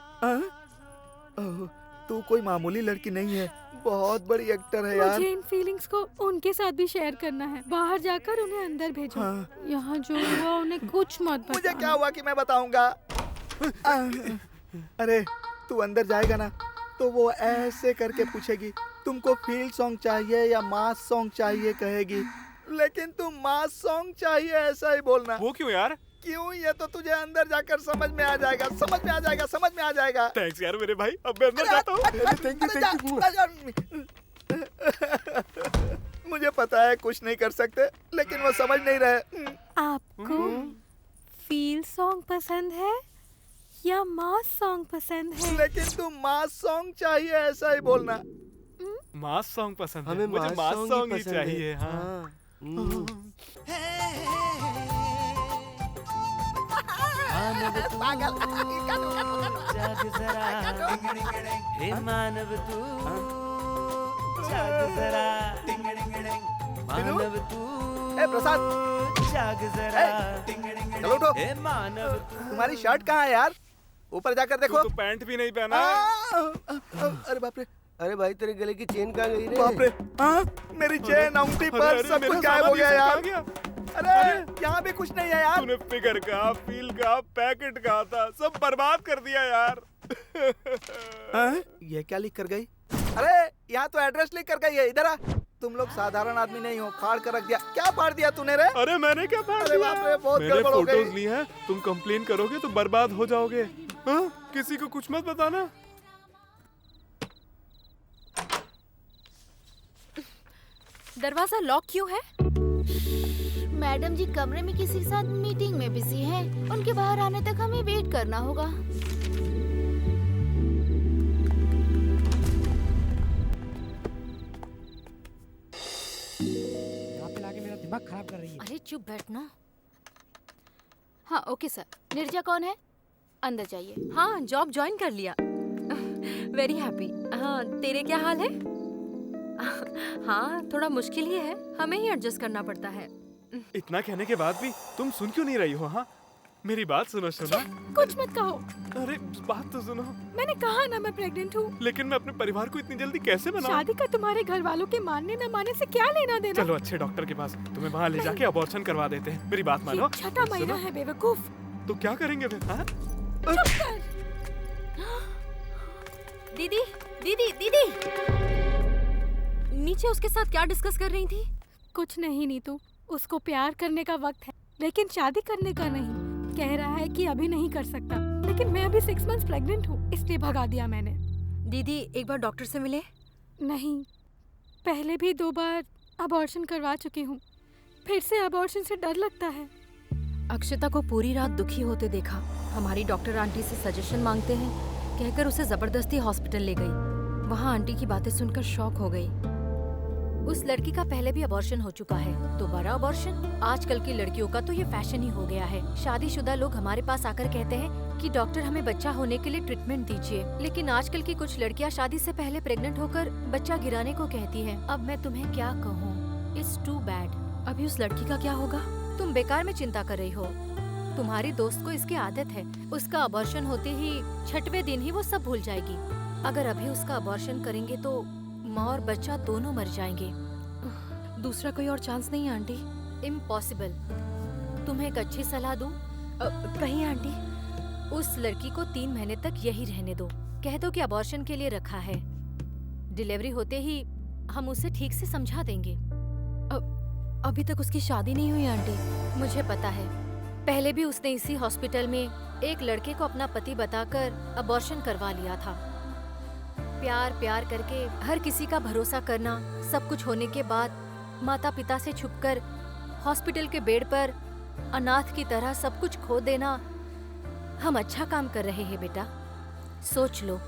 तू कोई मामूली लड़की नहीं है, बहुत बड़ी एक्टर है यार। मुझे इन फीलिंग्स को उनके साथ भी शेयर करना है। बाहर जाकर उन्हें अंदर भेजो। यहाँ जो हुआ उन्हें कुछ मत बताना। मुझे क्या हुआ कि मैं बताऊंगा? अरे तू अंदर जाएगा ना तो वो ऐसे करके पूछेगी तुमको फील सॉन्ग चाहिए या मास सॉन्ग चाहिए कहेगी, लेकिन तुम मास सॉन्ग चाहिए ऐसा ही बोलना। वो क्यों यार? क्यों, ये तो तुझे अंदर जाकर समझ में आ जाएगा, समझ में आ जाएगा, समझ में आ जाएगा। थैंक्स यार मेरे भाई, अब मैं अंदर जाता हूँ। मुझे पता है कुछ नहीं कर सकते, लेकिन वो समझ नहीं रहे। आपको फील सॉन्ग पसंद है या मास सॉन्ग पसंद है? लेकिन तुम मास सॉन्ग चाहिए ऐसा ही बोलना। मास सॉन्ग पसंद है, हमें मुझे मास सॉन्ग ही पसंद चाहिए। है। हाँ। जाग जरा, हे मानव तू जाग जरा, मानव तू प्रसाद जाग जरा, चलो उठो। हे मानव तुम्हारी शर्ट कहाँ है यार? ऊपर जाकर देखो। तो पैंट भी नहीं पहना। अरे बाप रे, अरे भाई तेरे गले की चेन कहाँ गई रे? बाप रे, मेरी चेन, अंगूठी, पर्स सब कुछ गायब हो गया यार। अरे यहाँ भी कुछ नहीं है यार। तूने फिगर का, फील का, पैकेट का था, सब बर्बाद कर दिया यार। ये क्या लिख कर गई? अरे यहाँ तो एड्रेस लिख कर गई है, इधर आ। तुम लोग साधारण आदमी नहीं हो, फाड़ कर रख दिया। क्या फाड़ दिया तूने रे? अरे मैंने क्या फाड़ अरे दिया? बाप रे, बहुत मैंने गड़बड़ हो गई। फोटोज ली हैं, तुम कंप्लेन करोगे तो बर्बाद हो जाओगे। हाँ? किसी को कुछ मत बताना। दरवाजा लॉक क्यों है? मैडम जी कमरे में किसी के साथ मीटिंग में बिजी हैं। उनके बाहर आने तक हमें वेट करना होगा। यहाँ पे लाके मेरा दिमाग खराब कर रही है। अरे चुप बैठना। हाँ ओके सर। निर्जा कौन है? अंदर जाइए। हाँ, जॉब ज्वाइन कर लिया। Very happy. हाँ, तेरे क्या हाल है? हाँ, थोड़ा मुश्किल ही है, हमें ही एडजस्ट करना पड़ता है। इतना कहने के बाद भी तुम सुन क्यों नहीं रही हो? हाँ, मेरी बात सुनो। कुछ मत कहो। अरे बात तो सुनो। मैंने कहा ना मैं प्रेग्नेंट हूँ। लेकिन मैं अपने परिवार को इतनी जल्दी कैसे बनाऊं? शादी का तुम्हारे घर वालों के मानने न मानने से क्या लेना देना? चलो अच्छे डॉक्टर के पास, तुम्हें वहाँ ले जाके अबॉर्शन करवा देते हैं। मेरी बात मानो। छठा महीना है बेवकूफ। तो क्या करेंगे फिर? हाँ? दीदी, दीदी, दीदी, नीचे उसके साथ क्या डिस्कस कर रही थी? कुछ नहीं नीतू, उसको प्यार करने का वक्त है, लेकिन शादी करने का नहीं। कह रहा है कि अभी नहीं कर सकता, लेकिन मैं अभी 6 मंथ्स प्रेग्नेंट हूँ, इसलिए भगा दिया मैंने। दीदी एक बार डॉक्टर से मिले? नहीं, पहले भी 2 बार अबॉर्शन करवा चुकी हूँ, फिर से अबॉर्शन से डर लगता है। अक्षता को पूरी रात दुखी होते देखा। हमारी डॉक्टर आंटी से सजेशन मांगते हैं, कहकर उसे जबरदस्ती हॉस्पिटल ले गई। वहाँ आंटी की बातें सुनकर शॉक हो गई। उस लड़की का पहले भी अबॉर्शन हो चुका है, दोबारा अबॉर्शन? आजकल की लड़कियों का तो ये फैशन ही हो गया है। शादीशुदा लोग हमारे पास आकर कहते हैं कि डॉक्टर हमें बच्चा होने के लिए ट्रीटमेंट दीजिए, लेकिन आजकल की कुछ लड़कियां शादी से पहले प्रेग्नेंट होकर बच्चा गिराने को कहती हैं। अब मैं तुम्हें क्या कहूँ, इट्स टू बैड। अभी उस लड़की का क्या होगा? तुम बेकार में चिंता कर रही हो। तुम्हारी दोस्त को इसकी आदत है, उसका अबॉर्शन होते ही 6वें दिन ही वो सब भूल जाएगी। अगर अभी उसका अबॉर्शन करेंगे तो माँ और बच्चा दोनों मर जाएंगे। दूसरा कोई और चांस नहीं है आंटी? इम्पॉसिबल। तुम्हें एक अच्छी सलाह दूं? कहीं आंटी? उस लड़की को 3 महीने तक यही रहने दो। कह दो कि अबॉर्शन के लिए रखा है। डिलीवरी होते ही हम उसे ठीक से समझा देंगे। अभी तक उसकी शादी नहीं हुई आंटी। मुझे पता है, पहले भी उसने इसी हॉस्पिटल में एक लड़के को अपना पति बताकर अबॉर्शन करवा लिया था। प्यार प्यार करके हर किसी का भरोसा करना, सब कुछ होने के बाद माता पिता से छुपकर हॉस्पिटल के बेड पर अनाथ की तरह सब कुछ खो देना, हम अच्छा काम कर रहे हैं बेटा। सोच लो,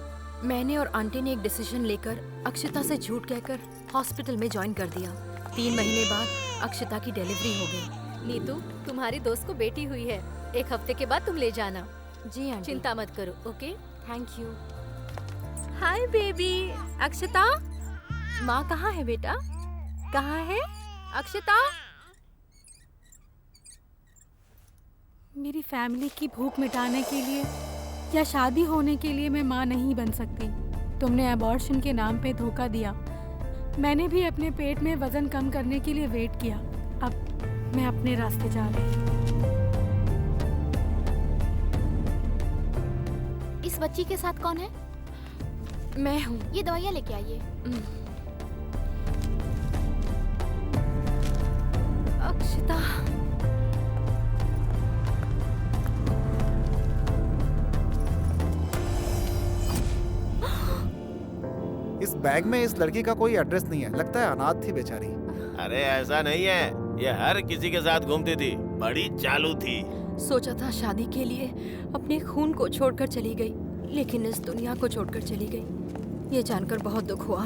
मैंने और आंटी ने एक डिसीजन लेकर अक्षता से झूठ कहकर हॉस्पिटल में ज्वाइन कर दिया। 3 महीने बाद अक्षता की डिलीवरी हो गई। नीतू, तुम्हारी दोस्त को बेटी हुई है, 1 हफ्ते के बाद तुम ले जाना। जी आंटी। चिंता मत करो। Okay, thank you. Hi baby. Akshata, माँ कहाँ है बेटा? कहाँ है अक्षता? मेरी फैमिली की भूख मिटाने के लिए या शादी होने के लिए मैं माँ नहीं बन सकती। तुमने अबॉर्शन के नाम पे धोखा दिया। मैंने भी अपने पेट में वजन कम करने के लिए वेट किया। अब मैं अपने रास्ते जा रही हूँ। इस बच्ची के साथ कौन है? मैं हूँ। ये दवाइयाँ लेके आइए। अक्षता, इस बैग में इस लड़की का कोई एड्रेस नहीं है, लगता है अनाथ थी बेचारी। अरे ऐसा नहीं है, ये हर किसी के साथ घूमती थी, बड़ी चालू थी। सोचा था शादी के लिए अपने खून को छोड़कर चली गई, लेकिन इस दुनिया को छोड़कर चली गई। ये जानकर बहुत दुख हुआ।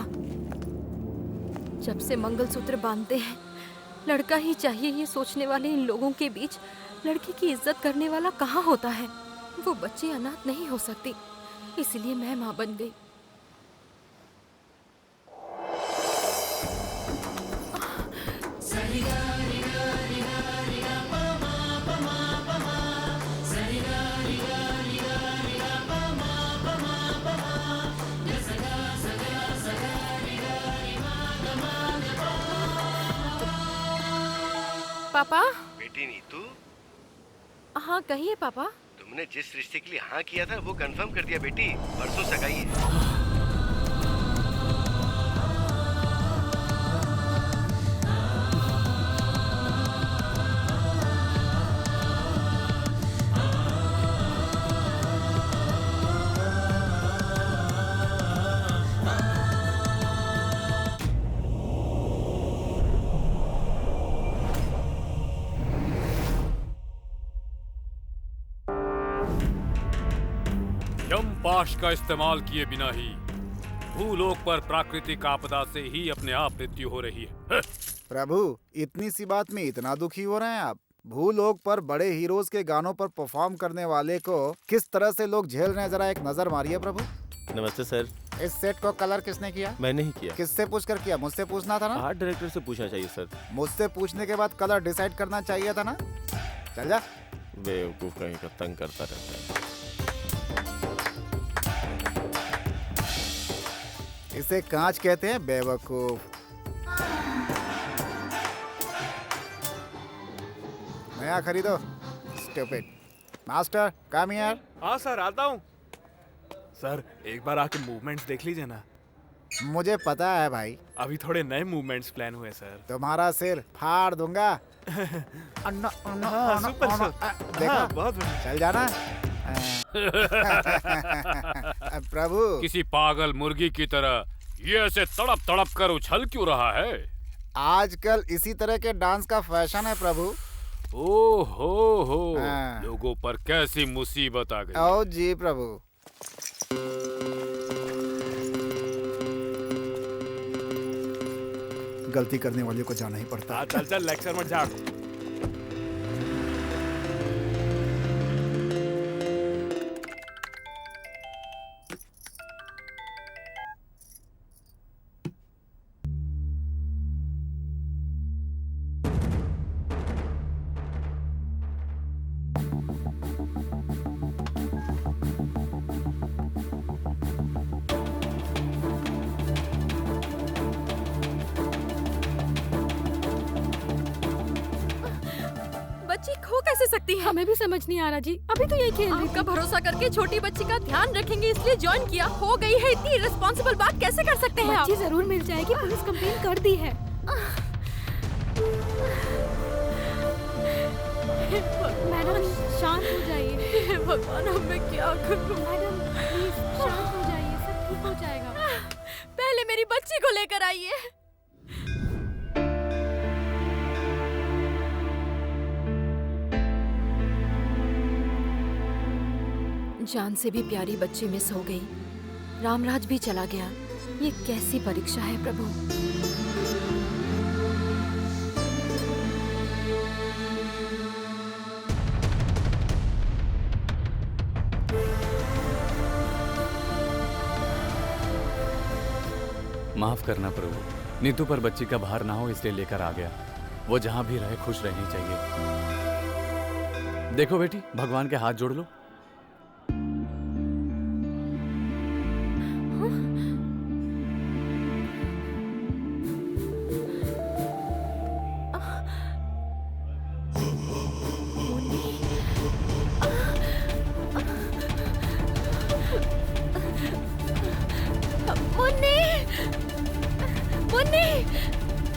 जब से मंगलसूत्र बांधते हैं, लड़का ही चाहिए, ये सोचने वाले इन लोगों के बीच लड़की की इज्जत करने वाला कहाँ होता है। वो बच्ची अनाथ नहीं हो सकती, इसलिए मैं माँ बन गई। पापा। बेटी नीतू। हाँ कहिए पापा। तुमने जिस रिश्ते के लिए हाँ किया था वो कंफर्म कर दिया बेटी, परसों सगाई है। यमपाश का इस्तेमाल किए बिना ही भूलोक पर प्राकृतिक आपदा से ही अपने आप मृत्यु हो रही है। प्रभु, इतनी सी बात में इतना दुखी हो रहे हैं आप? भूलोक पर बड़े हीरोज के गानों पर परफॉर्म करने वाले को किस तरह से लोग झेल रहे हैं, जरा एक नजर मारिए प्रभु। नमस्ते सर। इस सेट को कलर किसने किया? मैंने ही किया। किससे पूछ कर किया? मुझसे पूछना था ना। आर्ट डायरेक्टर से पूछना चाहिए सर। मुझसे पूछने के बाद कलर डिसाइड करना चाहिए था ना। चल जा। बेवकूफ कहीं का तंग करता रहता है। इसे कांच कहते हैं बेवकूफ। नया खरीदो। स्टूपिड। Master, come here. हाँ सर, आता हूँ। सर एक बार आके मूवमेंट्स देख लीजिए ना। मुझे पता है भाई। अभी थोड़े नए मूवमेंट्स प्लान हुए सर। तुम्हारा सिर फाड़ दूंगा। हाँ, सुपर सर। देखा? हाँ, बहुत बढ़िया। चल जाना। प्रभु, किसी पागल मुर्गी की तरह ये ऐसे तड़प तड़प कर उछल क्यों रहा है? आजकल इसी तरह के डांस का फैशन है प्रभु। ओ हो लोगों पर कैसी मुसीबत आ गई। आओ जी प्रभु। गलती करने वाले को जाना ही पड़ता। चल चल, लेक्चर मत झाड़। खो कैसे सकती है? हमें भी समझ नहीं आ रहा जी, अभी तो यही खेल रही थी। आपका भरोसा करके छोटी बच्ची का ध्यान रखेंगे इसलिए ज्वाइन किया। हो गई है, इतनी रिस्पॉन्सिबल बात कैसे कर सकते हैं आप? बच्ची जरूर मिल जाएगी, पुलिस कंप्लेन कर दी है। मैडम शांत हो जाइए। भगवान, अब मैं क्या करूं? मैडम प्लीज शांत हो जाइए, सब ठीक हो जाएगा। पहले मेरी बच्ची को लेकर आइए। जान से भी प्यारी बच्ची मिस हो गई, रामराज भी चला गया। ये कैसी परीक्षा है प्रभु। माफ करना प्रभु, नीतू पर बच्ची का भार ना हो इसलिए लेकर आ गया। वो जहां भी रहे खुश रहनी चाहिए। देखो बेटी, भगवान के हाथ जोड़ लो।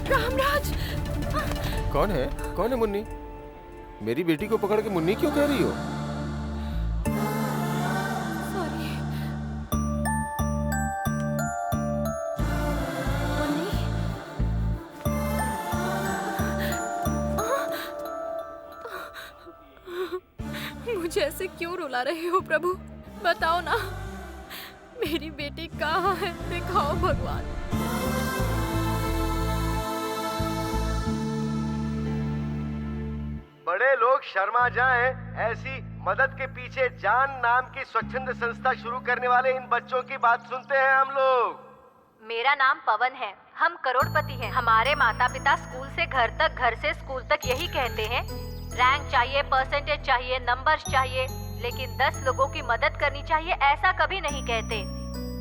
रामराज! कौन है? कौन है मुन्नी? मेरी बेटी को पकड़ के मुन्नी क्यों कह रही हो? सॉरी। मुझे ऐसे क्यों रुला रहे हो प्रभु? बताओ ना, मेरी बेटी कहाँ है? दिखाओ भगवान। बड़े लोग शर्मा जाएं, ऐसी मदद के पीछे जान नाम की स्वच्छंद संस्था शुरू करने वाले इन बच्चों की बात सुनते हैं हम लोग। मेरा नाम पवन है, हम करोड़पति हैं। हमारे माता पिता स्कूल से घर तक, घर से स्कूल तक यही कहते हैं, रैंक चाहिए, परसेंटेज चाहिए, नंबर्स चाहिए, लेकिन 10 लोगों की मदद करनी चाहिए ऐसा कभी नहीं कहते।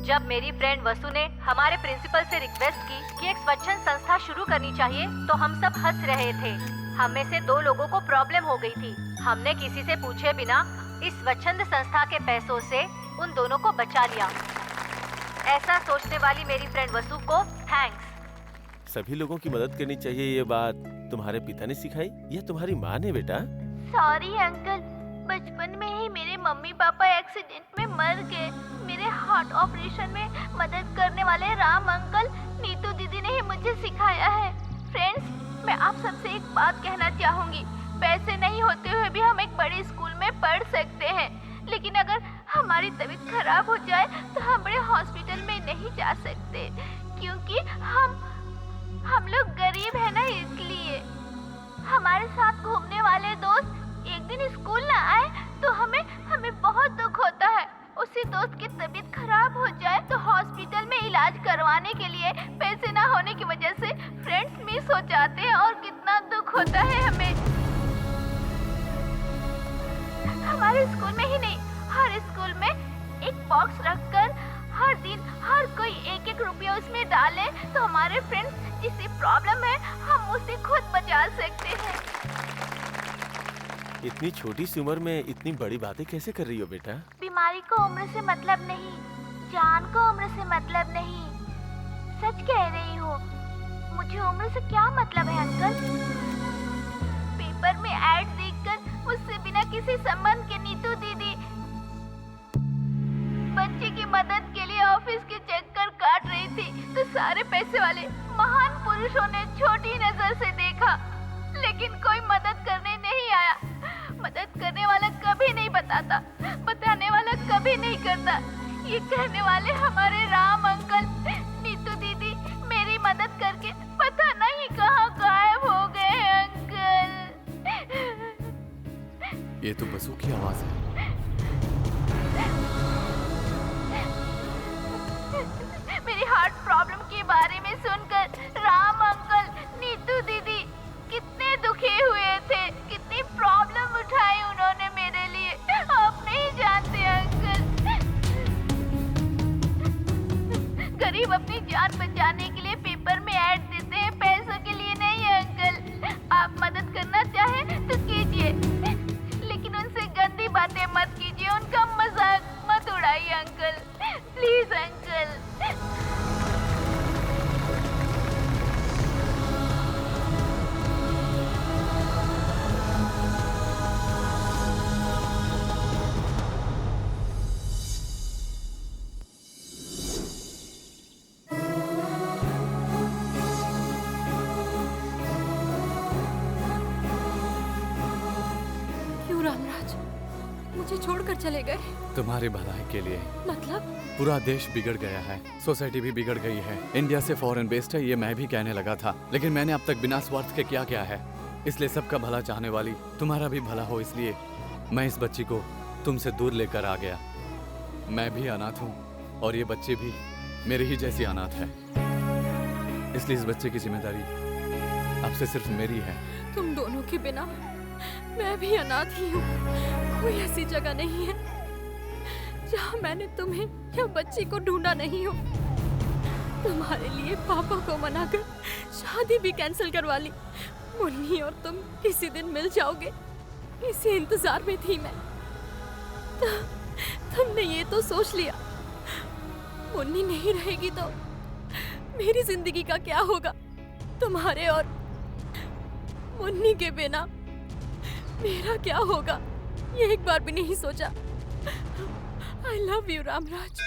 जब मेरी फ्रेंड वसु ने हमारे प्रिंसिपल से रिक्वेस्ट की कि एक स्वच्छंद संस्था शुरू करनी चाहिए तो हम सब हंस रहे थे। हम में से 2 लोगों को प्रॉब्लम हो गई थी। हमने किसी से पूछे बिना इस स्वच्छंद संस्था के पैसों से उन दोनों को बचा लिया। ऐसा सोचने वाली मेरी फ्रेंड वसु को थैंक्स। सभी लोगों की मदद करनी चाहिए, ये बात तुम्हारे पिता ने सिखाई या तुम्हारी माँ ने बेटा? सॉरी अंकल, बचपन में ही मेरे मम्मी पापा एक्सीडेंट में मर गए। मेरे हार्ट ऑपरेशन में मदद करने वाले राम अंकल, नीतू दीदी ने ही मुझे सिखाया है। फ्रेंड्स, मैं आप सबसे एक बात कहना चाहूँगी। पैसे नहीं होते हुए भी हम एक बड़े स्कूल में पढ़ सकते हैं, लेकिन अगर हमारी तबीयत खराब हो जाए तो हम बड़े हॉस्पिटल में नहीं जा सकते, क्योंकि हम लोग गरीब हैं ना, इसलिए। हमारे साथ घूमने वाले दोस्त एक दिन स्कूल ना आए तो हमें बहुत दुख होता है। उसी दोस्त की तबीयत खराब हो जाए तो हॉस्पिटल में इलाज करवाने के लिए पैसे ना होने की वजह से फ्रेंड्स मिस हो जाते हैं और कितना दुख होता है हमें। हमारे स्कूल में ही नहीं, हर स्कूल में एक बॉक्स रखकर हर दिन हर कोई 1-1 रुपया उसमें डाले तो हमारे फ्रेंड्स जिसे प्रॉब्लम है हम उसे खुद बचा सकते हैं। इतनी छोटी सी उम्र में इतनी बड़ी बातें कैसे कर रही हो बेटा? बीमारी को उम्र से मतलब नहीं, जान को उम्र से मतलब नहीं। सच कह रही हो। मुझे उम्र से क्या मतलब है अंकल? पेपर में ऐड देखकर मुझसे बिना किसी संबंध के नीतू दीदी बच्चे की मदद के लिए ऑफिस के चक्कर काट रही थी तो सारे पैसे वाले महान पुरुषों ने छोटी नजर से देखा, लेकिन कोई मदद करने नहीं आया। मदद करने वाला कभी नहीं बताता, बताने वाला कभी नहीं करता। ये कहने वाले हमारे राम अंकल, नीतू दीदी मेरी मदद करके पता नहीं कहाँ गायब हो गए हैं अंकल। ये तो बसु की आवाज है। मेरी हार्ट प्रॉब्लम के बारे में सुनकर राम अंकल, नीतू दीदी कितने दुखी हुए थे, कितनी प्रॉब्लम उठाई उन्होंने मेरे लिए, आप नहीं जानते अंकल। गरीब अपनी जान बचाने के लिए पेपर में ऐड देते हैं, पैसों के लिए नहीं अंकल। आप मदद करना चाहें तो कीजिए, लेकिन उनसे गंदी बातें मत कीजिए, उनका मजाक मत उड़ाइए अंकल, प्लीज अंकल। मुझे छोड़कर चले गए। तुम्हारी भलाई के लिए। मतलब? पूरा देश बिगड़ गया है, सोसाइटी भी बिगड़ गई है। इंडिया से फॉरेन बेस्ड है, ये मैं भी कहने लगा था, लेकिन मैंने अब तक बिना स्वार्थ के क्या किया है। इसलिए सबका भला चाहने वाली, तुम्हारा भी भला हो, इसलिए मैं इस बच्ची को तुमसे दूर लेकर आ गया। मैं भी अनाथ हूँ और ये बच्चे भी मेरे ही जैसी अनाथ है, इसलिए इस बच्चे की जिम्मेदारी अब से सिर्फ मेरी है। तुम दोनों के बिना मैं भी अनाथ ही हूँ। कोई ऐसी जगह नहीं है जहाँ मैंने तुम्हें या बच्ची को ढूंढा नहीं हो। तुम्हारे लिए पापा को मनाकर शादी भी कैंसिल करवा ली। मुन्नी और तुम किसी दिन मिल जाओगे, इसी इंतजार में थी मैं। तुमने ये तो सोच लिया, मुन्नी नहीं रहेगी तो मेरी जिंदगी का क्या होगा? तुम्हारे और मुन्नी के बिना मेरा क्या होगा, ये एक बार भी नहीं सोचा। I love you, Ramraj.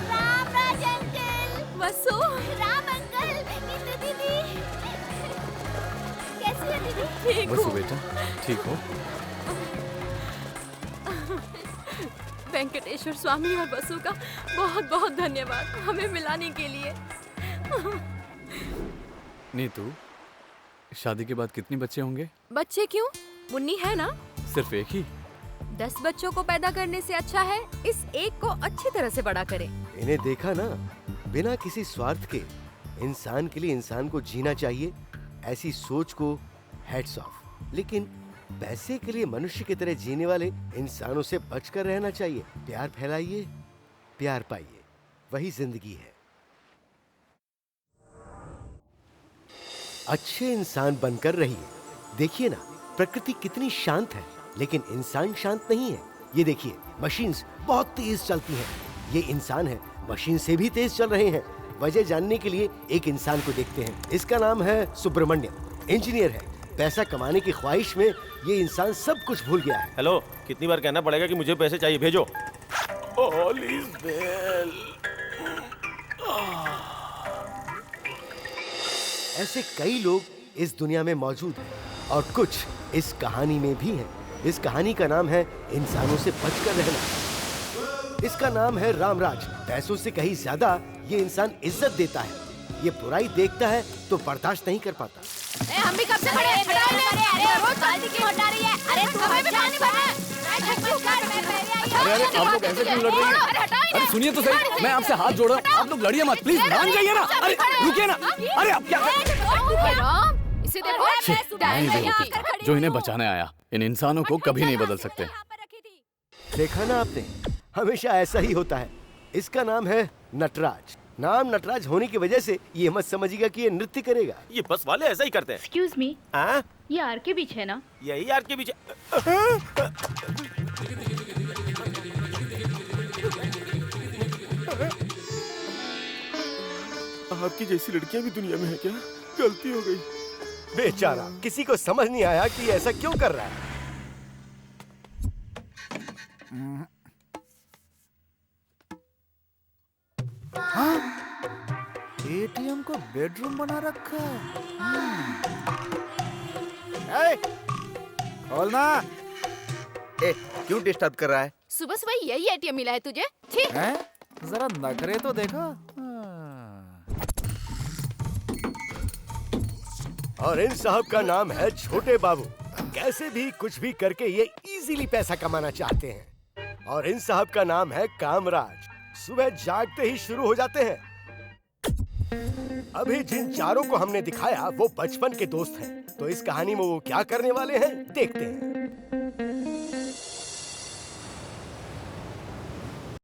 Ramraj uncle. Vasu. Ram uncle, Neetu दीदी। कैसी है दीदी? ठीक वसु हूँ। बेटा, ठीक हो? वेंकटेश्वर स्वामी और बसु का बहुत बहुत धन्यवाद हमें मिलाने के लिए। नीतू, शादी के बाद कितने बच्चे होंगे? बच्चे क्यों? मुन्नी है ना। सिर्फ एक ही? 10 बच्चों को पैदा करने से अच्छा है इस एक को अच्छी तरह से बड़ा करें। इन्हें देखा ना, बिना किसी स्वार्थ के इंसान के लिए इंसान को जीना चाहिए, ऐसी सोच को हैट्स ऑफ। लेकिन पैसे के लिए मनुष्य की तरह जीने वाले इंसानों से बचकर रहना चाहिए। प्यार फैलाइए, प्यार पाइए, वही जिंदगी है। अच्छे इंसान बनकर रहिए। देखिए ना, प्रकृति कितनी शांत है, लेकिन इंसान शांत नहीं है। ये देखिए, मशीन्स बहुत तेज चलती हैं। ये इंसान है, मशीन से भी तेज चल रहे हैं। वजह जानने के लिए एक इंसान को देखते हैं। इसका नाम है सुब्रमण्यम। इंजीनियर है। पैसा कमाने की ख्वाहिश में ये इंसान सब कुछ भूल गया है। हेलो, कितनी बार कहना पड़ेगा कि मुझे पैसे चाहिए, भेजो। ऐसे कई लोग इस दुनिया में मौजूद हैं और कुछ इस कहानी में भी हैं। इस कहानी का नाम है इंसानों से बचकर रहना। इसका नाम है रामराज। पैसों से कहीं ज्यादा ये इंसान इज्जत देता है। ये बुराई देखता है तो बर्दाश्त नहीं कर पाता। हम भी कब से खड़े हैं? अरे रोज बाल्टी क्यों हटा रही है? अरे तू हमें भी पानी भरना है। अरे आप लोग ऐसे क्यों लड़ रही हैं? अरे सुनिए तो सही, मैं आपसे हाथ जोड़ रहा हूँ, आप लोग लड़िए मत, प्लीज मान जाइए ना। अरे रुकिए ना। अरे आप क्या राम, इसे देखो। मैं ही देखो, जो इन्हें बचाने आया। इन इंसानों को कभी नहीं बदल सकते। देखा ना आपने, हमेशा ऐसा ही होता है। इसका नाम है नटराज। नाम नटराज होने की वजह से ये मत समझिएगा कि ये नृत्य करेगा। ये बस वाले ऐसा ही करते हैं। एक्सक्यूज मी, ये आर के बीच है ना? यही आर के बीच। आपकी जैसी लड़कियां भी दुनिया में है क्या? गलती हो गई। बेचारा, किसी को समझ नहीं आया कि ये ऐसा क्यों कर रहा है। एटीएम को बेडरूम बना रखा है। खोलना। क्यों डिस्टर्ब कर रहा है? सुबह सुबह यही एटीएम मिला है तुझे? ठीक है? जरा नखरे तो देखो। और इन साहब का नाम है छोटे बाबू। कैसे भी कुछ भी करके ये इजीली पैसा कमाना चाहते हैं। और इन साहब का नाम है कामराज। सुबह जागते ही शुरू हो जाते हैं। अभी जिन चारों को हमने दिखाया वो बचपन के दोस्त हैं। तो इस कहानी में वो क्या करने वाले हैं, देखते हैं।